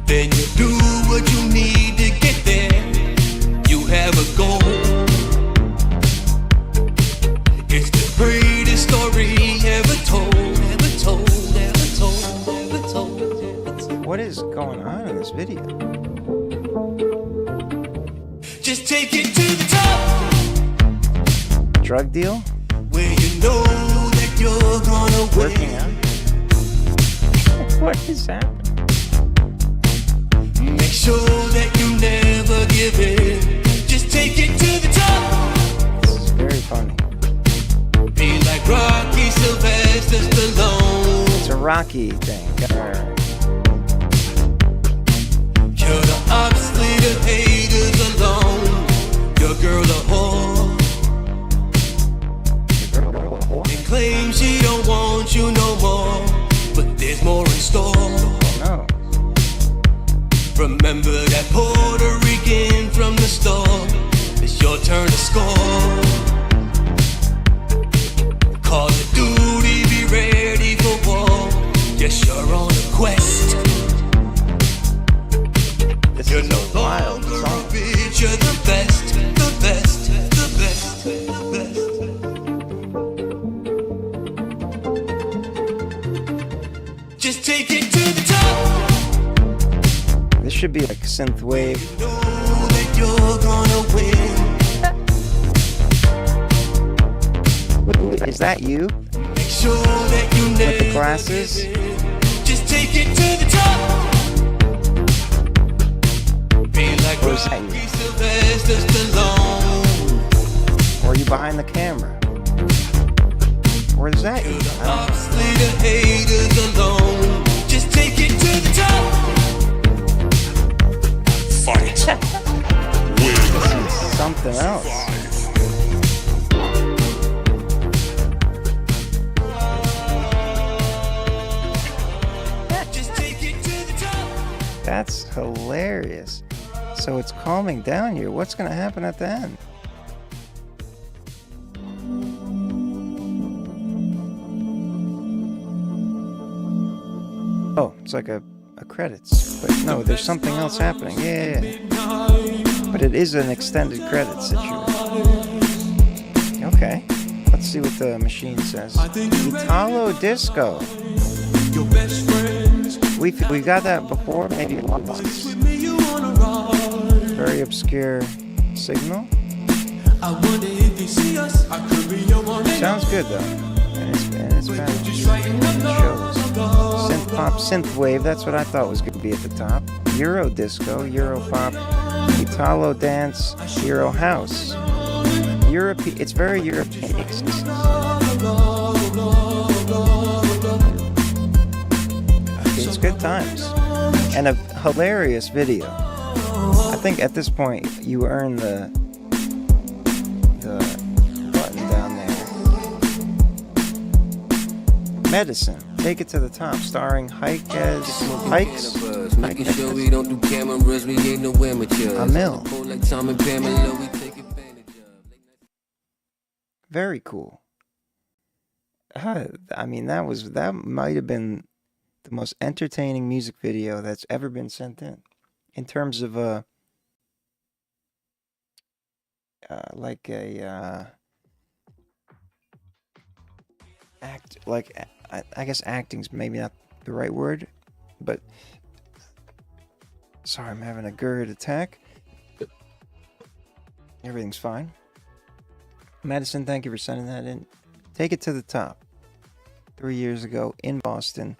Then you do what you need to get there. You have a goal. It's the greatest story ever told, ever told, ever told, ever told. What is going on in this video? Just take it to the top. Drug deal? Where you know that you're gonna win. Working out? What is happening? Make sure that you never give in. Just take it to the top. This is very funny. Be like Rocky Sylvester Stallone. It's a Rocky thing. You're the ops leader, haters alone. Your girl a whore. And claims she don't want you no more. But there's more in store. No. Remember that Puerto Rican from the store. It's your turn to score. Call of Duty, be ready for war. Yes, you're on a quest. This you're is no a wild longer song. a bitch, you're the best, the best, the best, the best. Just take it to the top. This should be like synth wave. You know that you're gonna win. Is that you? Make sure that you with the glasses? just take it to the top. Or is that you? Or are you behind the camera? Or is that you? I don't know. Just take it to the top. Fight. This is something else. That's hilarious. So it's calming down here. What's going to happen at the end? Oh, it's like a credits. But no, there's something else happening. Yeah. But it is an extended credits situation. Okay. Let's see what the machine says. Italo Disco. We got that before, maybe once. Very obscure signal. Sounds good though. And it's balanced. It shows. Synth pop, synth wave, that's what I thought was going to be at the top. Euro disco, Euro pop, Italo dance, Euro house. It's very European. It's good times. And a hilarious video. I think at this point you earn the button down there. Medicine. Take it to the top, starring Hikes. Making sure we don't do cameras, we ain't no amateurs. A mill. Like Tom and Pamela, we take advantage of. Very cool. I mean, that might have been the most entertaining music video that's ever been sent in terms of I guess acting's maybe not the right word, but sorry, I'm having a GERD attack. Everything's fine. Madison, thank you for sending that in. Take it to the top. 3 years ago in Boston.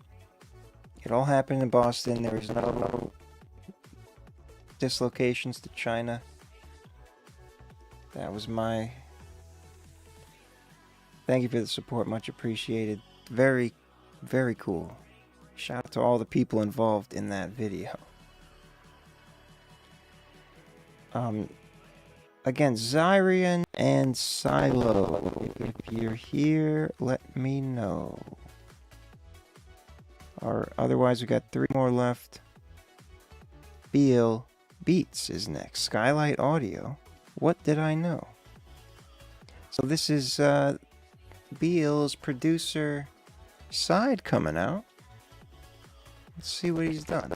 It all happened in Boston. There was no dislocations to China. That was my... Thank you for the support. Much appreciated. Very, very cool. Shout out to all the people involved in that video. Again, Zyrian and Silo. If you're here, let me know. Or otherwise, we got 3 more left. Beal Beats is next. Skylight Audio. What did I know? So this is Beal's producer side coming out. Let's see what he's done.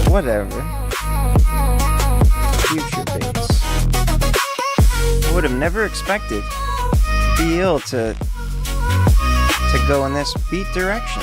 Whatever. Future bass. I would have never expected Beal to go in this beat direction.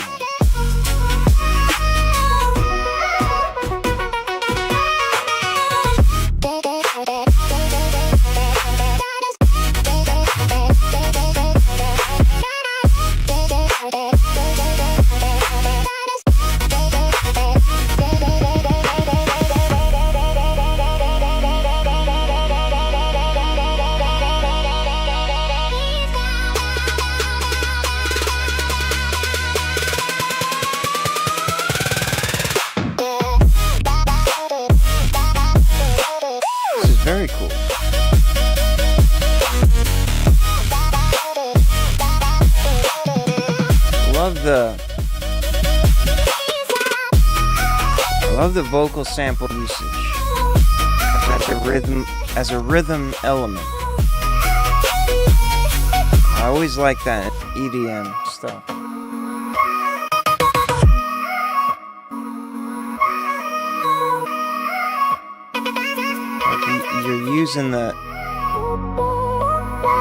Very cool. Love the vocal sample usage as a rhythm element. I always like that EDM stuff. Like you're using the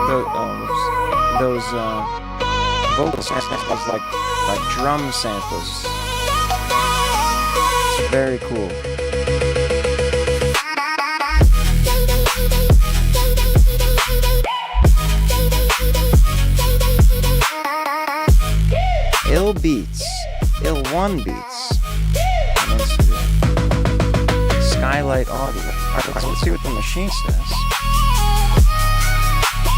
those vocal samples like drum samples. It's very cool. Ill Beats, Ill One Beats. Skylight Audio. Alright, let's see what the machine says.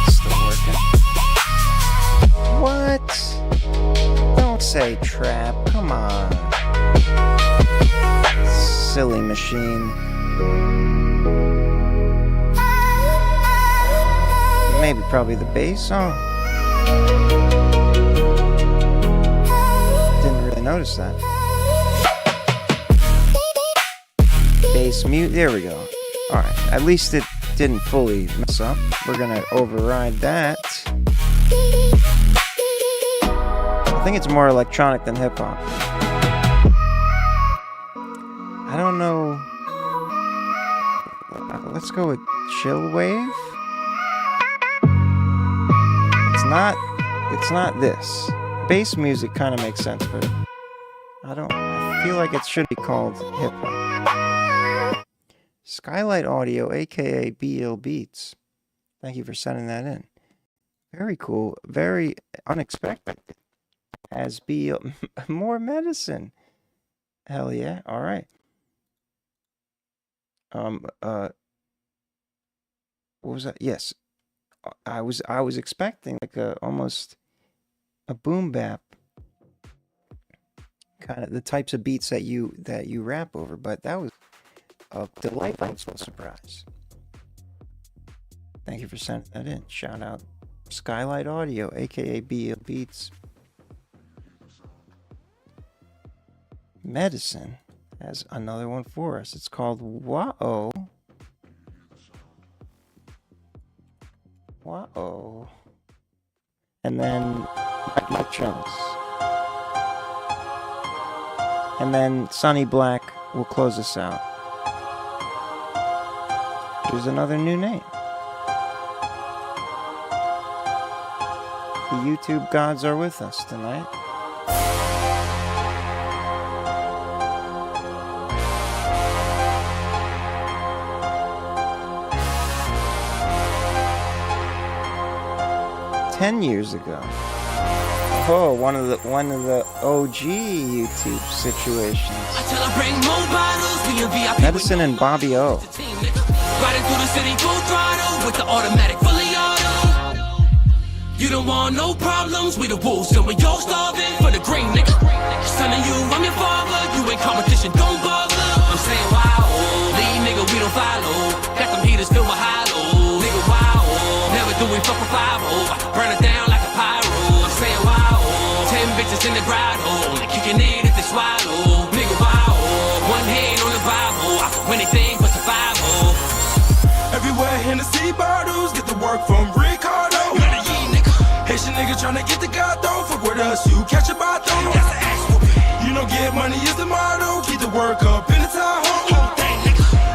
Still working. What? Don't say trap. Come on. Silly machine. Maybe probably the bass. Oh. Didn't really notice that. Bass mute. There we go. Alright. At least it didn't fully mess up. We're gonna override that. I think it's more electronic than hip hop. I don't know. Let's go with chill wave. It's not this. Bass music kind of makes sense, but I feel like it should be called hip hop. Skylight Audio, aka BL Beats. Thank you for sending that in. Very cool, very unexpected. As BL more medicine. Hell yeah. All right. What was that? Yes. I was expecting like almost a boom bap, kind of the types of beats that you rap over, but that was a delightful surprise. Thank you for sending that in. Shout out Skylight Audio, aka BL Beats. Medicine has another one for us. It's called Wah-Oh. Wah-Oh. And then Mike Jones. And then Sonny Black will close us out. Here's another new name. The YouTube gods are with us tonight. Years ago. Oh, one of the OG YouTube situations. Medicine and Bobby O. Riding through the city full throttle with the automatic fully auto. You don't want no problems, we the wolves, and we all starving for the green nigga. Son of you, I'm your father, you ain't competition, don't bother. I'm saying wow, lead nigga, we don't follow. Got them heaters filled with hollow. Nigga, wow, never do we fuck with 5-0. Burn it down like a pyro. I'm saying wow, 10 bitches in the grotto. Only kicking it if they swallow. Nigga, wow, one hand on the Bible. I can anything but survival. Everywhere Hennessy bottles, get the work from Ricardo. Haitian nigga tryna get the God, don't fuck with us, you catch a bot, don't. That's an ass whooping. You know get money is the motto, keep the work up in the Tahoe.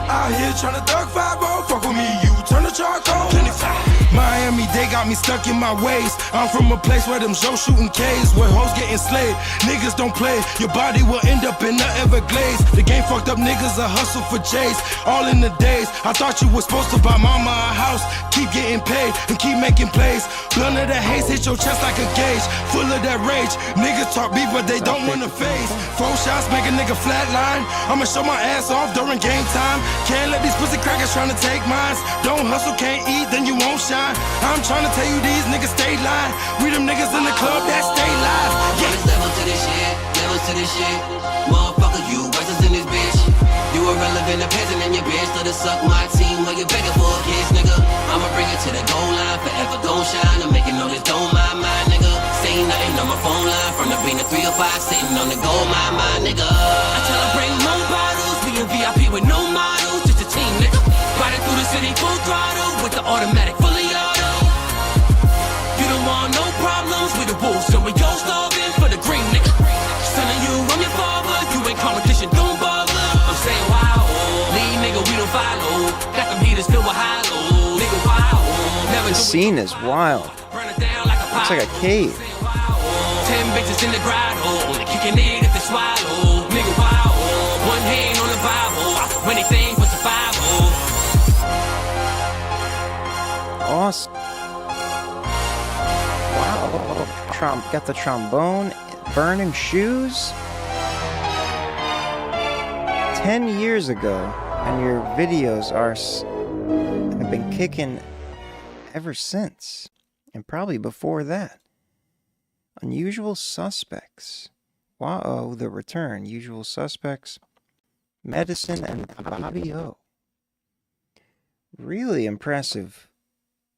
Out here tryna thug 5-0, fuck with me, you turn the charcoal. 25. Miami, they got me stuck in my ways. I'm from a place where them shows shooting K's, where hoes getting slayed. Niggas don't play, your body will end up in the Everglades. The game fucked up niggas, a hustle for J's. All in the days, I thought you was supposed to buy mama a house. Keep getting paid and keep making plays. Blunt of the haze hit your chest like a gauge. Full of that rage, niggas talk beef but they don't wanna face. 4 shots make a nigga flatline. I'ma show my ass off during game time. Can't let these pussy crackers tryna take mines. Don't hustle, can't eat, then you won't shine. I'm tryna tell you these niggas stay lying. We them niggas in the club that stay live. Yeah. Levels to this shit, levels to this shit. Motherfucker, you versus in this bitch. You irrelevant, a peasant in your bitch. Let us suck my team while you begging for a kiss, nigga. I'ma bring it to the goal line, forever gon' shine. I'm making all this don't mind, nigga. Say nothing on my phone line, from the being a 3 or 5, sitting on the gold, my nigga. I tell her bring more bottles, we in VIP with no models, just a team, nigga. Riding through the city full throttle with the automatic fully auto. You don't want no problems with the wolves, so we all starving for the green, nigga. Son of you, I'm your father, you ain't competition, don't bother. I'm saying wow, lead nigga, we don't follow. Got them heaters filled with hollow. Nigga, wow, never do we scene is wild. Looks like a cave. 10 bitches in the grotto, only kicking it if they swallow. Nigga wow, one hand on the Bible, anything for survival. Awesome. Wow. Got the trombone. Burning shoes. 10 years ago, and your videos have been kicking ever since, and probably before that. Unusual Suspects. Wow, The Return. Usual Suspects. Medicine and Bobby O. Really impressive.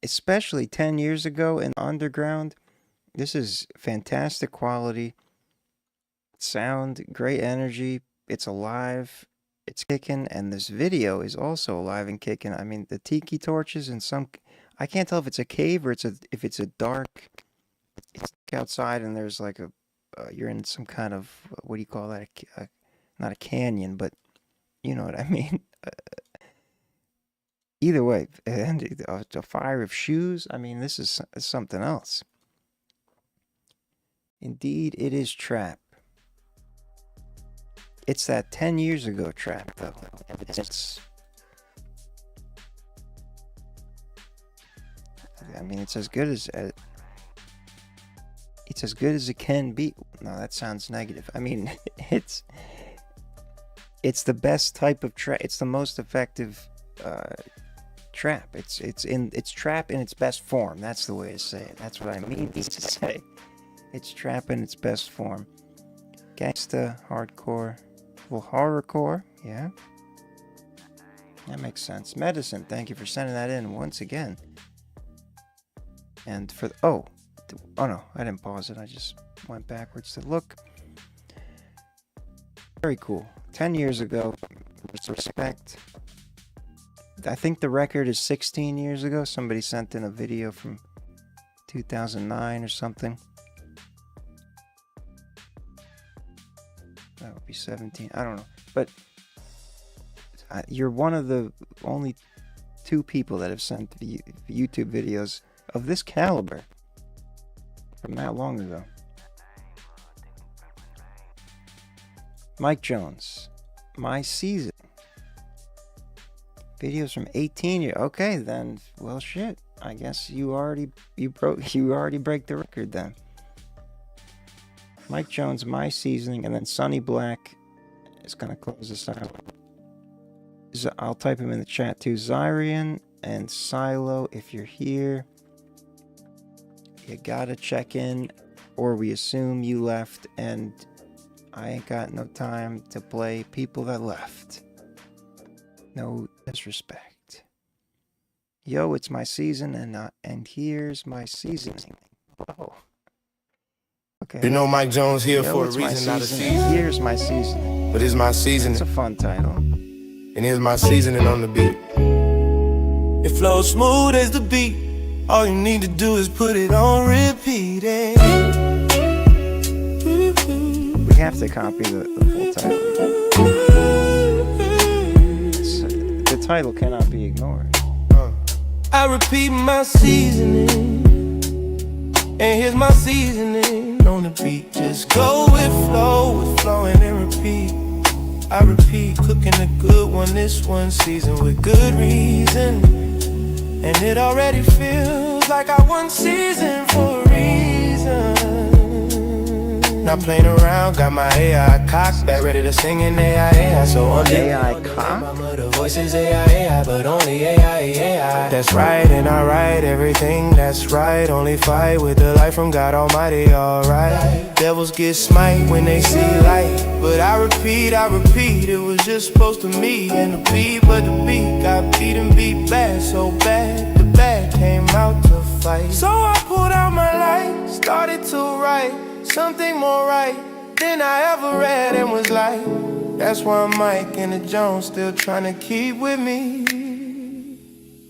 Especially 10 years ago in the underground. This is fantastic quality. Sound, great energy. It's alive. It's kicking. And this video is also alive and kicking. I mean, the tiki torches and some... I can't tell if it's a cave or if it's a dark... It's outside and there's like a... you're in some kind of... what do you call that? Not a canyon, but... you know what I mean? Either way. And a fire of shoes. I mean, this is something else. Indeed, it is trap. It's that 10 years ago trap, though. I mean, it's as good as it can be. No, that sounds negative. I mean, it's the best type of trap. It's the most effective trap. It's trap in its best form. That's the way to say it. That's what I mean to say. It's trap in its best form. Gangsta, hardcore, well, horrorcore, yeah. That makes sense. Medicine, thank you for sending that in once again. And for oh no, I didn't pause it. I just went backwards to look. Very cool. 10 years ago, respect. I think the record is 16 years ago. Somebody sent in a video from 2009 or something. That would be 17. I don't know. But you're one of the only 2 people that have sent YouTube videos of this caliber from that long ago. Mike Jones, My Season. Videos from 18 years. Okay, then. Well, shit. I guess you already break the record then. Mike Jones, My Seasoning, and then Sonny Black is gonna close this out. I'll type him in the chat too. Zyrian and Silo, if you're here, you gotta check in, or we assume you left, and I ain't got no time to play people that left. No disrespect. Yo, it's my season, and here's my seasoning. Oh. Okay. You know Mike Jones here Yo, for a it's my reason, not a seasoning. season. Here's my seasoning. But it's my seasoning. It's a fun title. And here's my seasoning on the beat. It flows smooth as the beat. All you need to do is put it on repeat. We have to copy the full title. The title cannot be ignored. I repeat my seasoning. And here's my seasoning on the beat. Just go with flowing and repeat. I repeat, cooking a good one, this one seasoned with good reason. And it already feels like I won season for a reason. Not playing around, got my AI cocked, back ready to sing in AI. So on AI cocked? The voice is AI, but only AI. That's right, and I write everything that's right. Only fight with the light from God Almighty, alright. Devils get smite when they see light. But I repeat, it was just supposed to meet. And the beat, but the beat got beat and beat bad. So bad, the bad came out to fight. So I pulled out my light, started to write something more right than I ever read, and was like, that's why Mike and the Jones still trying to keep with me.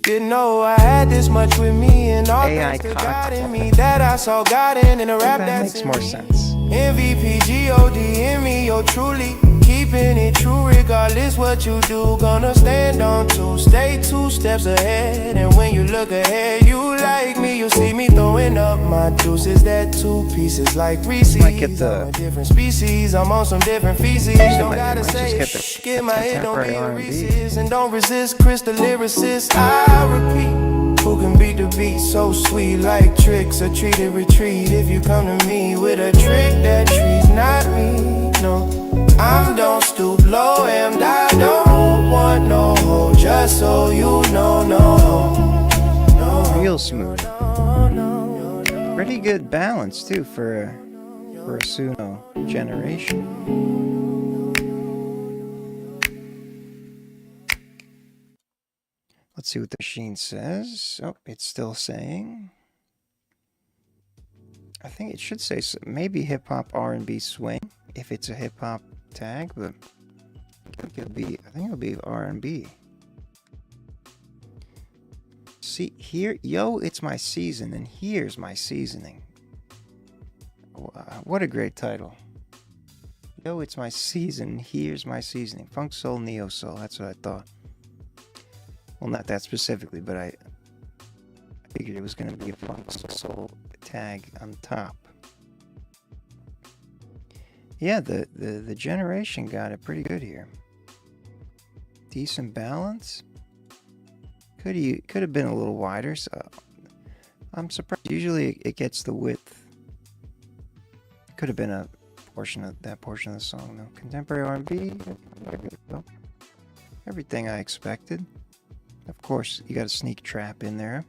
Didn't know I had this much with me, and all thanks to God in me that I saw God in a rap that that's makes more sense. MVP, G-O-D in me, yo truly keeping it true regardless what you do. Gonna stand on two, stay 2 steps ahead. And when you look ahead, you like me, you'll see me throwing up my juices. That 2 pieces like Reese's. Might get the I'm a different species, I'm on some different feces. Don't gotta say it, shh, get my head, don't be a R&B. Reese's. And don't resist Chris the lyricist, I repeat. Who can beat the beat so sweet like tricks? A treated retreat if you come to me with a trick that treats not me. No, I don't stoop low and I don't want no hoe. Just so you know, no. Real smooth. Pretty good balance too for a Suno generation. Let's see what the machine says. Oh, it's still saying. I think it should say maybe hip hop, R&B, swing if it's a hip hop tag, but I think it'll be R&B. See here, yo, it's my season, and here's my seasoning. What a great title. Yo, it's my season, here's my seasoning. Funk soul, neo soul. That's what I thought. Well, not that specifically, but I figured it was going to be a funk soul tag on top. Yeah, the generation got it pretty good here. Decent balance. Could have been a little wider. So I'm surprised. Usually it gets the width. Could have been a portion of that portion of the song though. Contemporary R&B. Everything I expected. Of course, you got a sneak trap in there.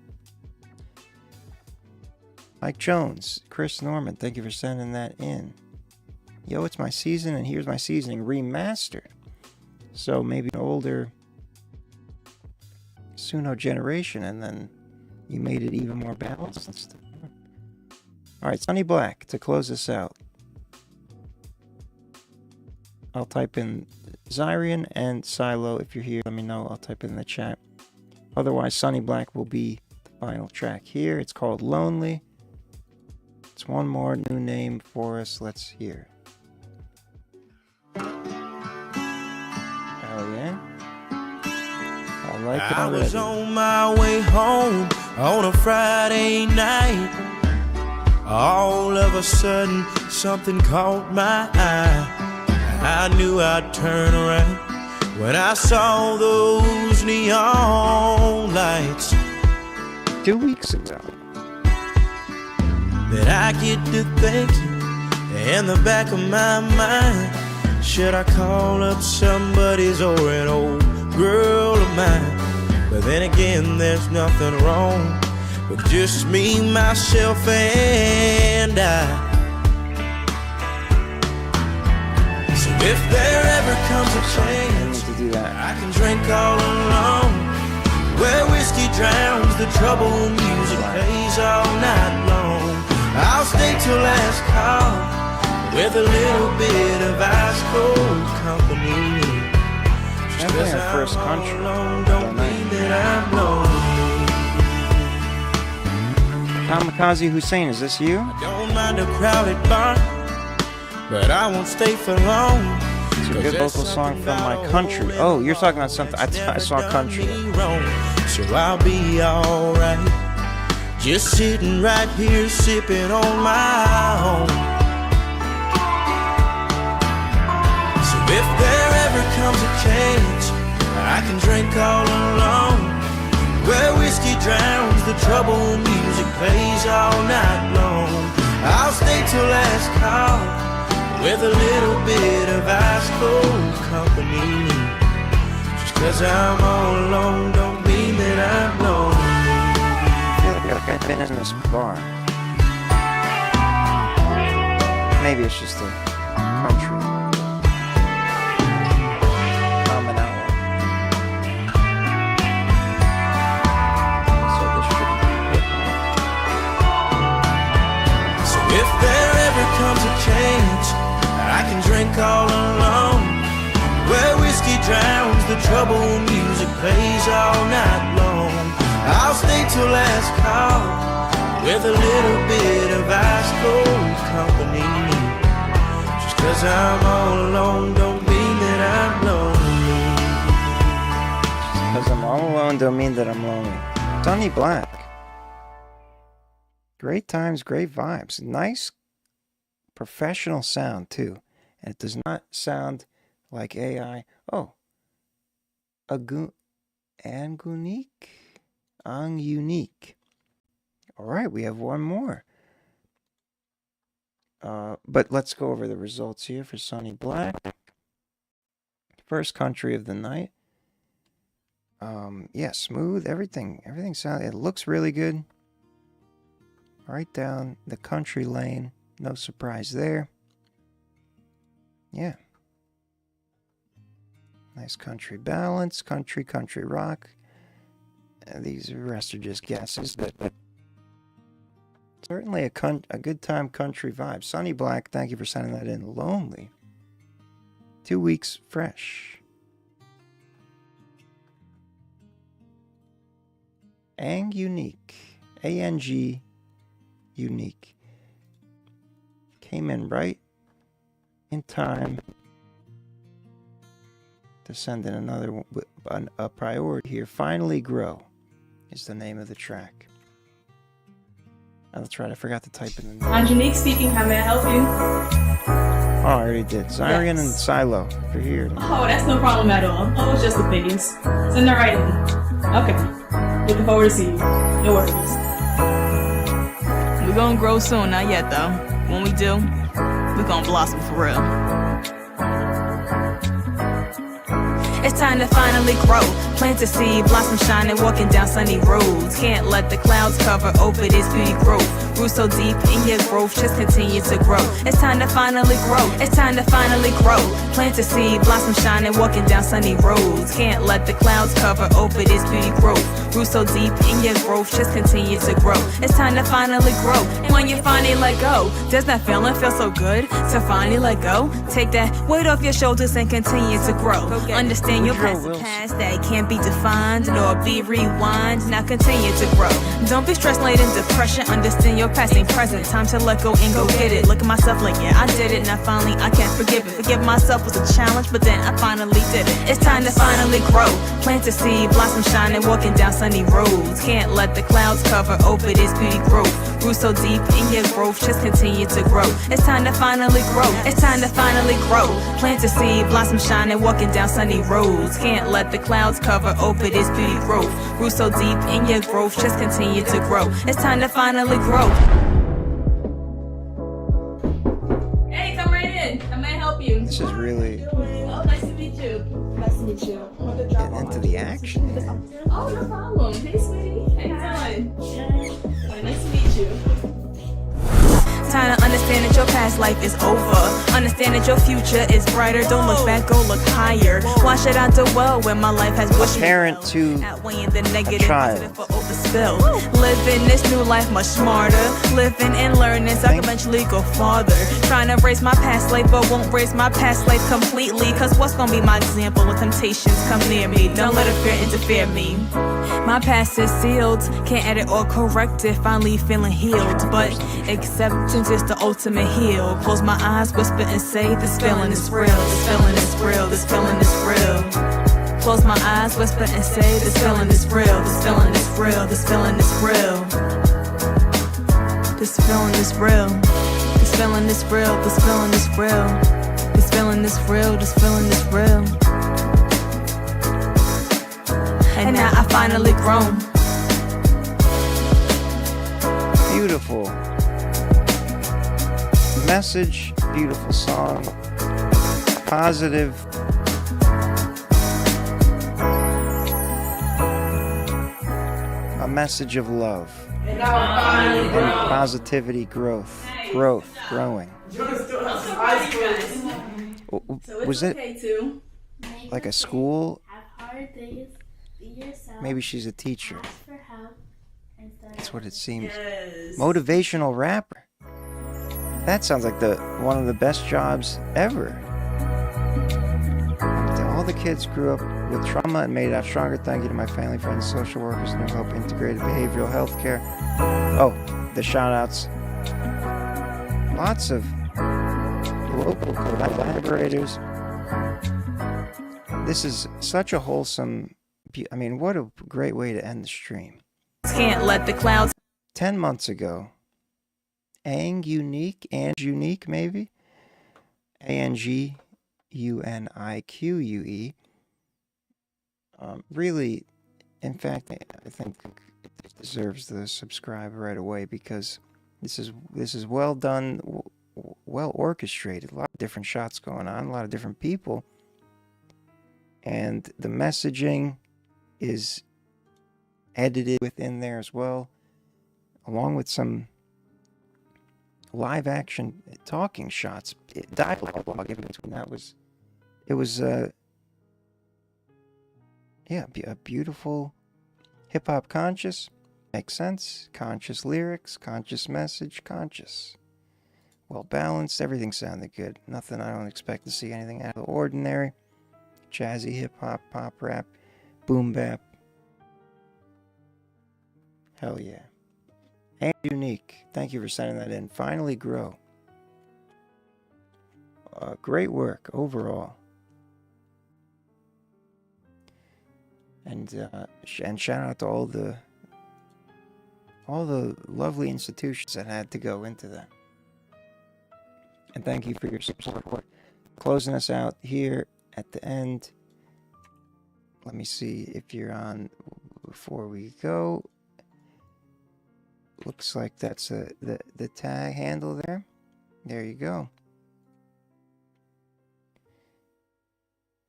Mike Jones, Chris Norman, thank you for sending that in. Yo, it's my season, and here's my seasoning remastered. So maybe an older Suno generation, and then you made it even more balanced. All right, Sonny Black, to close this out. I'll type in Zyrian and Silo. If you're here, let me know. I'll type it in the chat. Otherwise, Sonny Black will be the final track here. It's called Lonely. It's one more new name for us. Let's hear. Oh yeah. I like it already. I was on my way home on a Friday night. All of a sudden, something caught my eye. I knew I'd turn around when I saw those neon lights. 2 weeks ago. That I get to thinking in the back of my mind, should I call up somebody's or an old girl of mine? But then again, there's nothing wrong with just me, myself, and I. So if there ever comes a chance, I can drink all alone, where whiskey drowns the trouble, music plays all night long. I'll stay till last call with a little bit of ice cold company. Just 'cause I'm all alone don't mean that I'm lonely. Kamikaze Hussein, is this you? I don't mind a crowded bar, but I won't stay for long. It's a good local song from my country. Oh, you're talking about something. I saw country. So I'll be alright, just sitting right here sipping on my own. So if there ever comes a chance, I can drink all alone, where whiskey drowns the trouble, music plays all night long. I'll stay till last call with a little bit of ice cold company. Just 'cause I'm all alone don't mean that I'm lonely. I feel like I've been in this bar. Maybe it's just a country. Common hour. So this should be So if there ever comes a chance, I can drink all alone, where whiskey drowns the trouble, music plays all night long. I'll stay till last call with a little bit of ice cold company. Just 'cause I'm all alone don't mean All alone don't mean that I'm lonely. Sonny Black. Great times, great vibes. Nice professional sound, too. And it does not sound like AI. Oh. Angunique? Angunique. All right, we have one more. But let's go over the results here for Sonny Black. First country of the night. Yeah, smooth. Everything sounds. It looks really good. Right down the country lane. No surprise there. Yeah. Nice country balance. Country rock. These rest are just guesses, but certainly a good time country vibe. Sonny Black, thank you for sending that in. Lonely. 2 weeks fresh. Unique. A-N-G unique. Came in right in time to send in another a priority here. Finally Grow is the name of the track. Oh, that's right, I forgot to type it in. Angelique speaking, how may I help you? Oh, I already did. Zyrian and Silo, if you're here. Oh, that's no problem at all. Oh, it's just opinions. Send it right in. Okay. Looking forward to seeing you. No worries. We're gonna grow soon, not yet though. When we do, we're gonna blossom for real. It's time to finally grow. Plant a seed, blossom shining, walking down sunny roads. Can't let the clouds cover over this beauty growth. Roots so deep in your growth, just continue to grow. It's time to finally grow. It's time to finally grow. Plant a seed, blossom shining, walking down sunny roads. Can't let the clouds cover over this beauty growth. Roots so deep in your growth, just continue to grow. It's time to finally grow. And when you finally let go, does that feeling feel so good? To finally let go, take that weight off your shoulders and continue to grow. Understand your past that can't be defined nor be rewind. Now continue to grow. Don't be stressed, laden depression. Understand your past ain't present. Time to let go and go get it. Look at myself like, yeah, I did it. Now finally I can't forgive it. Forgive myself was a challenge, but then I finally did it. It's time to finally grow. Plant a seed, blossom shining, walking down sunny roads. Can't let the clouds cover over this beauty growth. Roots so deep in your growth, just continue to grow. It's time to finally grow. It's time to finally grow. Plant a seed, blossom shining, walking down sunny roads. Can't let the clouds cover over this beauty growth. Roots so deep in your growth, just continue to grow. It's time to finally grow. Hey, come right in. How may I help you? This is really Oh, nice to meet you. Nice to meet you. getting into the action. Oh, no problem. Hey, sweetie. How you doing? Nice to meet you. Time to understand that your past life is over. Understand that your future is brighter. Don't look back, go look higher. Why should I do well when my life has wished me Parent to outweighing the negative a child. for overspill? Living this new life much smarter. Living and learning so I can eventually go farther. Trying to erase my past life, but won't erase my past life completely. Cause what's gonna be my example when temptations come near me? Don't let it fear interfere me. My past is sealed, can't edit or correct it. Finally feeling healed, but acceptance is the ultimate heal. Close my eyes, whisper and say, this feeling is real. This feeling is real. This feeling is real. Close my eyes, whisper and say, this feeling is real. This feeling is real. This feeling is real. This feeling is real. This feeling is real. This feeling is real. This feeling is real. This feeling is real. And now I finally grown. Beautiful message, beautiful song, positive. A message of love and positivity, growth, growing. Was it like a school? Maybe she's a teacher. That's what it seems. Motivational rapper. That sounds like one of the best jobs ever. All the kids grew up with trauma and made it out stronger. Thank you to my family, friends, social workers, New Hope Integrated Behavioral Health Care. Oh, the shout outs. Lots of local collaborators. This is such a wholesome I mean, what a great way to end the stream. Can't let the clouds. 10 months ago, and unique maybe? ANGUNIQUE. Really, in fact, I think it deserves the subscribe right away because this is well done, well orchestrated. A lot of different shots going on, a lot of different people, and the messaging is edited within there as well, along with some live action talking shots, dialogue in between. It was a beautiful hip hop conscious, makes sense, conscious lyrics, conscious message, conscious, well balanced. Everything sounded good. Nothing I don't expect to see anything out of the ordinary. Jazzy hip hop, pop rap, boom bap. Hell yeah. And unique. Thank you for sending that in. Finally grow. Great work overall. And shout out to all the lovely institutions that had to go into that. And thank you for your support. Closing us out here at the end. Let me see if you're on before we go. Looks like that's the tag handle there. There you go.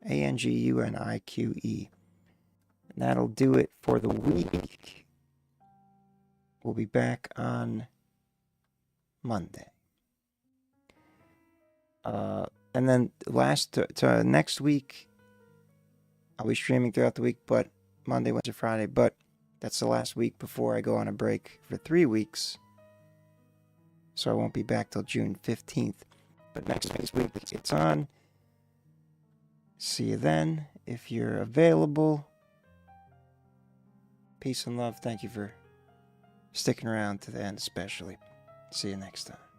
ANGUNIQE. And that'll do it for the week. We'll be back on Monday. And then next week, I'll be streaming throughout the week, but Monday, Wednesday, Friday, but that's the last week before I go on a break for 3 weeks. So I won't be back till June 15th. But next week, it's on. See you then, if you're available. Peace and love. Thank you for sticking around to the end, especially. See you next time.